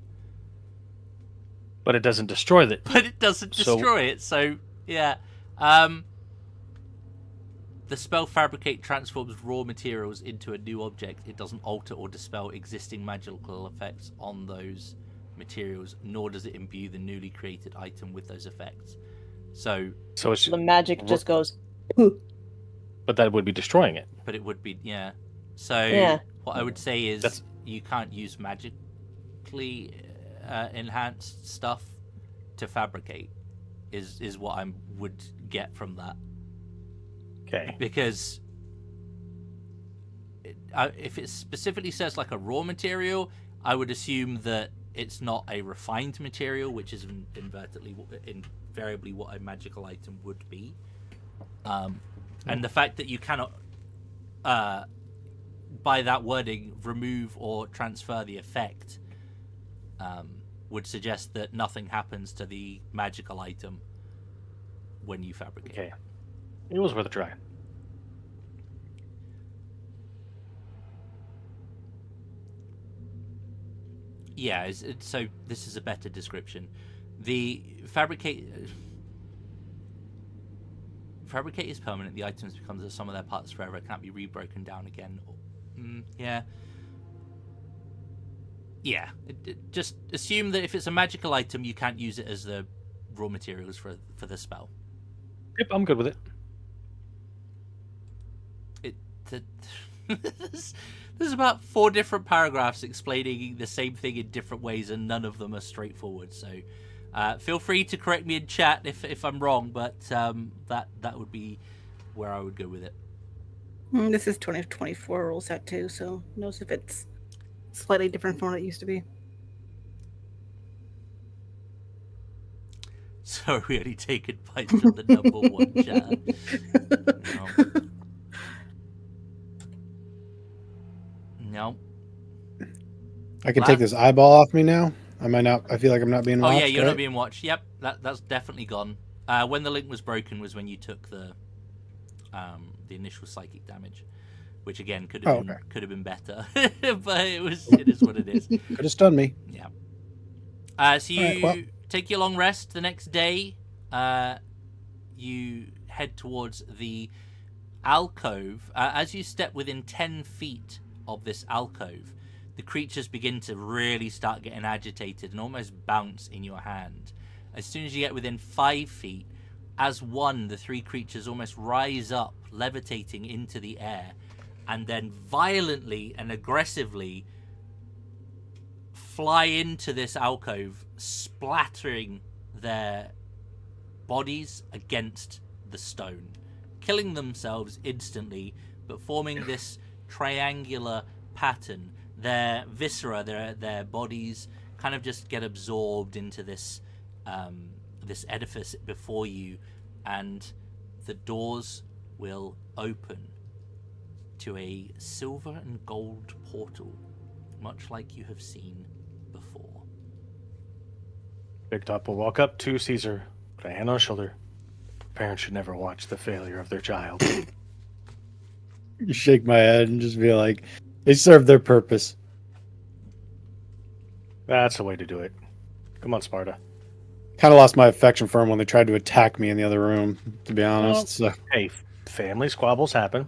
[SPEAKER 6] But it doesn't destroy it.
[SPEAKER 1] But it doesn't destroy it, so yeah. The spell Fabricate transforms raw materials into a new object. It doesn't alter or dispel existing magical effects on those materials, nor does it imbue the newly created item with those effects. So
[SPEAKER 6] it's,
[SPEAKER 3] The magic just goes.
[SPEAKER 6] but that would be destroying it.
[SPEAKER 1] but it would be, yeah. So
[SPEAKER 3] Yeah.
[SPEAKER 1] what I would say is
[SPEAKER 6] That's-
[SPEAKER 1] you can't use magically enhanced stuff to fabricate is what I would get from that.
[SPEAKER 6] Okay.
[SPEAKER 1] Because if it specifically says like a raw material, I would assume that it's not a refined material, which is invariably what a magical item would be. And the fact that you cannot, by that wording, remove or transfer the effect would suggest that nothing happens to the magical item when you fabricate.
[SPEAKER 6] Okay. It was worth a try.
[SPEAKER 1] Yeah, so this is a better description. The fabricate is permanent. The items become the sum of their parts forever. It can't be rebroken down again. Yeah. Just assume that if it's a magical item, you can't use it as the raw materials for the spell.
[SPEAKER 6] Yep, I'm good with it.
[SPEAKER 1] There's about 4 different paragraphs explaining the same thing in different ways, and none of them are straightforward. So feel free to correct me in chat if I'm wrong, but that would be where I would go with it.
[SPEAKER 2] This is 2024 rule set too, so who knows if it's slightly different from what it used to be.
[SPEAKER 1] So we only take advice from the number one chat. No.
[SPEAKER 4] I can take this eyeball off me now. Am I not? I feel like I'm not being watched.
[SPEAKER 1] Oh yeah, you're
[SPEAKER 4] right?
[SPEAKER 1] not being watched. Yep, that's definitely gone. When the link was broken was when you took the initial psychic damage, which again could have been better, but it is what it is.
[SPEAKER 4] Could have stunned me.
[SPEAKER 1] Yeah. So you take your long rest. The next day, you head towards the alcove. As you step within 10 feet of this alcove, the creatures begin to really start getting agitated and almost bounce in your hand. As soon as you get within 5 feet, as one, the 3 creatures almost rise up, levitating into the air, and then violently and aggressively fly into this alcove, splattering their bodies against the stone, killing themselves instantly, but forming this triangular pattern. Their viscera, their bodies kind of just get absorbed into this this edifice before you, and the doors will open to a silver and gold portal, much like you have seen before.
[SPEAKER 6] Big Top will walk up to Caesar, put a hand on his shoulder. Parents should never watch the failure of their child.
[SPEAKER 4] You shake my head and just be like, they serve their purpose.
[SPEAKER 6] That's the way to do it. Come on, Sparta.
[SPEAKER 4] Kind of lost my affection for him when they tried to attack me in the other room, to be honest.
[SPEAKER 6] Well,
[SPEAKER 4] So.
[SPEAKER 6] Hey, family squabbles happen.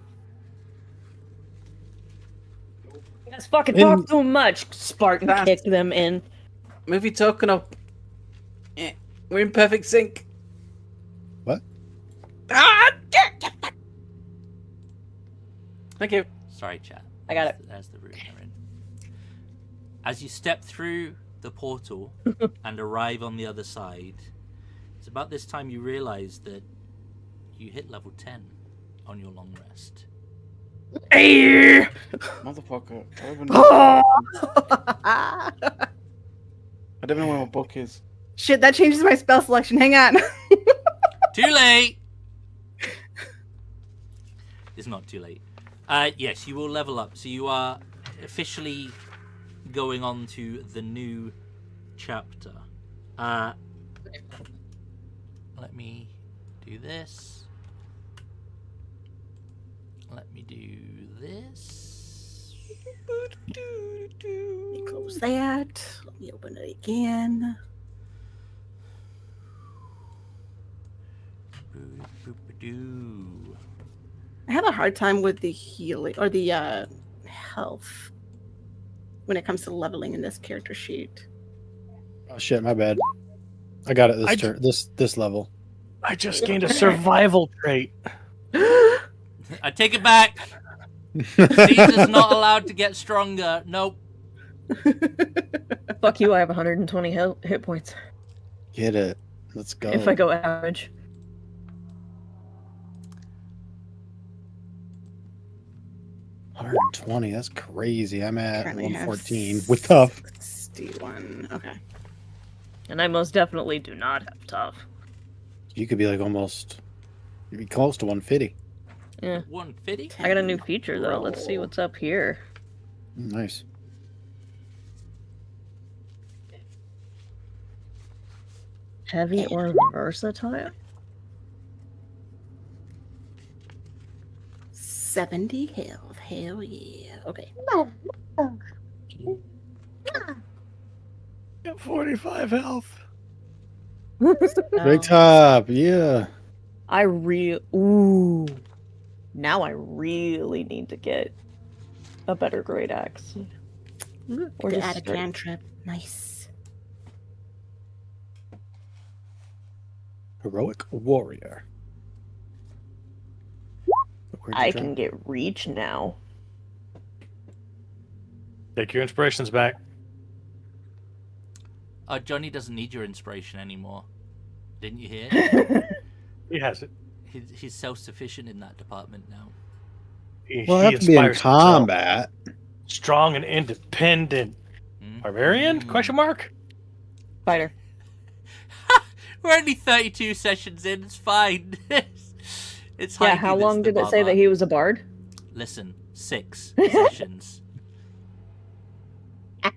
[SPEAKER 3] You guys fucking talk too much. Spartan kicked them in.
[SPEAKER 5] Move your token up. Yeah, we're in perfect sync.
[SPEAKER 4] What?
[SPEAKER 5] Ah! Thank you.
[SPEAKER 1] Sorry, chat.
[SPEAKER 3] I got it.
[SPEAKER 1] There's the room they're in. As you step through the portal and arrive on the other side, it's about this time you realize that you hit level 10 on your long rest.
[SPEAKER 5] Hey! Motherfucker. I don't know where my book is.
[SPEAKER 2] Shit, that changes my spell selection. Hang on.
[SPEAKER 1] Too late! It's not too late. Yes, you will level up. So you are officially going on to the new chapter. Let me do this. Let me do this.
[SPEAKER 2] Let me close that. Let me open it again.
[SPEAKER 1] Boop-a-doo.
[SPEAKER 2] I have a hard time with the healing or the health when it comes to leveling in this character sheet.
[SPEAKER 4] Oh shit, my bad. I got it
[SPEAKER 6] I
[SPEAKER 4] this level.
[SPEAKER 6] I just gained a survival trait.
[SPEAKER 1] I take it back. Caesar's not allowed to get stronger. Nope.
[SPEAKER 3] Fuck you, I have 120 hit points.
[SPEAKER 4] Get it. Let's go.
[SPEAKER 3] If I go average.
[SPEAKER 4] $120, that's crazy. I'm at
[SPEAKER 2] Currently have
[SPEAKER 4] 114 with tough.
[SPEAKER 2] 61. Okay.
[SPEAKER 3] And I most definitely do not have tough.
[SPEAKER 4] You could be like almost, you'd be close to 150.
[SPEAKER 3] Yeah.
[SPEAKER 1] 150?
[SPEAKER 3] I got a new feature though. Let's see what's up here.
[SPEAKER 4] Nice.
[SPEAKER 3] Heavy or versatile?
[SPEAKER 2] 70 health. Hell yeah. Okay.
[SPEAKER 6] Got 45 health.
[SPEAKER 4] Big top, yeah.
[SPEAKER 3] Ooh. Now I really need to get a better great axe. Or
[SPEAKER 2] Get
[SPEAKER 3] just
[SPEAKER 2] out of
[SPEAKER 3] straight-
[SPEAKER 2] cantrip. Nice.
[SPEAKER 4] Heroic warrior. Where'd you
[SPEAKER 3] I
[SPEAKER 4] drop?
[SPEAKER 3] can get reach now.
[SPEAKER 6] Take your inspirations back.
[SPEAKER 1] Johnny doesn't need your inspiration anymore. Didn't you hear?
[SPEAKER 6] He has it.
[SPEAKER 1] He's self-sufficient in that department now.
[SPEAKER 4] Well, I have to be in
[SPEAKER 6] inspires himself.
[SPEAKER 4] combat.
[SPEAKER 6] Strong and independent. Barbarian? Question mark?
[SPEAKER 3] Fighter.
[SPEAKER 1] We're only 32 sessions in. It's fine. It's
[SPEAKER 3] Yeah,
[SPEAKER 1] Heidi
[SPEAKER 3] how
[SPEAKER 1] that's
[SPEAKER 3] long
[SPEAKER 1] the
[SPEAKER 3] did it say that
[SPEAKER 1] barbarian.
[SPEAKER 3] he was a bard?
[SPEAKER 1] Listen, 6 sessions.
[SPEAKER 2] Do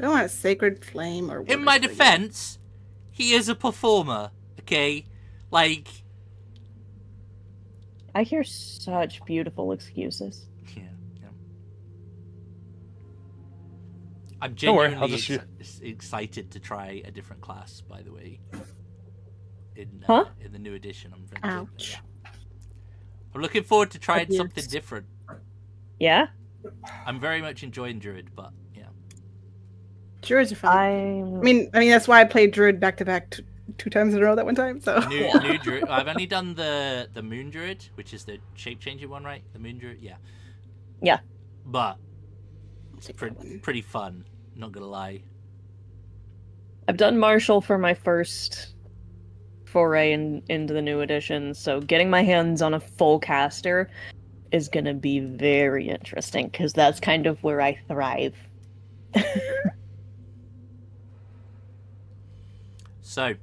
[SPEAKER 2] I want a sacred flame or
[SPEAKER 1] In my
[SPEAKER 2] word for you?
[SPEAKER 1] defense, he is a performer. Okay, like
[SPEAKER 3] I hear such beautiful excuses.
[SPEAKER 1] yeah. I'm
[SPEAKER 6] Don't worry,
[SPEAKER 1] genuinely
[SPEAKER 6] I'll just
[SPEAKER 1] excited to try a different class. By the way, in
[SPEAKER 3] Huh?
[SPEAKER 1] in the new edition, I'm very
[SPEAKER 2] Ouch.
[SPEAKER 1] I'm looking forward to trying
[SPEAKER 3] Abuse.
[SPEAKER 1] something different.
[SPEAKER 3] Yeah?
[SPEAKER 1] I'm very much enjoying Druid, but yeah.
[SPEAKER 2] Druids are fun. I
[SPEAKER 3] I'm...
[SPEAKER 2] mean, that's why I played Druid back to back two times in a row that one time. So
[SPEAKER 1] New Druid. I've only done the Moon Druid, which is the shape changing one, right? The Moon Druid, yeah.
[SPEAKER 3] Yeah.
[SPEAKER 1] But
[SPEAKER 2] I'll
[SPEAKER 1] it's
[SPEAKER 2] take that one.
[SPEAKER 1] pretty fun. Not gonna lie.
[SPEAKER 3] I've done Marshall for my first foray into the new edition, so getting my hands on a full caster is gonna be very interesting, because that's kind of where I thrive.
[SPEAKER 1] So,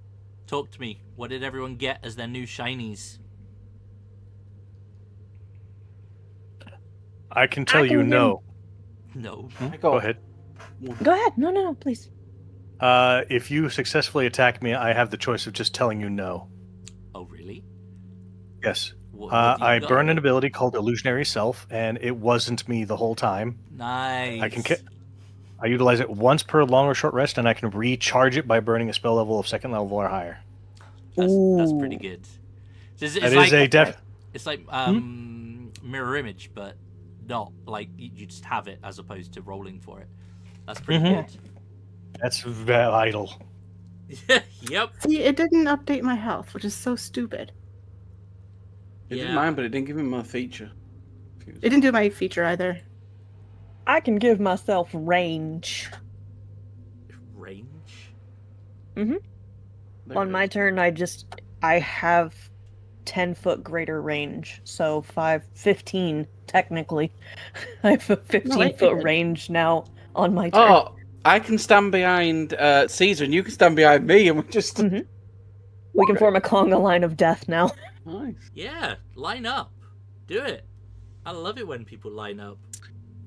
[SPEAKER 1] talk to me. What did everyone get as their new shinies?
[SPEAKER 6] I can tell
[SPEAKER 3] I
[SPEAKER 6] you
[SPEAKER 3] can
[SPEAKER 6] no.
[SPEAKER 1] No.
[SPEAKER 3] Go
[SPEAKER 5] Go.
[SPEAKER 3] ahead. No, please.
[SPEAKER 6] If you successfully attack me, I have the choice of just telling you no.
[SPEAKER 1] Oh, really?
[SPEAKER 6] Yes.
[SPEAKER 1] What do you
[SPEAKER 6] I
[SPEAKER 1] got?
[SPEAKER 6] burned an ability called Illusionary Self, and it wasn't me the whole time.
[SPEAKER 1] Nice.
[SPEAKER 6] I utilize it once per long or short rest, and I can recharge it by burning a spell level of 2nd level or higher.
[SPEAKER 1] That's pretty
[SPEAKER 3] Ooh.
[SPEAKER 1] good. It's
[SPEAKER 6] That
[SPEAKER 1] like,
[SPEAKER 6] is a def.
[SPEAKER 1] It's like mirror image, but not like you just have it as opposed to rolling for it. That's pretty
[SPEAKER 6] Mhm.
[SPEAKER 1] good.
[SPEAKER 6] That's vital.
[SPEAKER 1] Yep.
[SPEAKER 2] See, it didn't update my health, which is so stupid.
[SPEAKER 5] It did
[SPEAKER 1] Yeah.
[SPEAKER 5] mine, but it didn't give him my feature.
[SPEAKER 2] It didn't do my feature either.
[SPEAKER 3] I can give myself range.
[SPEAKER 1] Range.
[SPEAKER 5] There
[SPEAKER 3] On
[SPEAKER 5] it
[SPEAKER 3] my
[SPEAKER 5] is.
[SPEAKER 3] turn, I have 10-foot greater range, so 15 technically. I have a 15-foot
[SPEAKER 2] did.
[SPEAKER 3] range now on my turn.
[SPEAKER 5] Oh, I can stand behind Caesar, and you can stand behind me, and we're just
[SPEAKER 3] We can form a conga line of death now.
[SPEAKER 5] nice.
[SPEAKER 1] Yeah. Line up. Do it. I love it when people line up.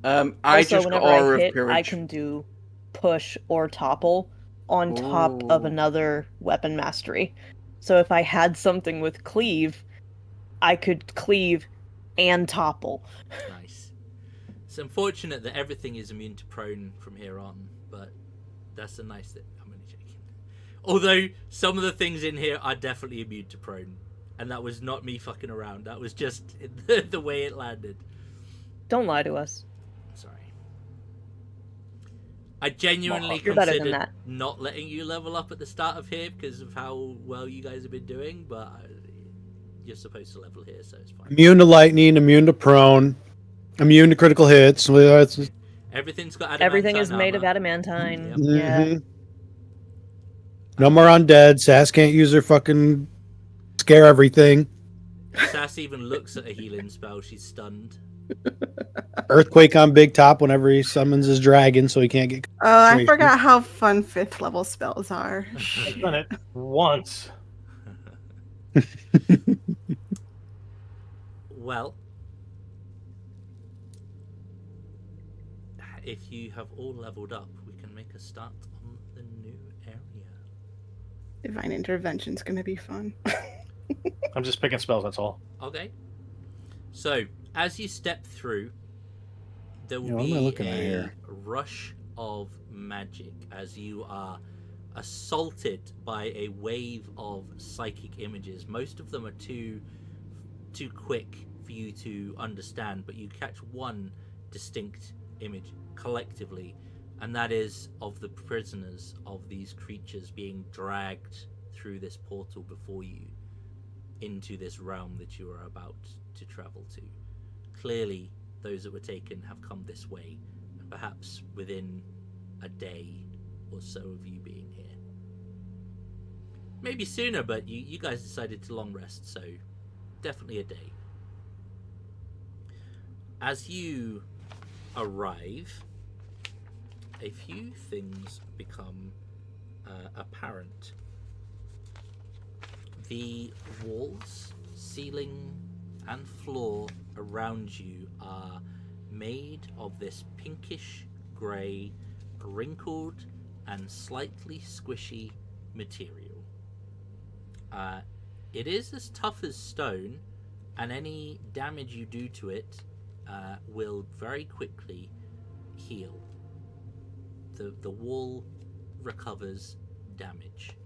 [SPEAKER 5] I
[SPEAKER 3] Also,
[SPEAKER 5] just got
[SPEAKER 3] whenever I
[SPEAKER 5] aura of
[SPEAKER 3] hit,
[SPEAKER 5] courage.
[SPEAKER 3] I can do push or topple on top of
[SPEAKER 5] Ooh.
[SPEAKER 3] another weapon mastery. So if I had something with cleave, I could cleave and topple.
[SPEAKER 1] Nice. It's unfortunate that everything is immune to prone from here on, but that's a nice thing. I'm only joking. Although some of the things in here are definitely immune to prone, and that was not me fucking around. That was just the way it landed.
[SPEAKER 3] Don't lie to us.
[SPEAKER 1] Sorry. I genuinely
[SPEAKER 3] You're better than
[SPEAKER 1] considered
[SPEAKER 3] that.
[SPEAKER 1] not letting you level up at the start of here because of how well you guys have been doing, but you're supposed to level here, so it's fine.
[SPEAKER 4] Immune to lightning, immune to prone, immune to critical hits.
[SPEAKER 1] Everything's got adamantine
[SPEAKER 3] Everything is made of
[SPEAKER 1] armor.
[SPEAKER 3] adamantine.
[SPEAKER 1] Yep.
[SPEAKER 3] Yeah.
[SPEAKER 4] Mhm. No more undead. Sass can't use her fucking scare everything.
[SPEAKER 1] Sass even looks at a healing spell. She's stunned.
[SPEAKER 4] Earthquake on Big Top whenever he summons his dragon, so he can't get.
[SPEAKER 2] Oh, I
[SPEAKER 4] Concentration.
[SPEAKER 2] forgot how fun 5th level spells are.
[SPEAKER 6] I've done it once.
[SPEAKER 1] Well, if you have all leveled up, we can make a start on the new area.
[SPEAKER 2] Divine Intervention's gonna be fun.
[SPEAKER 6] I'm just picking spells, that's all.
[SPEAKER 1] Okay. So, as you step through, there will
[SPEAKER 4] What am I
[SPEAKER 1] be
[SPEAKER 4] looking at
[SPEAKER 1] a
[SPEAKER 4] here?
[SPEAKER 1] rush of magic as you are assaulted by a wave of psychic images. Most of them are too quick for you to understand, but you catch one distinct image collectively, and that is of the prisoners of these creatures being dragged through this portal before you into this realm that you are about to travel to. Clearly, those that were taken have come this way, and perhaps within a day or so of you being here. Maybe sooner, but you guys decided to long rest, so definitely a day. As you arrive, a few things become apparent. The walls, ceiling, and floor around you are made of this pinkish grey, wrinkled and slightly squishy material. It is as tough as stone, and any damage you do to it will very quickly heal. The wall recovers damage.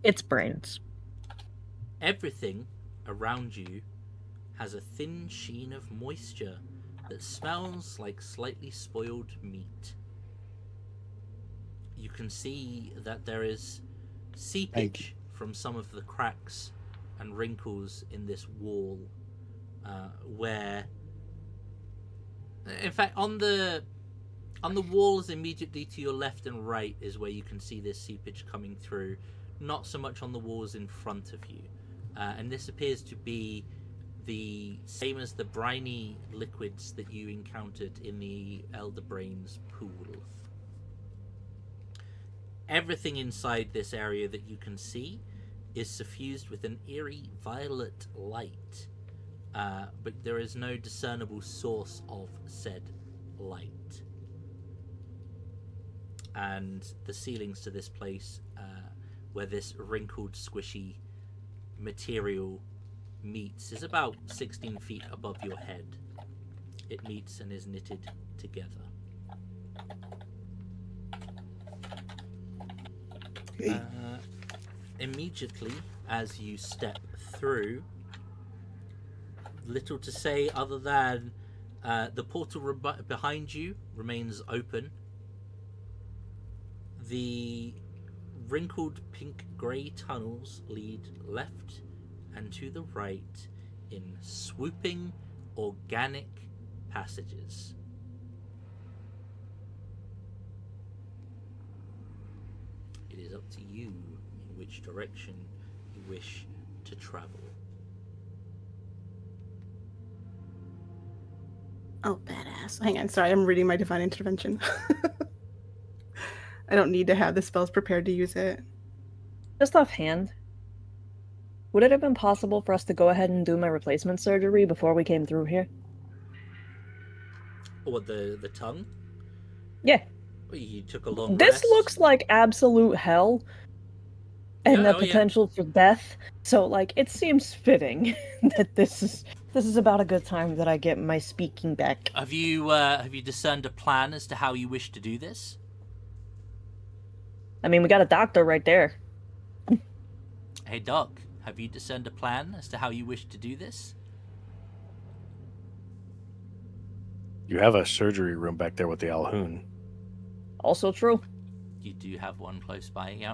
[SPEAKER 3] It's brains.
[SPEAKER 1] Everything around you has a thin sheen of moisture that smells like slightly spoiled meat. You can see that there is seepage from some of the cracks and wrinkles in this wall, where, in fact, on the walls immediately to your left and right is where you can see this seepage coming through. Not so much on the walls in front of you, and this appears to be the same as the briny liquids that you encountered in the Elder Brains pool. everything inside this area that you can see is suffused with an eerie violet light, but there is no discernible source of said light. And the ceilings to this place, where this wrinkled, squishy material meets, is about 16 feet above your head. It meets and is knitted together. Immediately as you step through, little to say other than the portal behind you remains open. The wrinkled pink-grey tunnels lead left and to the right in swooping, organic passages. It is up to you in which direction you wish to travel.
[SPEAKER 2] Oh, badass. Hang on, sorry, I'm reading my divine intervention. I don't need to have the spells prepared to use it.
[SPEAKER 3] Just offhand, would it have been possible for us to go ahead and do my replacement surgery before we came through here?
[SPEAKER 1] Or the tongue?
[SPEAKER 3] Yeah.
[SPEAKER 1] You took a long
[SPEAKER 3] This
[SPEAKER 1] rest.
[SPEAKER 3] looks like absolute hell and
[SPEAKER 1] Yeah,
[SPEAKER 3] the potential for death. So, like, it seems fitting that this is about a good time that I get my speaking back.
[SPEAKER 1] Have you discerned a plan as to how you wish to do this?
[SPEAKER 3] I mean, we got a doctor right there.
[SPEAKER 1] Hey, Doc, have you discerned a plan as to how you wish to do this?
[SPEAKER 6] You have a surgery room back there with the Alhoon.
[SPEAKER 3] Also true.
[SPEAKER 1] You do have one close by, yeah.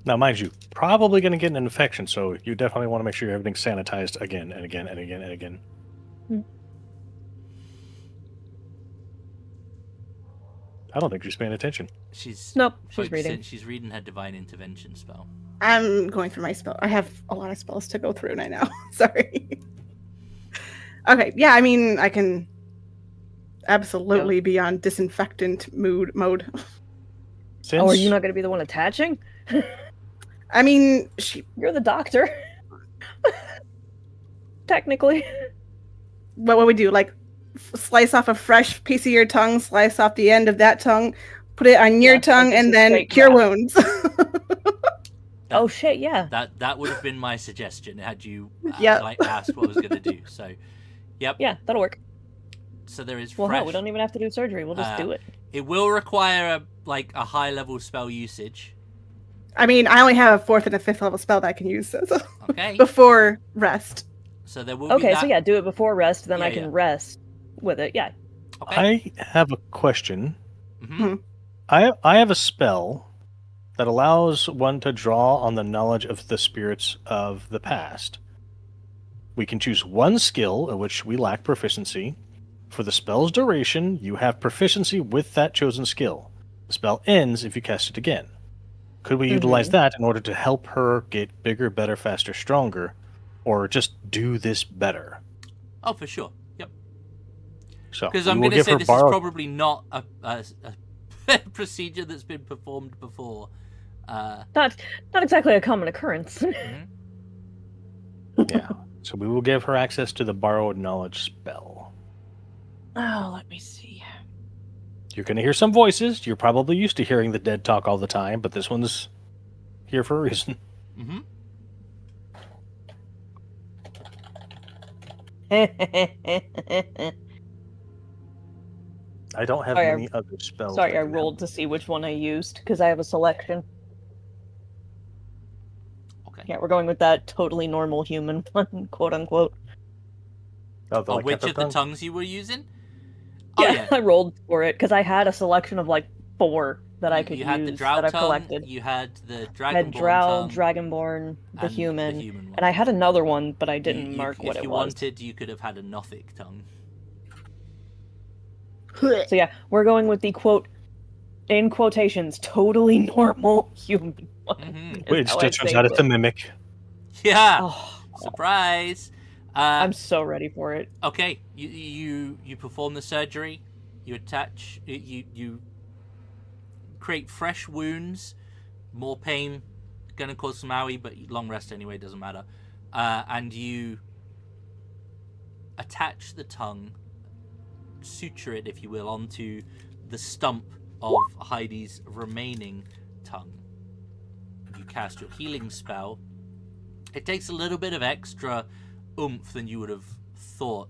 [SPEAKER 6] Now, mind you, probably going to get an infection, so you definitely want to make sure everything's sanitized again and again and again and again. I don't think she's paying attention.
[SPEAKER 3] Nope, she's
[SPEAKER 1] focusing-
[SPEAKER 3] reading.
[SPEAKER 1] She's reading her divine intervention spell.
[SPEAKER 2] I'm going through my spell. I have a lot of spells to go through right now. Sorry. Okay, yeah, I mean, I can absolutely be on disinfectant mode.
[SPEAKER 6] Since...
[SPEAKER 3] Oh, are you not going to be the one attaching?
[SPEAKER 2] I mean,
[SPEAKER 3] You're the doctor. Technically.
[SPEAKER 2] what would we do? Like, slice off a fresh piece of your tongue, slice off the end of that tongue, put it on your tongue, and then cure wounds.
[SPEAKER 3] Oh shit, yeah.
[SPEAKER 1] That would have been my suggestion had you asked what I was going to do. So, yep.
[SPEAKER 3] Yeah, that'll work.
[SPEAKER 1] So there is
[SPEAKER 3] Well,
[SPEAKER 1] fresh.
[SPEAKER 3] no, we don't even have to do surgery. We'll just do it.
[SPEAKER 1] It will require a high level spell usage.
[SPEAKER 2] I mean, I only have a 4th and a 5th level spell that I can use
[SPEAKER 1] Okay.
[SPEAKER 2] before rest.
[SPEAKER 1] So there will be
[SPEAKER 3] Okay,
[SPEAKER 1] that.
[SPEAKER 3] so yeah, do it before rest, then
[SPEAKER 1] Yeah,
[SPEAKER 3] I can
[SPEAKER 1] yeah.
[SPEAKER 3] rest with it. Yeah.
[SPEAKER 1] Okay.
[SPEAKER 6] I have a question.
[SPEAKER 1] Mm-hmm.
[SPEAKER 6] I have a spell that allows one to draw on the knowledge of the spirits of the past. We can choose one skill in which we lack proficiency. For the spell's duration, you have proficiency with that chosen skill. The spell ends if you cast it again. Could we utilize that in order to help her get bigger, better, faster, stronger, or just do this better?
[SPEAKER 1] Oh, for sure. Yep.
[SPEAKER 6] So
[SPEAKER 1] Because
[SPEAKER 6] we
[SPEAKER 1] I'm
[SPEAKER 6] will
[SPEAKER 1] going to
[SPEAKER 6] give
[SPEAKER 1] say
[SPEAKER 6] her
[SPEAKER 1] this
[SPEAKER 6] borrow-
[SPEAKER 1] is probably not a procedure that's been performed before.
[SPEAKER 3] Not exactly a common occurrence.
[SPEAKER 6] Yeah. So we will give her access to the borrowed knowledge spell.
[SPEAKER 3] Oh, let me see.
[SPEAKER 6] You're going to hear some voices. You're probably used to hearing the dead talk all the time, but this one's here for a reason.
[SPEAKER 1] Mm-hmm.
[SPEAKER 6] I don't have
[SPEAKER 3] Sorry,
[SPEAKER 6] many other spells.
[SPEAKER 3] Sorry,
[SPEAKER 6] that
[SPEAKER 3] I
[SPEAKER 6] can
[SPEAKER 3] rolled
[SPEAKER 6] help.
[SPEAKER 3] to see which one I used because I have a selection.
[SPEAKER 1] Okay.
[SPEAKER 3] Yeah, we're going with that totally normal human one, quote unquote.
[SPEAKER 6] Oh, the
[SPEAKER 1] Which of the
[SPEAKER 6] lycanthrope?
[SPEAKER 1] tongues you were using?
[SPEAKER 3] Yeah, I rolled for it because I had a selection of like 4 that I could
[SPEAKER 1] You had
[SPEAKER 3] use
[SPEAKER 1] the drow
[SPEAKER 3] that I've
[SPEAKER 1] tongue,
[SPEAKER 3] collected.
[SPEAKER 1] you had the
[SPEAKER 3] I had
[SPEAKER 1] dragonborn
[SPEAKER 3] drow,
[SPEAKER 1] tongue,
[SPEAKER 3] dragonborn, the
[SPEAKER 1] and
[SPEAKER 3] human,
[SPEAKER 1] the human one.
[SPEAKER 3] and I had another one, but I didn't mark
[SPEAKER 1] If
[SPEAKER 3] what it
[SPEAKER 1] you
[SPEAKER 3] was.
[SPEAKER 1] wanted, you could have had a Nothic tongue.
[SPEAKER 3] So yeah, we're going with the quote, in quotations, totally normal human one.
[SPEAKER 1] Mhm.
[SPEAKER 3] is
[SPEAKER 6] Which
[SPEAKER 3] how I
[SPEAKER 6] just turns
[SPEAKER 3] saved
[SPEAKER 6] out it's a
[SPEAKER 3] it.
[SPEAKER 6] mimic.
[SPEAKER 1] Yeah.
[SPEAKER 3] Oh,
[SPEAKER 1] Surprise.
[SPEAKER 3] I'm so ready for it.
[SPEAKER 1] Okay, you perform the surgery. You attach. You create fresh wounds, more pain, gonna cause some owie, but long rest anyway, doesn't matter. And you attach the tongue, suture it, if you will, onto the stump of Heidi's remaining tongue. You cast your healing spell. It takes a little bit of extra oomph than you would have thought,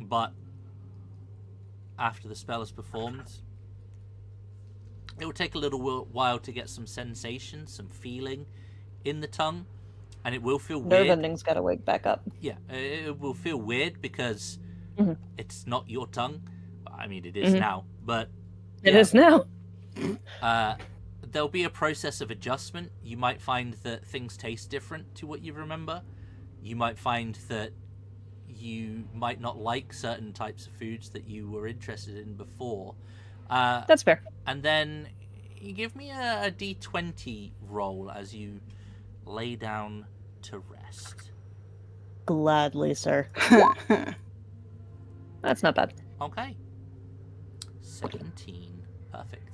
[SPEAKER 1] but after the spell is performed, it will take a little while to get some sensation, some feeling in the tongue, and it will feel
[SPEAKER 3] Nerve
[SPEAKER 1] weird.
[SPEAKER 3] ending's got to wake back up.
[SPEAKER 1] Yeah, it will feel weird because it's not your tongue. I mean, it is now, but
[SPEAKER 3] It is now.
[SPEAKER 1] there'll be a process of adjustment. You might find that things taste different to what you remember. You might find that you might not like certain types of foods that you were interested in before.
[SPEAKER 3] That's fair.
[SPEAKER 1] And then you give me a d20 roll as you lay down to rest.
[SPEAKER 3] Gladly, sir. That's not bad.
[SPEAKER 1] Okay. 17. Perfect.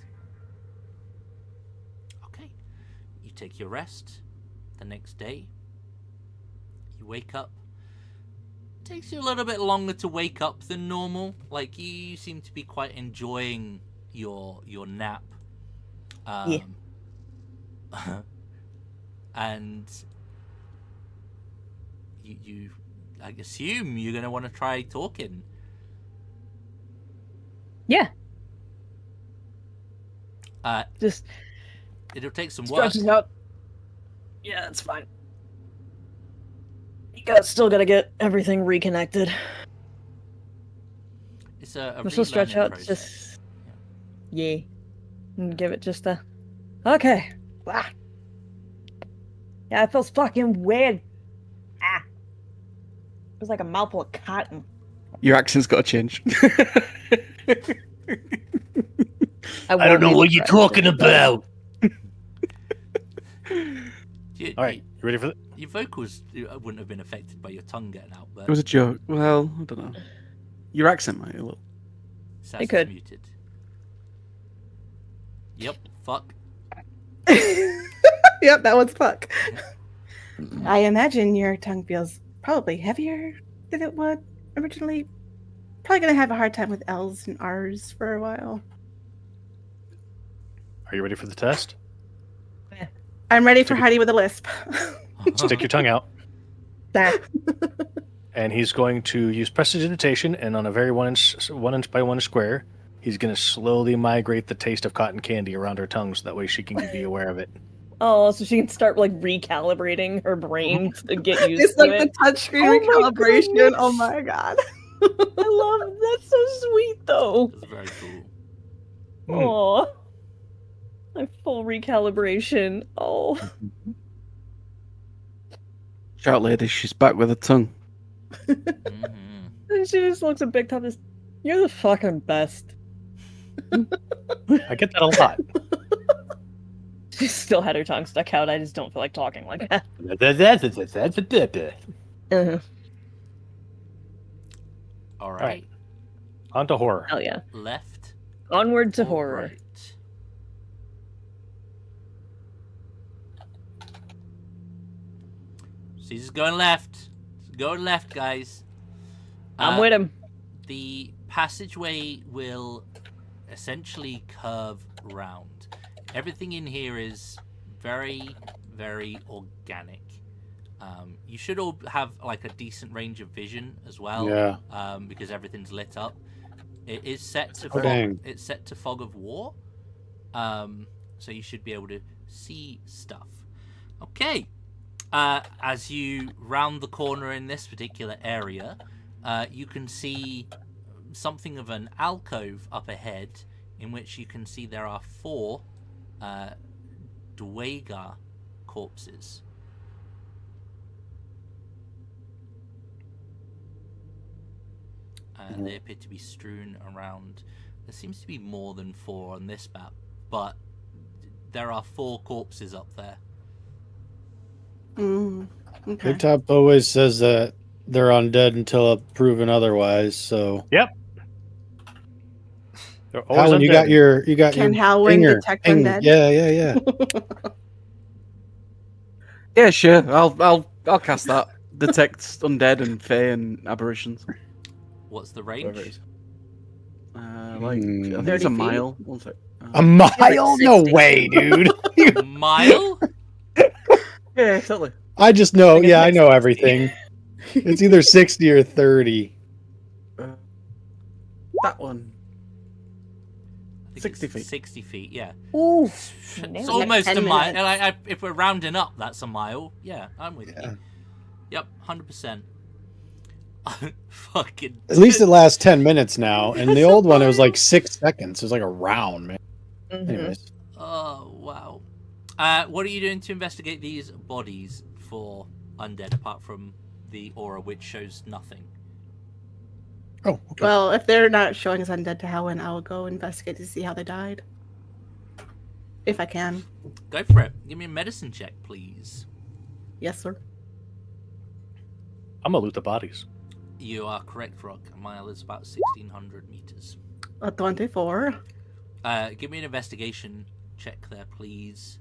[SPEAKER 1] Okay. You take your rest. The next day, you wake up. It takes you a little bit longer to wake up than normal. Like, you seem to be quite enjoying your nap.
[SPEAKER 3] Yeah.
[SPEAKER 1] And you I assume you're going to want to try talking.
[SPEAKER 3] Yeah. Just
[SPEAKER 1] It'll take some work.
[SPEAKER 3] stretches out. Yeah, that's fine. Still gotta get everything reconnected.
[SPEAKER 1] It's a
[SPEAKER 3] I'm still stretch
[SPEAKER 1] relearning
[SPEAKER 3] out.
[SPEAKER 1] process.
[SPEAKER 3] Just yeah, and give it just a okay. Ah. Yeah, it feels fucking weird. Ah, it was like a mouthful of cotton.
[SPEAKER 5] Your accent's got to change.
[SPEAKER 6] I don't know what you're talking about.
[SPEAKER 4] All right, you ready for that?
[SPEAKER 1] Your vocals wouldn't have been affected by your tongue getting out, but
[SPEAKER 5] It was a joke. Well, I don't know. Your accent might a little.
[SPEAKER 1] Sas
[SPEAKER 3] It
[SPEAKER 1] is
[SPEAKER 3] could.
[SPEAKER 1] muted. Yep, fuck.
[SPEAKER 2] Yep, that one's fuck. I imagine your tongue feels probably heavier than it would originally. Probably gonna have a hard time with L's and R's for a while.
[SPEAKER 4] Are you ready for the test?
[SPEAKER 2] I'm ready for Heidi with a lisp.
[SPEAKER 4] Stick your tongue out.
[SPEAKER 2] Nah.
[SPEAKER 4] And he's going to use prestidigitation, and on a very 1 inch by 1 inch square, he's going to slowly migrate the taste of cotton candy around her tongue, so that way she can be aware of it.
[SPEAKER 3] Oh, so she can start like recalibrating her brain to get used
[SPEAKER 2] It's
[SPEAKER 3] to
[SPEAKER 2] like
[SPEAKER 3] it.
[SPEAKER 2] the touchscreen
[SPEAKER 3] Oh my
[SPEAKER 2] recalibration.
[SPEAKER 3] goodness.
[SPEAKER 2] Oh my god.
[SPEAKER 3] I love that's so sweet though.
[SPEAKER 1] That's very cool.
[SPEAKER 3] Oh, my full recalibration. Oh,
[SPEAKER 5] Shout, lady, she's back with a tongue.
[SPEAKER 1] Mhm.
[SPEAKER 3] and she just looks at Big Top as, "You're the fucking best."
[SPEAKER 4] I get that a lot.
[SPEAKER 3] She still had her tongue stuck out. I just don't feel like talking like that. Uh-huh.
[SPEAKER 1] All right.
[SPEAKER 4] right. On to horror.
[SPEAKER 3] Hell yeah!
[SPEAKER 1] Left.
[SPEAKER 3] Onward to
[SPEAKER 1] or
[SPEAKER 3] horror.
[SPEAKER 1] Right. Caesar's going left. Going left, guys.
[SPEAKER 3] I'm with him.
[SPEAKER 1] The passageway will essentially curve round. Everything in here is very, very organic. You should all have like a decent range of vision as well,
[SPEAKER 4] Yeah.
[SPEAKER 1] because everything's lit up. It is set to
[SPEAKER 4] Oh, dang.
[SPEAKER 1] it's set to fog of war, so you should be able to see stuff. Okay. As you round the corner in this particular area, you can see something of an alcove up ahead, in which you can see there are 4 Dwayga corpses. They appear to be strewn around. There seems to be more than 4 on this map, but there are 4 corpses up there.
[SPEAKER 2] Okay.
[SPEAKER 4] Big Top always says that they're undead until proven otherwise, so...
[SPEAKER 6] Yep. They're always
[SPEAKER 4] Howland,
[SPEAKER 6] undead.
[SPEAKER 4] you got
[SPEAKER 2] Can
[SPEAKER 4] your
[SPEAKER 2] Howland
[SPEAKER 4] finger.
[SPEAKER 2] detect
[SPEAKER 4] Ping.
[SPEAKER 2] undead?
[SPEAKER 4] Yeah.
[SPEAKER 5] Yeah, sure. I'll cast that. Detect undead and fae and aberrations.
[SPEAKER 1] What's the
[SPEAKER 5] Whatever it
[SPEAKER 1] range?
[SPEAKER 5] is. I think
[SPEAKER 2] 30
[SPEAKER 5] it's a
[SPEAKER 2] feet?
[SPEAKER 5] mile. One sec.
[SPEAKER 4] A mile? No
[SPEAKER 3] 60.
[SPEAKER 4] way, dude.
[SPEAKER 1] Mile?
[SPEAKER 5] Yeah, totally.
[SPEAKER 4] I just know.
[SPEAKER 3] think it's
[SPEAKER 4] Yeah, I
[SPEAKER 3] like
[SPEAKER 4] know
[SPEAKER 3] 60.
[SPEAKER 4] everything. It's either 60 or 30.
[SPEAKER 5] That one.
[SPEAKER 1] I think
[SPEAKER 5] 60
[SPEAKER 1] it's
[SPEAKER 5] feet.
[SPEAKER 1] 60 feet, yeah.
[SPEAKER 4] Ooh.
[SPEAKER 1] It's
[SPEAKER 3] Nailed it.
[SPEAKER 1] almost
[SPEAKER 2] 10
[SPEAKER 1] a mile.
[SPEAKER 2] minutes.
[SPEAKER 1] And if we're rounding up, that's a mile. Yeah, I'm with
[SPEAKER 4] Yeah.
[SPEAKER 1] you. Yep, 100%. Fucking.
[SPEAKER 4] At least it lasts 10 minutes now. And the
[SPEAKER 1] That's
[SPEAKER 4] old
[SPEAKER 1] a
[SPEAKER 4] one, it was
[SPEAKER 1] mile.
[SPEAKER 4] like 6 seconds. It was like a round, man.
[SPEAKER 3] Mhm.
[SPEAKER 4] Anyways.
[SPEAKER 1] Oh, wow. What are you doing to investigate these bodies for undead, apart from the aura, which shows nothing?
[SPEAKER 4] Oh, okay.
[SPEAKER 2] Well, if they're not showing us undead to Howland, I'll go investigate to see how they died. If I can.
[SPEAKER 1] Go for it. Give me a medicine check, please.
[SPEAKER 2] Yes, sir.
[SPEAKER 6] I'm gonna loot the bodies.
[SPEAKER 1] You are correct, Rock. A mile is about 1,600 meters.
[SPEAKER 2] A 24.
[SPEAKER 1] Give me an investigation check there, please.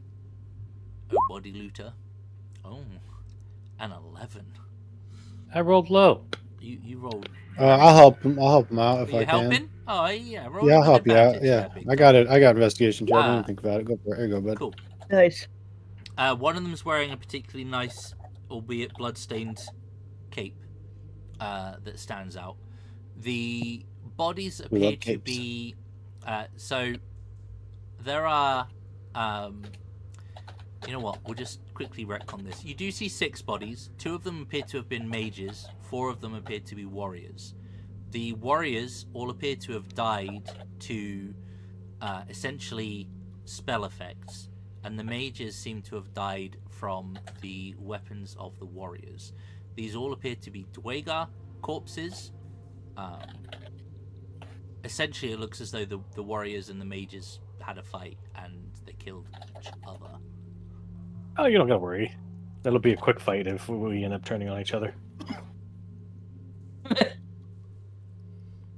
[SPEAKER 1] Oh, body looter. Oh, an 11.
[SPEAKER 6] I rolled low.
[SPEAKER 1] You rolled.
[SPEAKER 4] I'll help him. I'll help him out if
[SPEAKER 1] Are you
[SPEAKER 4] I can.
[SPEAKER 1] helping? Oh, yeah. Roll
[SPEAKER 4] Yeah, I'll
[SPEAKER 1] with
[SPEAKER 4] help you out.
[SPEAKER 1] advantage
[SPEAKER 4] Yeah,
[SPEAKER 1] there, big
[SPEAKER 4] I
[SPEAKER 1] guy.
[SPEAKER 4] got it. I got investigation check. I
[SPEAKER 1] Ah.
[SPEAKER 4] didn't think about it. Go for it. Here you go, bud.
[SPEAKER 1] Cool.
[SPEAKER 3] Nice.
[SPEAKER 1] One of them's wearing a particularly nice, albeit blood-stained, cape that stands out. The bodies
[SPEAKER 4] We love
[SPEAKER 1] appear to
[SPEAKER 4] capes.
[SPEAKER 1] be so. There are, you know what? We'll just quickly retcon this. You do see 6 bodies. 2 of them appear to have been mages. 4 of them appear to be warriors. The warriors all appear to have died to essentially spell effects, and the mages seem to have died from the weapons of the warriors. These all appear to be Dwegar corpses. Essentially, it looks as though the warriors and the mages had a fight and they killed each other.
[SPEAKER 6] Oh, you don't gotta worry. That'll be a quick fight if we end up turning on each other.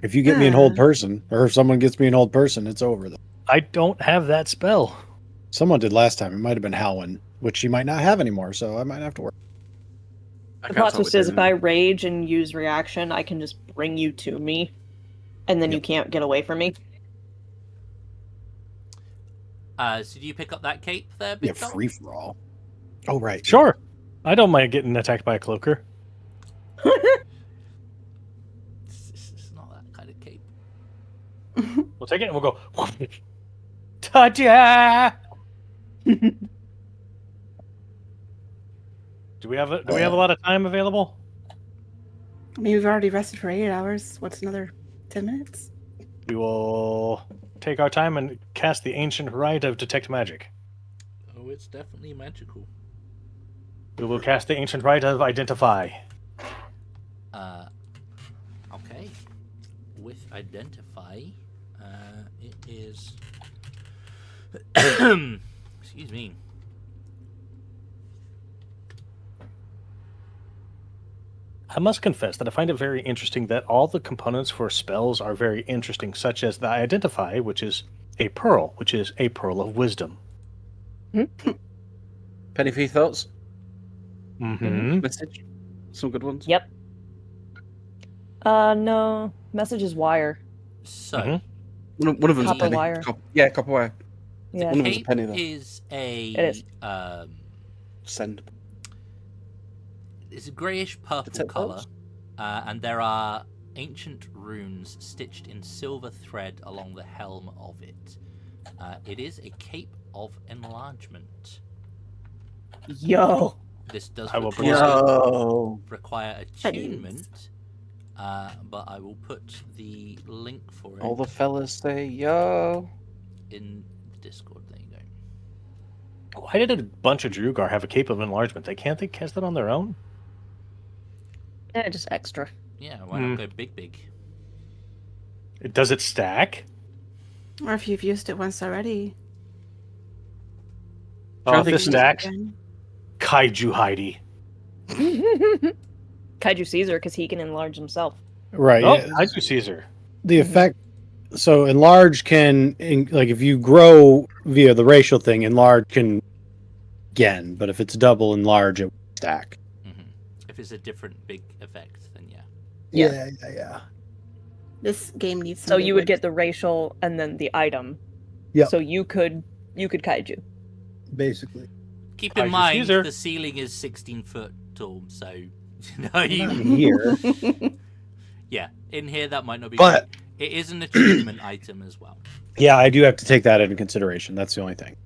[SPEAKER 4] If you get me an hold person, or if someone gets me an hold person, it's over. Though.
[SPEAKER 6] I don't have that spell.
[SPEAKER 4] Someone did last time. It might have been Howland, which she might not have anymore, so I might have to work.
[SPEAKER 5] I
[SPEAKER 3] The
[SPEAKER 5] can't
[SPEAKER 3] plot
[SPEAKER 5] tell what
[SPEAKER 3] twist is if
[SPEAKER 5] doing.
[SPEAKER 3] I rage and use reaction, I can just bring you to me, and then you can't get away from me.
[SPEAKER 1] So do you pick up that cape there, Big
[SPEAKER 4] Yeah,
[SPEAKER 1] Dog?
[SPEAKER 4] free for all. Oh, right.
[SPEAKER 6] Sure. I don't mind getting attacked by a cloaker.
[SPEAKER 1] It's not that kind of cape.
[SPEAKER 6] We'll take it and we'll go. Ta-da! Do we have a lot of time available?
[SPEAKER 2] I mean, we've already rested for 8 hours. What's another 10 minutes?
[SPEAKER 6] We will take our time and cast the ancient rite of detect magic.
[SPEAKER 1] Oh, it's definitely magical.
[SPEAKER 6] We will cast the ancient rite of identify.
[SPEAKER 1] Okay. With identify, it is. Excuse me.
[SPEAKER 6] I must confess that I find it very interesting that all the components for spells are very interesting, such as the identify, which is a pearl of wisdom.
[SPEAKER 5] Penny for your thoughts?
[SPEAKER 6] Mm-hmm.
[SPEAKER 5] Message? Some good ones?
[SPEAKER 3] Yep. No. Message is wire.
[SPEAKER 1] So,
[SPEAKER 6] Mhm.
[SPEAKER 5] One of them's
[SPEAKER 3] Copper
[SPEAKER 5] a penny.
[SPEAKER 3] wire.
[SPEAKER 5] Yeah, copper wire.
[SPEAKER 3] Yeah.
[SPEAKER 5] One of them's a
[SPEAKER 1] cape
[SPEAKER 5] penny, though.
[SPEAKER 1] is a.
[SPEAKER 3] It is.
[SPEAKER 5] Send.
[SPEAKER 1] It's a greyish purple
[SPEAKER 5] Detect
[SPEAKER 1] colour,
[SPEAKER 5] thoughts?
[SPEAKER 1] and there are ancient runes stitched in silver thread along the helm of it. It is a cape of enlargement.
[SPEAKER 3] Yo.
[SPEAKER 1] This does
[SPEAKER 6] I will
[SPEAKER 1] require attunement, but I will put the link for it
[SPEAKER 5] All the fellas say yo.
[SPEAKER 1] in the Discord. There you go.
[SPEAKER 6] Why did a bunch of Drugar have a cape of enlargement? Can't they cast it on their own?
[SPEAKER 3] Yeah, just extra.
[SPEAKER 1] Yeah, why not go big?
[SPEAKER 6] Does it stack?
[SPEAKER 2] Or if you've used it once already.
[SPEAKER 6] Oh, if
[SPEAKER 5] think
[SPEAKER 6] this
[SPEAKER 5] you-
[SPEAKER 6] stacks,
[SPEAKER 2] Again.
[SPEAKER 6] Kaiju Heidi.
[SPEAKER 3] Kaiju Caesar, because he can enlarge himself.
[SPEAKER 4] Right.
[SPEAKER 6] Oh,
[SPEAKER 4] yeah.
[SPEAKER 6] Kaiju Caesar.
[SPEAKER 4] The effect, So enlarge like if you grow via the racial thing, enlarge can again, but if it's double enlarge, it will stack.
[SPEAKER 1] If it's a different big effect, then yeah.
[SPEAKER 4] Yeah.
[SPEAKER 2] This game needs some
[SPEAKER 3] So
[SPEAKER 2] big
[SPEAKER 3] you would
[SPEAKER 2] wigs.
[SPEAKER 3] get the racial and then the item.
[SPEAKER 4] Yep.
[SPEAKER 3] So you could kaiju.
[SPEAKER 4] Basically.
[SPEAKER 1] Keep in
[SPEAKER 6] Kaiju
[SPEAKER 1] mind,
[SPEAKER 6] Caesar.
[SPEAKER 1] the ceiling is 16 foot tall, so you
[SPEAKER 4] Here.
[SPEAKER 1] yeah, in here that might not be.
[SPEAKER 4] But-
[SPEAKER 1] great. It is an achievement item as well.
[SPEAKER 4] Yeah, I do have to take that into consideration. That's the only thing.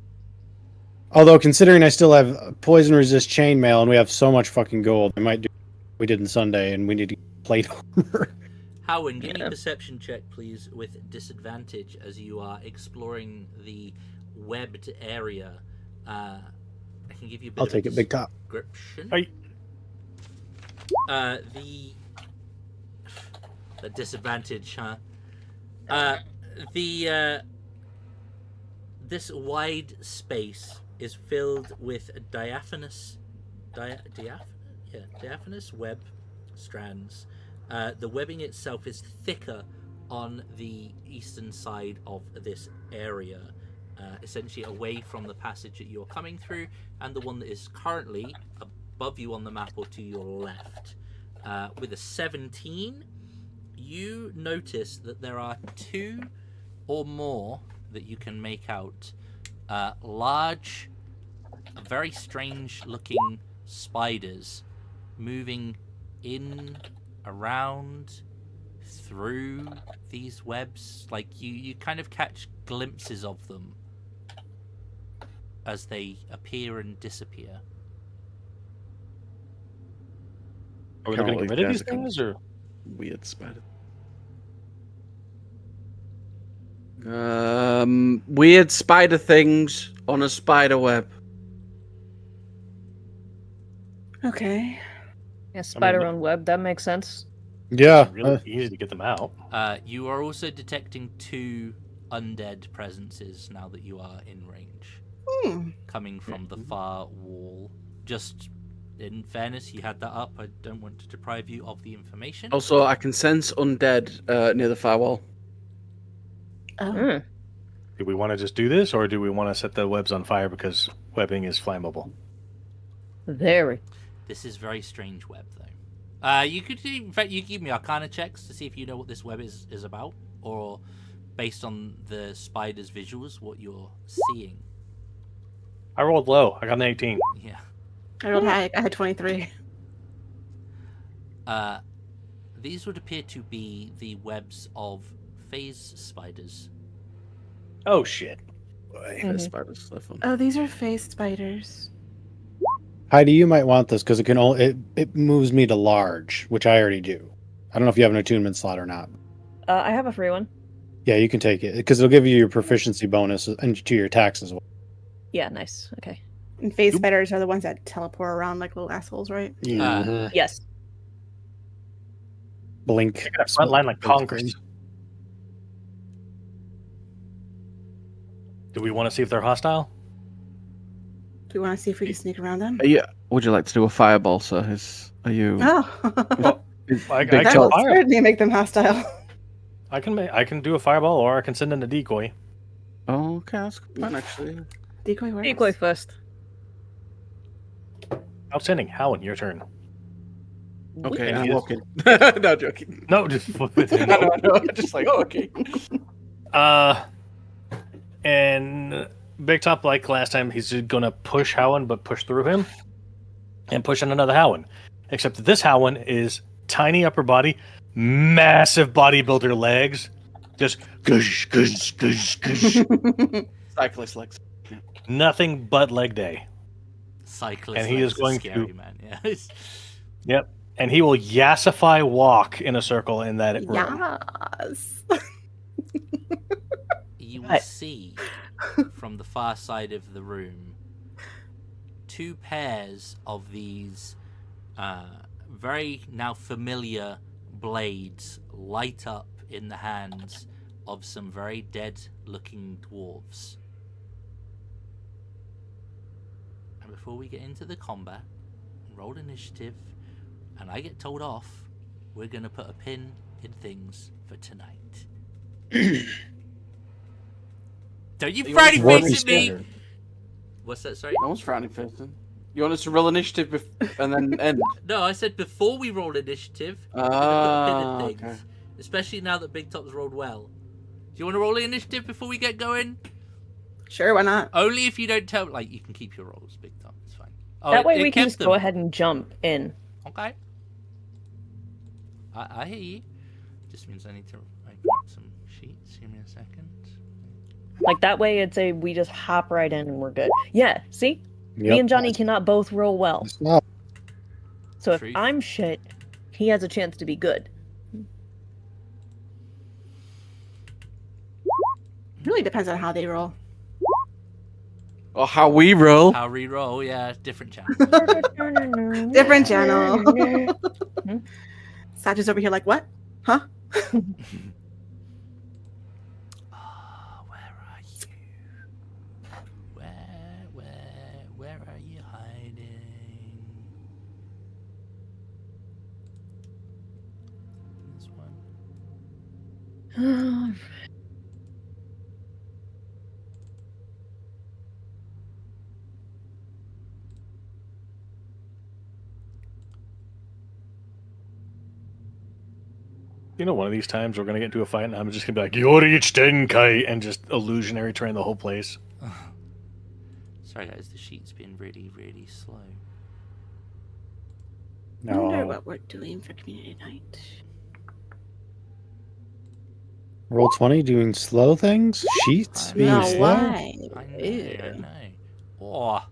[SPEAKER 4] Although considering I still have poison resist chainmail and we have so much fucking gold, I might do what we did in Sunday and we need to get plate armor.
[SPEAKER 1] Howen, give me a perception check, please, with disadvantage as you are exploring the webbed area. I can give you a bit
[SPEAKER 4] I'll
[SPEAKER 1] of
[SPEAKER 4] take
[SPEAKER 1] a
[SPEAKER 4] it, big top.
[SPEAKER 1] description.
[SPEAKER 6] Are you-
[SPEAKER 1] The disadvantage, huh? This wide space is filled with diaphanous web strands. The webbing itself is thicker on the eastern side of this area, essentially away from the passage that you're coming through, and the one that is currently above you on the map or to your left. With a 17, you notice that there are 2 or more that you can make out large, very strange looking spiders moving in, around, through these webs. Like you kind of catch glimpses of them as they appear and disappear.
[SPEAKER 6] Are we
[SPEAKER 5] Can't
[SPEAKER 6] looking to
[SPEAKER 5] believe
[SPEAKER 6] get rid of
[SPEAKER 5] guys
[SPEAKER 6] these
[SPEAKER 5] are coming.
[SPEAKER 6] things, or
[SPEAKER 5] Weird spider. Weird spider things on a spider web.
[SPEAKER 2] Okay.
[SPEAKER 3] Yeah, spider
[SPEAKER 6] look-
[SPEAKER 3] on web, that makes sense.
[SPEAKER 4] Yeah.
[SPEAKER 6] it's really easy to get them out?
[SPEAKER 1] You are also detecting 2 undead presences now that you are in range, coming from the far wall. Just in fairness, you had that up. I don't want to deprive you of the information.
[SPEAKER 5] Also, I can sense undead near the firewall.
[SPEAKER 2] Oh.
[SPEAKER 3] Mm.
[SPEAKER 6] Do we want to just do this, or do we want to set the webs on fire because webbing is flammable?
[SPEAKER 3] Very.
[SPEAKER 1] This is very strange web, though. You could do, in fact, you give me Arcana checks to see if you know what this web is about, or based on the spider's visuals, what you're seeing.
[SPEAKER 6] I rolled low. I got an 18.
[SPEAKER 1] Yeah.
[SPEAKER 2] I rolled high. I had 23.
[SPEAKER 1] These would appear to be the webs of phase spiders.
[SPEAKER 6] Oh shit!
[SPEAKER 5] There's spiders. They're fun.
[SPEAKER 2] Oh, these are face spiders.
[SPEAKER 4] Heidi, you might want this because it can only it moves me to large, which I already do. I don't know if you have an attunement slot or not.
[SPEAKER 3] I have a free one.
[SPEAKER 4] Yeah, you can take it because it'll give you your proficiency bonus and to your attacks as well.
[SPEAKER 3] Yeah, nice. Okay.
[SPEAKER 2] And face spiders are the ones that teleport around like little assholes, right?
[SPEAKER 3] Yes.
[SPEAKER 4] Blink.
[SPEAKER 6] They got a front line like Congress. Do we want to see if they're hostile?
[SPEAKER 2] Do we want to see if we can sneak around them?
[SPEAKER 5] Would you like to do a fireball, sir? Are you?
[SPEAKER 2] Oh.
[SPEAKER 6] I
[SPEAKER 5] Big
[SPEAKER 2] That
[SPEAKER 6] can
[SPEAKER 2] will
[SPEAKER 5] top.
[SPEAKER 6] fire.
[SPEAKER 2] certainly make them hostile.
[SPEAKER 6] I can do a fireball, or I can send in a decoy.
[SPEAKER 5] Oh, okay, that's a good plan, actually.
[SPEAKER 2] Decoy works.
[SPEAKER 3] Decoy first.
[SPEAKER 6] Outstanding. Howen, your turn.
[SPEAKER 5] Okay,
[SPEAKER 6] And
[SPEAKER 5] I'm
[SPEAKER 6] he is-
[SPEAKER 5] walking. No, joking.
[SPEAKER 6] No, just flip it.
[SPEAKER 5] No, just like, oh, okay.
[SPEAKER 6] And Big Top, like last time, he's gonna push Howen, but push through him, and push on another Howen. Except that this Howen is tiny upper body, massive bodybuilder legs, just gush, gush, gush, gush.
[SPEAKER 5] Cyclist legs.
[SPEAKER 6] Nothing but leg day.
[SPEAKER 1] Cyclist.
[SPEAKER 6] And he
[SPEAKER 1] legs
[SPEAKER 6] is going
[SPEAKER 1] scary,
[SPEAKER 6] to-
[SPEAKER 1] man. Yeah.
[SPEAKER 6] Yep. And he will yassify walk in a circle in that room.
[SPEAKER 2] Yes.
[SPEAKER 1] You will
[SPEAKER 3] Right.
[SPEAKER 1] see from the far side of the room 2 pairs of these very now familiar blades light up in the hands of some very dead looking dwarves. And before we get into the combat, roll initiative, and I get told off, we're going to put a pin in things for tonight. Don't you
[SPEAKER 5] You
[SPEAKER 1] frowny
[SPEAKER 5] want
[SPEAKER 1] face
[SPEAKER 5] to
[SPEAKER 1] at me!
[SPEAKER 4] scared.
[SPEAKER 1] What's that, sorry?
[SPEAKER 5] No one's frowning facing. You want us to roll initiative and then end?
[SPEAKER 1] No, I said before we roll initiative, we're going to put a pin in things.
[SPEAKER 5] Okay.
[SPEAKER 1] Especially now that Big Top's rolled well. Do you want to roll the initiative before we get going?
[SPEAKER 2] Sure, why not?
[SPEAKER 1] Only if you don't tell... Like, you can keep your rolls, Big Top. It's fine. Oh,
[SPEAKER 3] That way
[SPEAKER 1] it
[SPEAKER 3] we can
[SPEAKER 1] kept
[SPEAKER 3] just
[SPEAKER 1] them.
[SPEAKER 3] go ahead and jump in.
[SPEAKER 1] Okay. I hear you. Just means I need to open up some sheets. Give me a second.
[SPEAKER 3] Like that way we just hop right in and we're good. Yeah, see? Me
[SPEAKER 4] Yep.
[SPEAKER 3] and Johnny cannot both roll well.
[SPEAKER 4] It's not.
[SPEAKER 3] So if
[SPEAKER 1] Truth.
[SPEAKER 3] I'm shit, he has a chance to be good.
[SPEAKER 2] Really depends on how they roll.
[SPEAKER 5] Or how we roll.
[SPEAKER 1] I'll re-roll, yeah. Different channel.
[SPEAKER 2] Different channel. Satch is over here like, what? Huh?
[SPEAKER 1] Oh, where are you? Where are you hiding? This one.
[SPEAKER 6] You know, one of these times we're gonna get into a fight, and I'm just gonna be like Yori Stenkai and just illusionary train the whole place.
[SPEAKER 1] Sorry, guys. The sheet's been really, really slow.
[SPEAKER 2] I wonder
[SPEAKER 4] No.
[SPEAKER 2] what we're doing for community night.
[SPEAKER 4] Roll 20 doing slow things? Sheets
[SPEAKER 1] I
[SPEAKER 4] being
[SPEAKER 1] know.
[SPEAKER 2] No,
[SPEAKER 4] slow?
[SPEAKER 2] why?
[SPEAKER 1] I know.
[SPEAKER 2] Ew.
[SPEAKER 1] I know. Oh.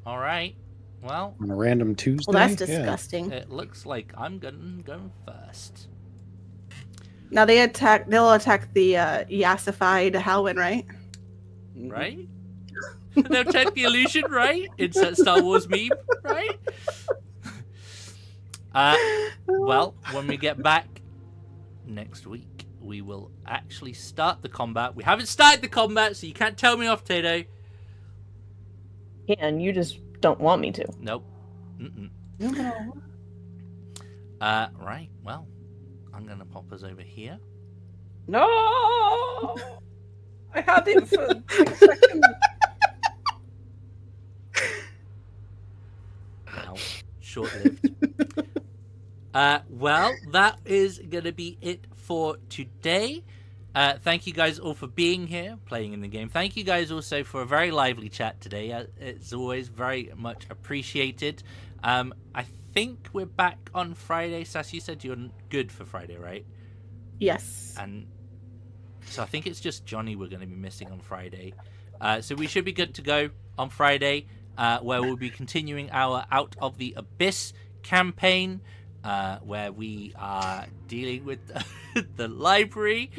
[SPEAKER 1] All right. Well,
[SPEAKER 4] On a random Tuesday?
[SPEAKER 2] Well, that's
[SPEAKER 4] Yeah.
[SPEAKER 2] disgusting.
[SPEAKER 1] it looks like I'm going first.
[SPEAKER 2] Now they'll attack the yassified Halwyn, right?
[SPEAKER 1] Right? They'll check the illusion, right? It's that Star Wars meme, right? Well, when we get back next week, we will actually start the combat. We haven't started the combat, so you can't tell me off, Tato.
[SPEAKER 3] Yeah, and you just don't want me to.
[SPEAKER 1] Nope. Mm-mm. Right. Well, I'm gonna pop us over here.
[SPEAKER 5] No! I had it for 6 seconds.
[SPEAKER 1] Wow. Short-lived. Well, that is gonna be it for today. Thank you guys all for being here, playing in the game. Thank you guys also for a very lively chat today. It's always very much appreciated. I think we're back on Friday. Sass, you said you're good for Friday, right?
[SPEAKER 2] Yes.
[SPEAKER 1] And so I think it's just Johnny we're going to be missing on Friday. So we should be good to go on Friday, where we'll be continuing our Out of the Abyss campaign, where we are dealing with the library.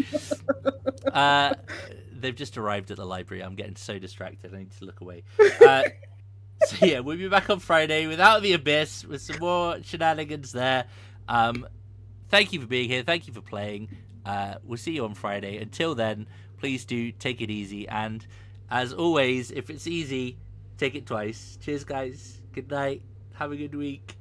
[SPEAKER 1] They've just arrived at the library. I'm getting so distracted. I need to look away. So yeah, we'll be back on Friday with Out of the Abyss with some more shenanigans there. Thank you for being here. Thank you for playing. We'll see you on Friday. Until then, please do take it easy. And as always, if it's easy, take it twice. Cheers, guys. Good night. Have a good week.